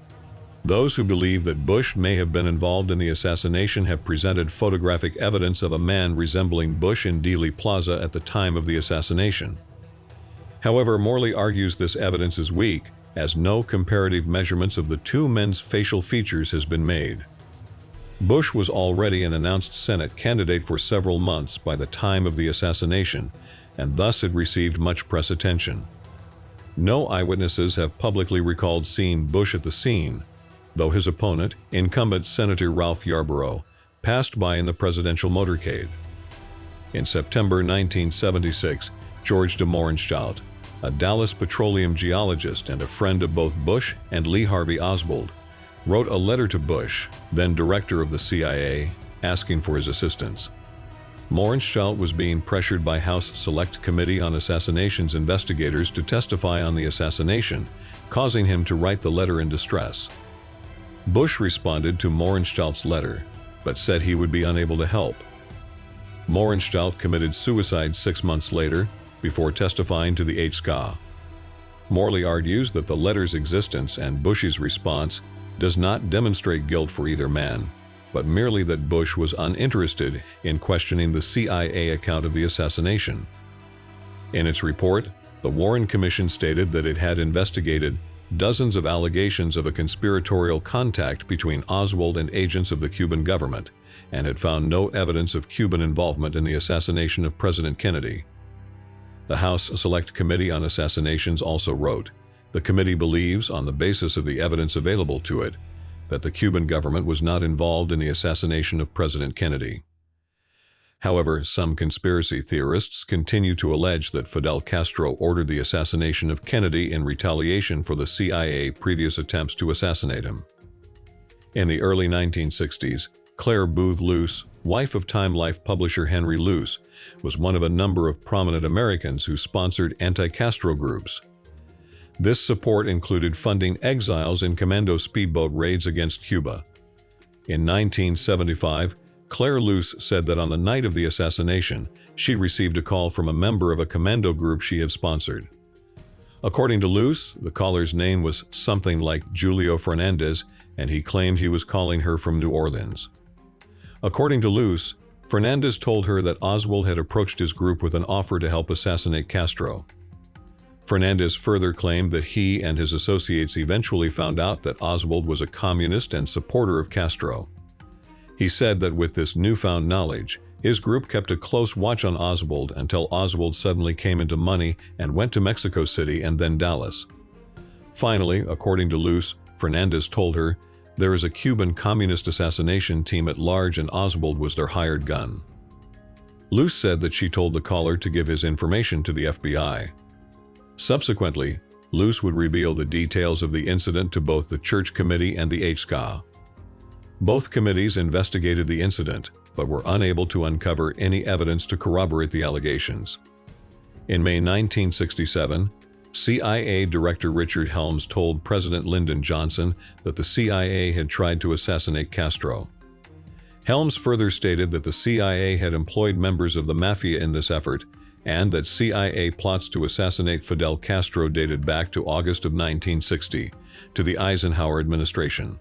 Those who believe that Bush may have been involved in the assassination have presented photographic evidence of a man resembling Bush in Dealey Plaza at the time of the assassination. However, Morley argues this evidence is weak, as no comparative measurements of the two men's facial features has been made. Bush was already an announced Senate candidate for several months by the time of the assassination, and thus had received much press attention. No eyewitnesses have publicly recalled seeing Bush at the scene, though his opponent, incumbent Senator Ralph Yarborough, passed by in the presidential motorcade. In September 1976, George de Mohrenschildt, a Dallas petroleum geologist and a friend of both Bush and Lee Harvey Oswald, wrote a letter to Bush, then director of the CIA, asking for his assistance. Mohrenschildt was being pressured by House Select Committee on Assassinations investigators to testify on the assassination, causing him to write the letter in distress. Bush responded to Mohrenschildt's letter, but said he would be unable to help. Mohrenschildt committed suicide 6 months later, before testifying to the HSCA. Morley argues that the letter's existence and Bush's response does not demonstrate guilt for either man, but merely that Bush was uninterested in questioning the CIA account of the assassination. In its report, the Warren Commission stated that it had investigated dozens of allegations of a conspiratorial contact between Oswald and agents of the Cuban government, and had found no evidence of Cuban involvement in the assassination of President Kennedy. The House Select Committee on Assassinations also wrote, the committee believes, on the basis of the evidence available to it, that the Cuban government was not involved in the assassination of President Kennedy. However, some conspiracy theorists continue to allege that Fidel Castro ordered the assassination of Kennedy in retaliation for the CIA previous attempts to assassinate him. In the early 1960s, Claire Booth Luce, wife of Time Life publisher Henry Luce, was one of a number of prominent Americans who sponsored anti-Castro groups. This support included funding exiles in commando speedboat raids against Cuba. In 1975, Claire Luce said that on the night of the assassination, she received a call from a member of a commando group she had sponsored. According to Luce, the caller's name was something like Julio Fernandez, and he claimed he was calling her from New Orleans. According to Luce, Fernandez told her that Oswald had approached his group with an offer to help assassinate Castro. Fernandez further claimed that he and his associates eventually found out that Oswald was a communist and supporter of Castro. He said that with this newfound knowledge, his group kept a close watch on Oswald until Oswald suddenly came into money and went to Mexico City and then Dallas. Finally, according to Luce, Fernandez told her, "There is a Cuban communist assassination team at large and Oswald was their hired gun." Luce said that she told the caller to give his information to the FBI. Subsequently, Luce would reveal the details of the incident to both the Church Committee and the HSCA. Both committees investigated the incident, but were unable to uncover any evidence to corroborate the allegations. In May 1967, CIA Director Richard Helms told President Lyndon Johnson that the CIA had tried to assassinate Castro. Helms further stated that the CIA had employed members of the Mafia in this effort, and that CIA plots to assassinate Fidel Castro dated back to August of 1960, to the Eisenhower administration.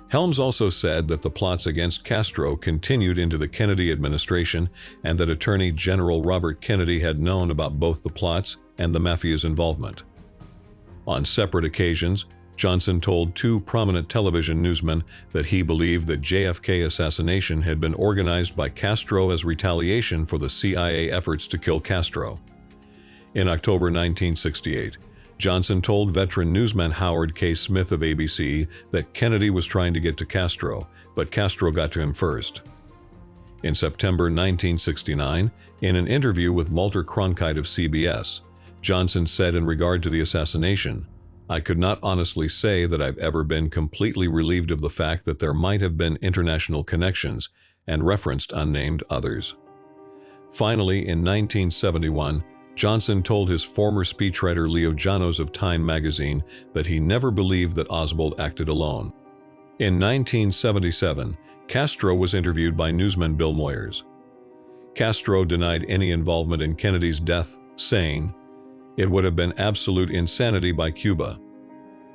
Helms also said that the plots against Castro continued into the Kennedy administration and that Attorney General Robert Kennedy had known about both the plots and the Mafia's involvement. On separate occasions, Johnson told two prominent television newsmen that he believed that JFK assassination had been organized by Castro as retaliation for the CIA efforts to kill Castro. In October 1968, Johnson told veteran newsman Howard K. Smith of ABC that Kennedy was trying to get to Castro, but Castro got to him first. In September 1969, in an interview with Walter Cronkite of CBS, Johnson said in regard to the assassination, "I could not honestly say that I've ever been completely relieved of the fact that there might have been international connections," and referenced unnamed others. Finally, in 1971, Johnson told his former speechwriter Leo Janos of Time magazine that he never believed that Oswald acted alone. In 1977, Castro was interviewed by newsman Bill Moyers. Castro denied any involvement in Kennedy's death, saying, "It would have been absolute insanity by Cuba.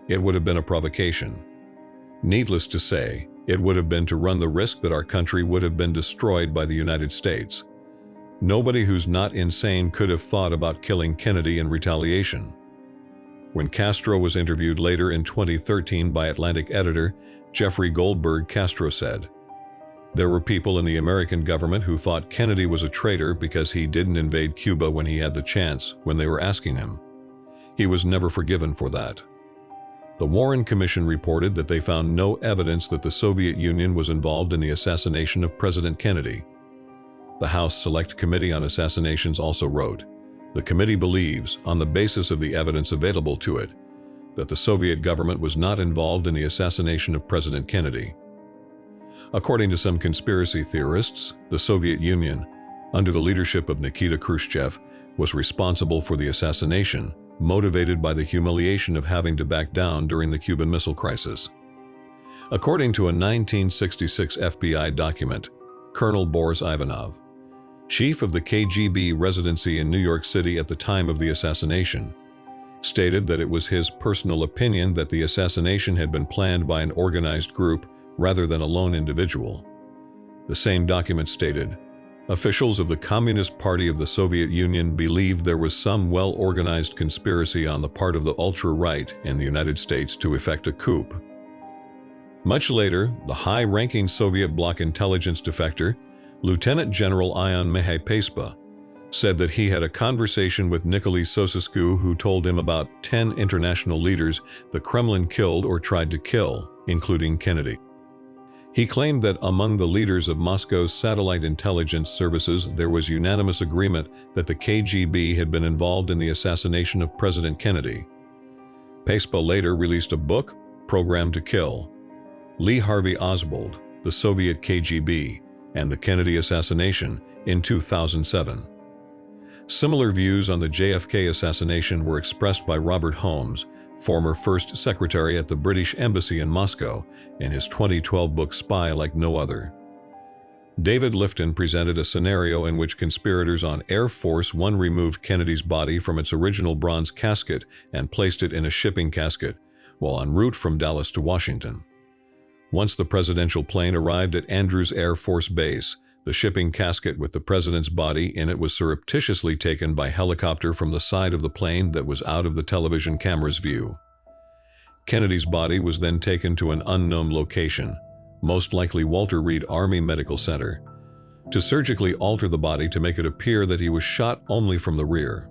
It would have been a provocation. Needless to say, it would have been to run the risk that our country would have been destroyed by the United States. Nobody who's not insane could have thought about killing Kennedy in retaliation." When Castro was interviewed later in 2013 by Atlantic editor Jeffrey Goldberg, Castro said, "There were people in the American government who thought Kennedy was a traitor because he didn't invade Cuba when he had the chance, when they were asking him. He was never forgiven for that." The Warren Commission reported that they found no evidence that the Soviet Union was involved in the assassination of President Kennedy. The House Select Committee on Assassinations also wrote, "The committee believes, on the basis of the evidence available to it, that the Soviet government was not involved in the assassination of President Kennedy." According to some conspiracy theorists, the Soviet Union, under the leadership of Nikita Khrushchev, was responsible for the assassination, motivated by the humiliation of having to back down during the Cuban Missile Crisis. According to a 1966 FBI document, Colonel Boris Ivanov, chief of the KGB residency in New York City at the time of the assassination, stated that it was his personal opinion that the assassination had been planned by an organized group rather than a lone individual. The same document stated, "Officials of the Communist Party of the Soviet Union believed there was some well-organized conspiracy on the part of the ultra-right in the United States to effect a coup." Much later, the high-ranking Soviet bloc intelligence defector, Lieutenant General Ion Mihai Pacepa, said that he had a conversation with Nikolai Ceausescu, who told him about 10 international leaders the Kremlin killed or tried to kill, including Kennedy. He claimed that among the leaders of Moscow's satellite intelligence services there was unanimous agreement that the KGB had been involved in the assassination of President Kennedy. Pacepa later released a book, Programmed to Kill. Lee Harvey Oswald, the Soviet KGB, and the Kennedy assassination in 2007. Similar views on the JFK assassination were expressed by Robert Holmes, former First Secretary at the British Embassy in Moscow, in his 2012 book Spy Like No Other. David Lifton presented a scenario in which conspirators on Air Force One removed Kennedy's body from its original bronze casket and placed it in a shipping casket, while en route from Dallas to Washington. Once the presidential plane arrived at Andrews Air Force Base, the shipping casket with the president's body in it was surreptitiously taken by helicopter from the side of the plane that was out of the television camera's view. Kennedy's body was then taken to an unknown location, most likely Walter Reed Army Medical Center, to surgically alter the body to make it appear that he was shot only from the rear.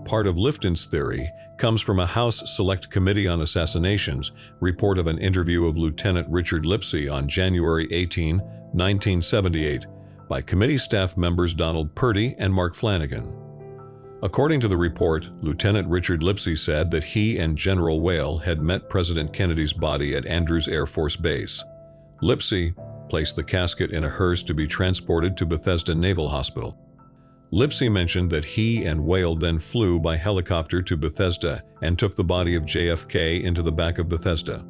Part of Lifton's theory comes from a House Select Committee on Assassinations report of an interview of Lieutenant Richard Lipsey on January 18, 1978, by committee staff members Donald Purdy and Mark Flanagan. According to the report, Lieutenant Richard Lipsey said that he and General Whale had met President Kennedy's body at Andrews Air Force Base. Lipsey placed the casket in a hearse to be transported to Bethesda Naval Hospital. Lipsey mentioned that he and Whale then flew by helicopter to Bethesda and took the body of JFK into the back of Bethesda.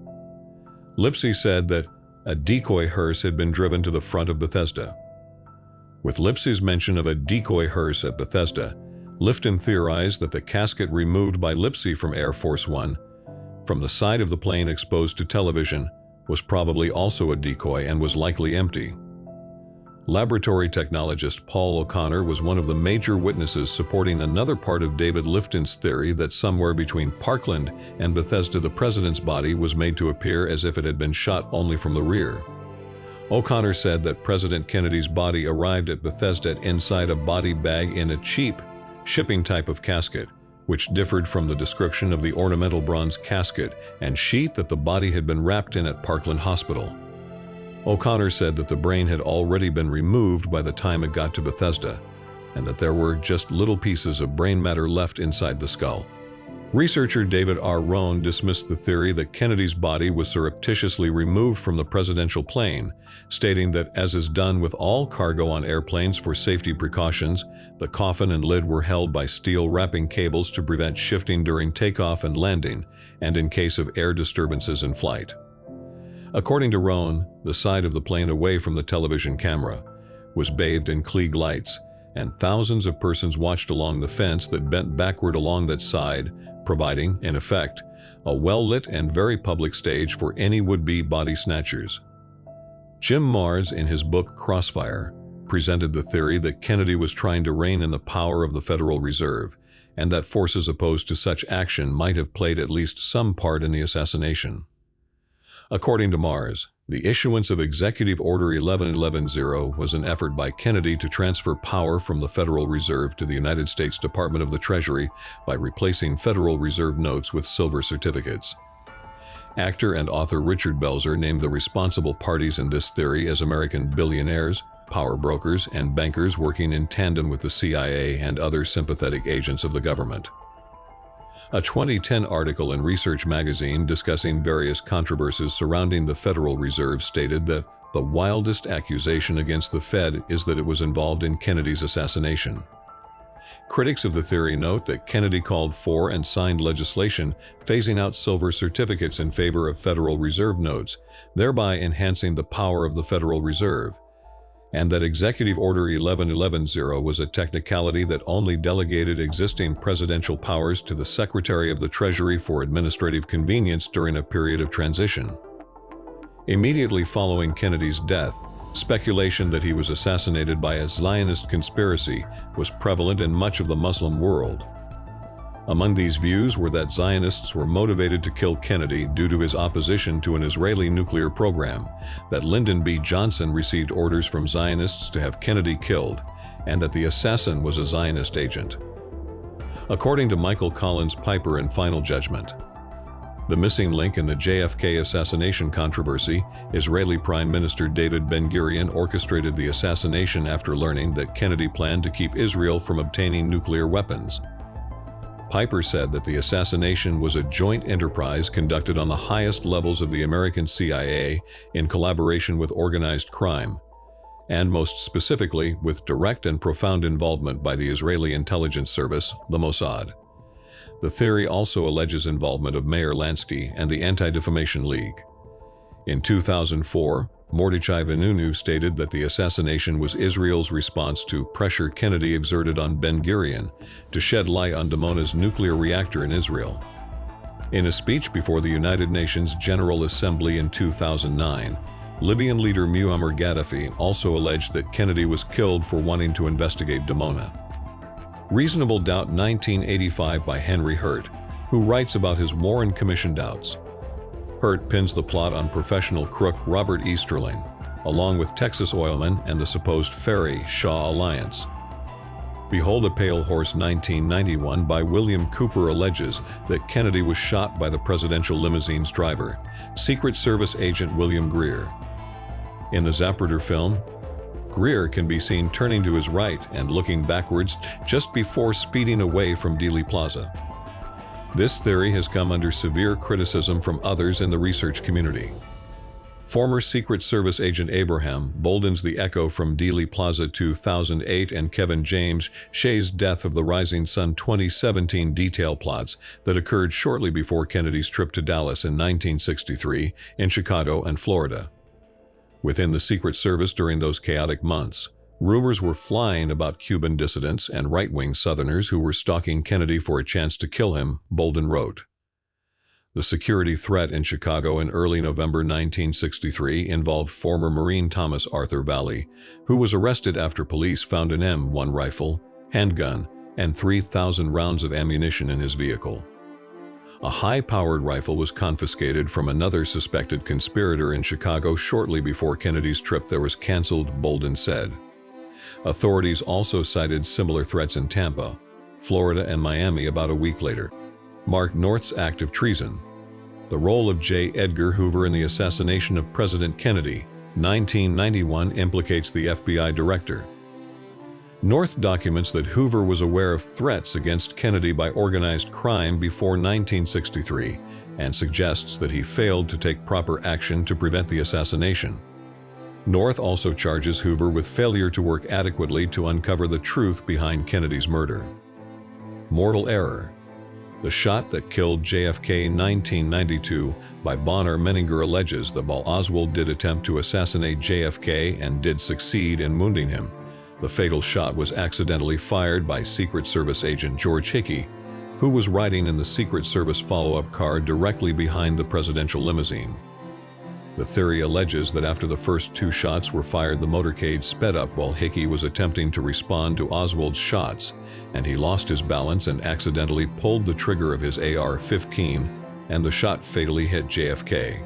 Lipsey said that a decoy hearse had been driven to the front of Bethesda. With Lipsey's mention of a decoy hearse at Bethesda, Lifton theorized that the casket removed by Lipsey from Air Force One, from the side of the plane exposed to television, was probably also a decoy and was likely empty. Laboratory technologist Paul O'Connor was one of the major witnesses supporting another part of David Lifton's theory that somewhere between Parkland and Bethesda the president's body was made to appear as if it had been shot only from the rear. O'Connor said that President Kennedy's body arrived at Bethesda inside a body bag in a cheap, shipping type of casket, which differed from the description of the ornamental bronze casket and sheath that the body had been wrapped in at Parkland Hospital. O'Connor said that the brain had already been removed by the time it got to Bethesda, and that there were just little pieces of brain matter left inside the skull. Researcher David R. Rohn dismissed the theory that Kennedy's body was surreptitiously removed from the presidential plane, stating that, as is done with all cargo on airplanes for safety precautions, the coffin and lid were held by steel wrapping cables to prevent shifting during takeoff and landing, and in case of air disturbances in flight. According to Rohn, the side of the plane away from the television camera was bathed in Klieg lights, and thousands of persons watched along the fence that bent backward along that side, providing, in effect, a well-lit and very public stage for any would-be body snatchers. Jim Marrs, in his book Crossfire, presented the theory that Kennedy was trying to rein in the power of the Federal Reserve, and that forces opposed to such action might have played at least some part in the assassination. According to Marrs, the issuance of Executive Order 11110 was an effort by Kennedy to transfer power from the Federal Reserve to the United States Department of the Treasury by replacing Federal Reserve notes with silver certificates. Actor and author Richard Belzer named the responsible parties in this theory as American billionaires, power brokers, and bankers working in tandem with the CIA and other sympathetic agents of the government. A 2010 article in Research magazine discussing various controversies surrounding the Federal Reserve stated that the wildest accusation against the Fed is that it was involved in Kennedy's assassination. Critics of the theory note that Kennedy called for and signed legislation phasing out silver certificates in favor of Federal Reserve notes, thereby enhancing the power of the Federal Reserve, and that Executive Order 11110 was a technicality that only delegated existing presidential powers to the Secretary of the Treasury for administrative convenience during a period of transition. Immediately following Kennedy's death, speculation that he was assassinated by a Zionist conspiracy was prevalent in much of the Muslim world. Among these views were that Zionists were motivated to kill Kennedy due to his opposition to an Israeli nuclear program, that Lyndon B. Johnson received orders from Zionists to have Kennedy killed, and that the assassin was a Zionist agent. According to Michael Collins Piper in Final Judgment, the missing link in the JFK assassination controversy, Israeli Prime Minister David Ben-Gurion orchestrated the assassination after learning that Kennedy planned to keep Israel from obtaining nuclear weapons. Piper said that the assassination was a joint enterprise conducted on the highest levels of the American CIA in collaboration with organized crime, and most specifically with direct and profound involvement by the Israeli intelligence service, the Mossad. The theory also alleges involvement of Meir Lansky and the Anti-Defamation League. In 2004, Mordechai Vanunu stated that the assassination was Israel's response to pressure Kennedy exerted on Ben-Gurion to shed light on Dimona's nuclear reactor in Israel. In a speech before the United Nations General Assembly in 2009, Libyan leader Muammar Gaddafi also alleged that Kennedy was killed for wanting to investigate Dimona. Reasonable Doubt 1985 by Henry Hurt, who writes about his Warren Commission doubts. Hurt pins the plot on professional crook Robert Easterling, along with Texas oilmen and the supposed Ferry-Shaw alliance. Behold a Pale Horse 1991 by William Cooper alleges that Kennedy was shot by the presidential limousine's driver, Secret Service agent William Greer. In the Zapruder film, Greer can be seen turning to his right and looking backwards just before speeding away from Dealey Plaza. This theory has come under severe criticism from others in the research community. Former Secret Service agent Abraham boldens the echo from Dealey Plaza 2008 and Kevin James Shea's Death of the Rising Sun 2017 detail plots that occurred shortly before Kennedy's trip to Dallas in 1963 in Chicago and Florida. Within the Secret Service during those chaotic months, rumors were flying about Cuban dissidents and right-wing Southerners who were stalking Kennedy for a chance to kill him, Bolden wrote. The security threat in Chicago in early November 1963 involved former Marine Thomas Arthur Valley, who was arrested after police found an M1 rifle, handgun, and 3,000 rounds of ammunition in his vehicle. A high-powered rifle was confiscated from another suspected conspirator in Chicago shortly before Kennedy's trip that was canceled, Bolden said. Authorities also cited similar threats in Tampa, Florida, and Miami about a week later. Mark North's act of treason. The role of J. Edgar Hoover in the assassination of President Kennedy, 1991, implicates the FBI director. North documents that Hoover was aware of threats against Kennedy by organized crime before 1963 and suggests that he failed to take proper action to prevent the assassination. North also charges Hoover with failure to work adequately to uncover the truth behind Kennedy's murder. Mortal error. The shot that killed JFK in 1992 by Bonner Menninger alleges that while Oswald did attempt to assassinate JFK and did succeed in wounding him, the fatal shot was accidentally fired by Secret Service agent George Hickey, who was riding in the Secret Service follow-up car directly behind the presidential limousine. The theory alleges that after the first two shots were fired, the motorcade sped up while Hickey was attempting to respond to Oswald's shots, and he lost his balance and accidentally pulled the trigger of his AR-15, and the shot fatally hit JFK.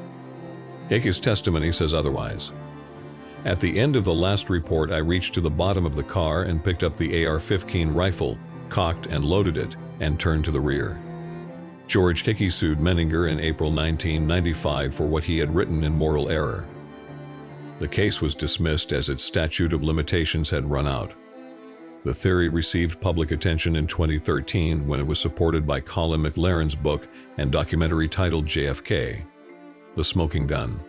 Hickey's testimony says otherwise. At the end of the last report, I reached to the bottom of the car and picked up the AR-15 rifle, cocked and loaded it, and turned to the rear. George Hickey sued Menninger in April 1995 for what he had written in Moral Error. The case was dismissed as its statute of limitations had run out. The theory received public attention in 2013 when it was supported by Colin McLaren's book and documentary titled JFK, The Smoking Gun.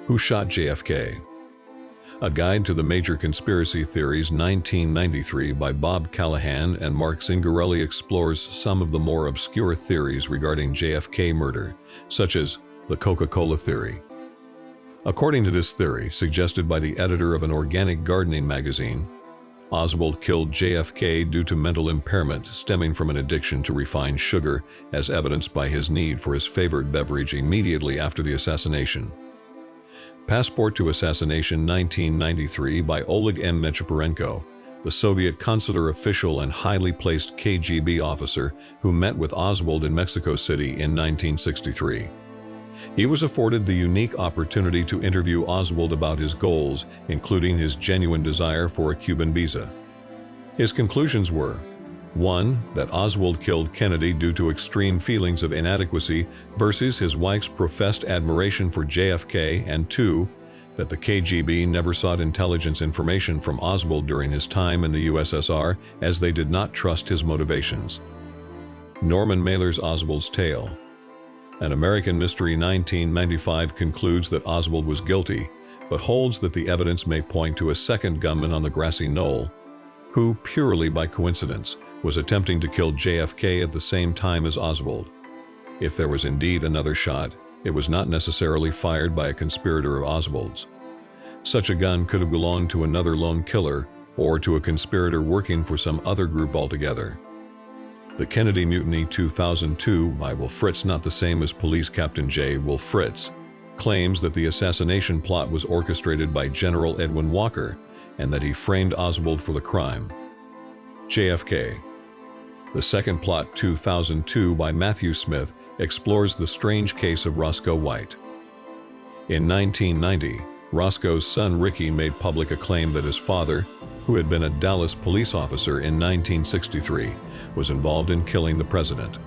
Who Shot JFK? A Guide to the Major Conspiracy Theories 1993 by Bob Callahan and Mark Zingarelli explores some of the more obscure theories regarding JFK murder, such as the Coca-Cola Theory. According to this theory, suggested by the editor of an organic gardening magazine, Oswald killed JFK due to mental impairment stemming from an addiction to refined sugar, as evidenced by his need for his favorite beverage immediately after the assassination. Passport to Assassination 1993 by Oleg M. Nechepurenko, the Soviet consular official and highly placed KGB officer who met with Oswald in Mexico City in 1963. He was afforded the unique opportunity to interview Oswald about his goals, including his genuine desire for a Cuban visa. His conclusions were: 1. That Oswald killed Kennedy due to extreme feelings of inadequacy versus his wife's professed admiration for JFK, and 2. That the KGB never sought intelligence information from Oswald during his time in the USSR as they did not trust his motivations. Norman Mailer's Oswald's Tale. An American Mystery 1995 concludes that Oswald was guilty, but holds that the evidence may point to a second gunman on the Grassy knoll, who, purely by coincidence, was attempting to kill JFK at the same time as Oswald. If there was indeed another shot, it was not necessarily fired by a conspirator of Oswald's. Such a gun could have belonged to another lone killer or to a conspirator working for some other group altogether. The Kennedy Mutiny 2002 by Will Fritz, not the same as Police Captain J. Will Fritz, claims that the assassination plot was orchestrated by General Edwin Walker and that he framed Oswald for the crime. JFK. The Second Plot 2002 by Matthew Smith explores the strange case of Roscoe White. In 1990, Roscoe's son Ricky made public a claim that his father, who had been a Dallas police officer in 1963, was involved in killing the president.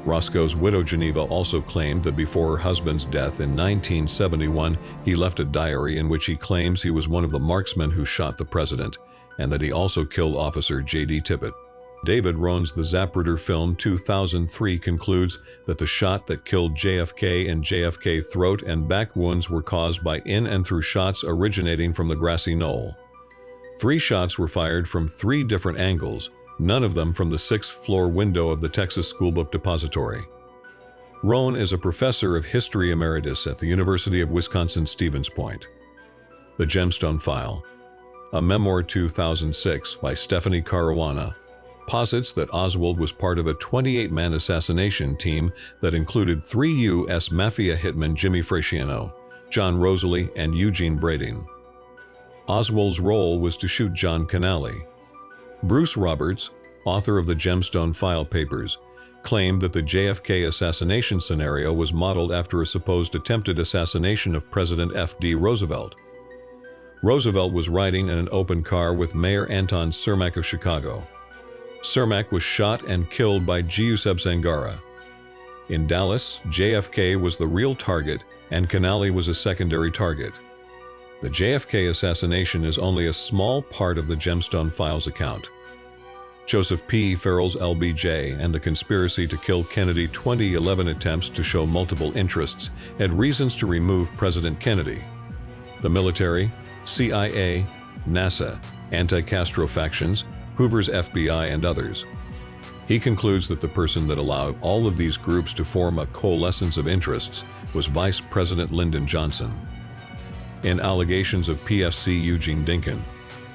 Roscoe's widow Geneva also claimed that before her husband's death in 1971, he left a diary in which he claims he was one of the marksmen who shot the president, and that he also killed Officer J.D. Tippit. David Rohn's The Zapruder film 2003 concludes that the shot that killed JFK and JFK throat and back wounds were caused by in and through shots originating from the Grassy knoll. 3 shots were fired from 3 different angles, none of them from the 6th floor window of the Texas Schoolbook Depository. Rohn is a professor of history emeritus at the University of Wisconsin-Stevens Point. The Gemstone File, a memoir 2006 by Stephanie Caruana, posits that Oswald was part of a 28-man assassination team that included 3 U.S. Mafia hitmen Jimmy Frasciano, John Rosalie, and Eugene Brading. Oswald's role was to shoot John Canale. Bruce Roberts, author of the Gemstone File papers, claimed that the JFK assassination scenario was modeled after a supposed attempted assassination of President F.D. Roosevelt. Roosevelt was riding in an open car with Mayor Anton Cermak of Chicago. Cermak was shot and killed by Giuseppe Zangara. In Dallas, JFK was the real target and Canale was a secondary target. The JFK assassination is only a small part of the Gemstone Files account. Joseph P. Farrell's LBJ and the Conspiracy to Kill Kennedy 2011 attempts to show multiple interests had reasons to remove President Kennedy. The military, CIA, NASA, anti-Castro factions, Hoover's FBI, and others. He concludes that the person that allowed all of these groups to form a coalescence of interests was Vice President Lyndon Johnson. In Allegations of PFC Eugene Dinkin,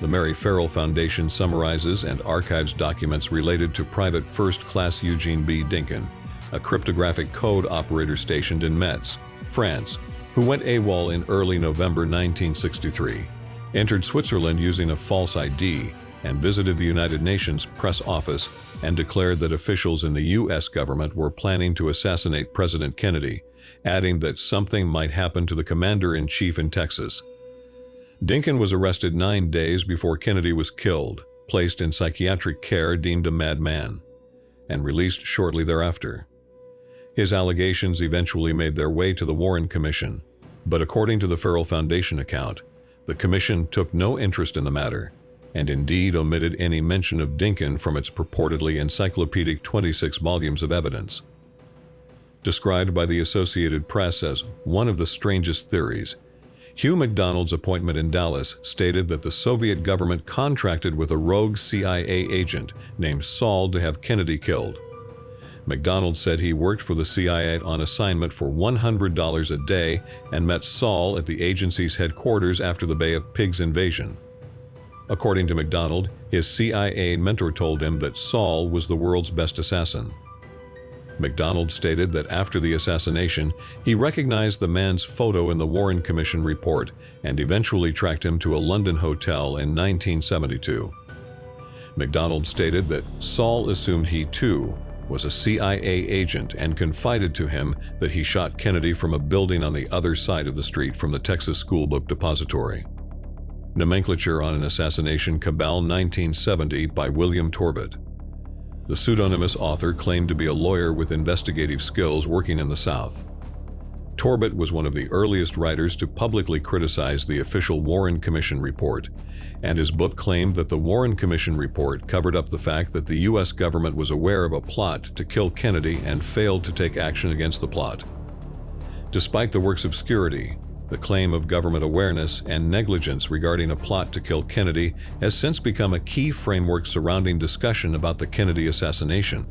the Mary Farrell Foundation summarizes and archives documents related to Private First Class Eugene B. Dinkin, a cryptographic code operator stationed in Metz, France, who went AWOL in early November 1963, entered Switzerland using a false ID, and visited the United Nations press office and declared that officials in the U.S. government were planning to assassinate President Kennedy, adding that something might happen to the commander-in-chief in Texas. Dinkin was arrested 9 days before Kennedy was killed, placed in psychiatric care deemed a madman, and released shortly thereafter. His allegations eventually made their way to the Warren Commission, but according to the Farrell Foundation account, the commission took no interest in the matter, and indeed omitted any mention of Dinkin from its purportedly encyclopedic 26 volumes of evidence. Described by the Associated Press as one of the strangest theories, Hugh MacDonald's appointment in Dallas stated that the Soviet government contracted with a rogue CIA agent named Saul to have Kennedy killed. MacDonald said he worked for the CIA on assignment for $100 a day and met Saul at the agency's headquarters after the Bay of Pigs invasion. According to MacDonald, his CIA mentor told him that Saul was the world's best assassin. MacDonald stated that after the assassination, he recognized the man's photo in the Warren Commission report and eventually tracked him to a London hotel in 1972. MacDonald stated that Saul assumed he too was a CIA agent and confided to him that he shot Kennedy from a building on the other side of the street from the Texas Schoolbook Depository. Nomenclature on an Assassination Cabal 1970 by William Torbett. The pseudonymous author claimed to be a lawyer with investigative skills working in the South. Torbett was one of the earliest writers to publicly criticize the official Warren Commission report, and his book claimed that the Warren Commission report covered up the fact that the U.S. government was aware of a plot to kill Kennedy and failed to take action against the plot. Despite the work's obscurity, the claim of government awareness and negligence regarding a plot to kill Kennedy has since become a key framework surrounding discussion about the Kennedy assassination.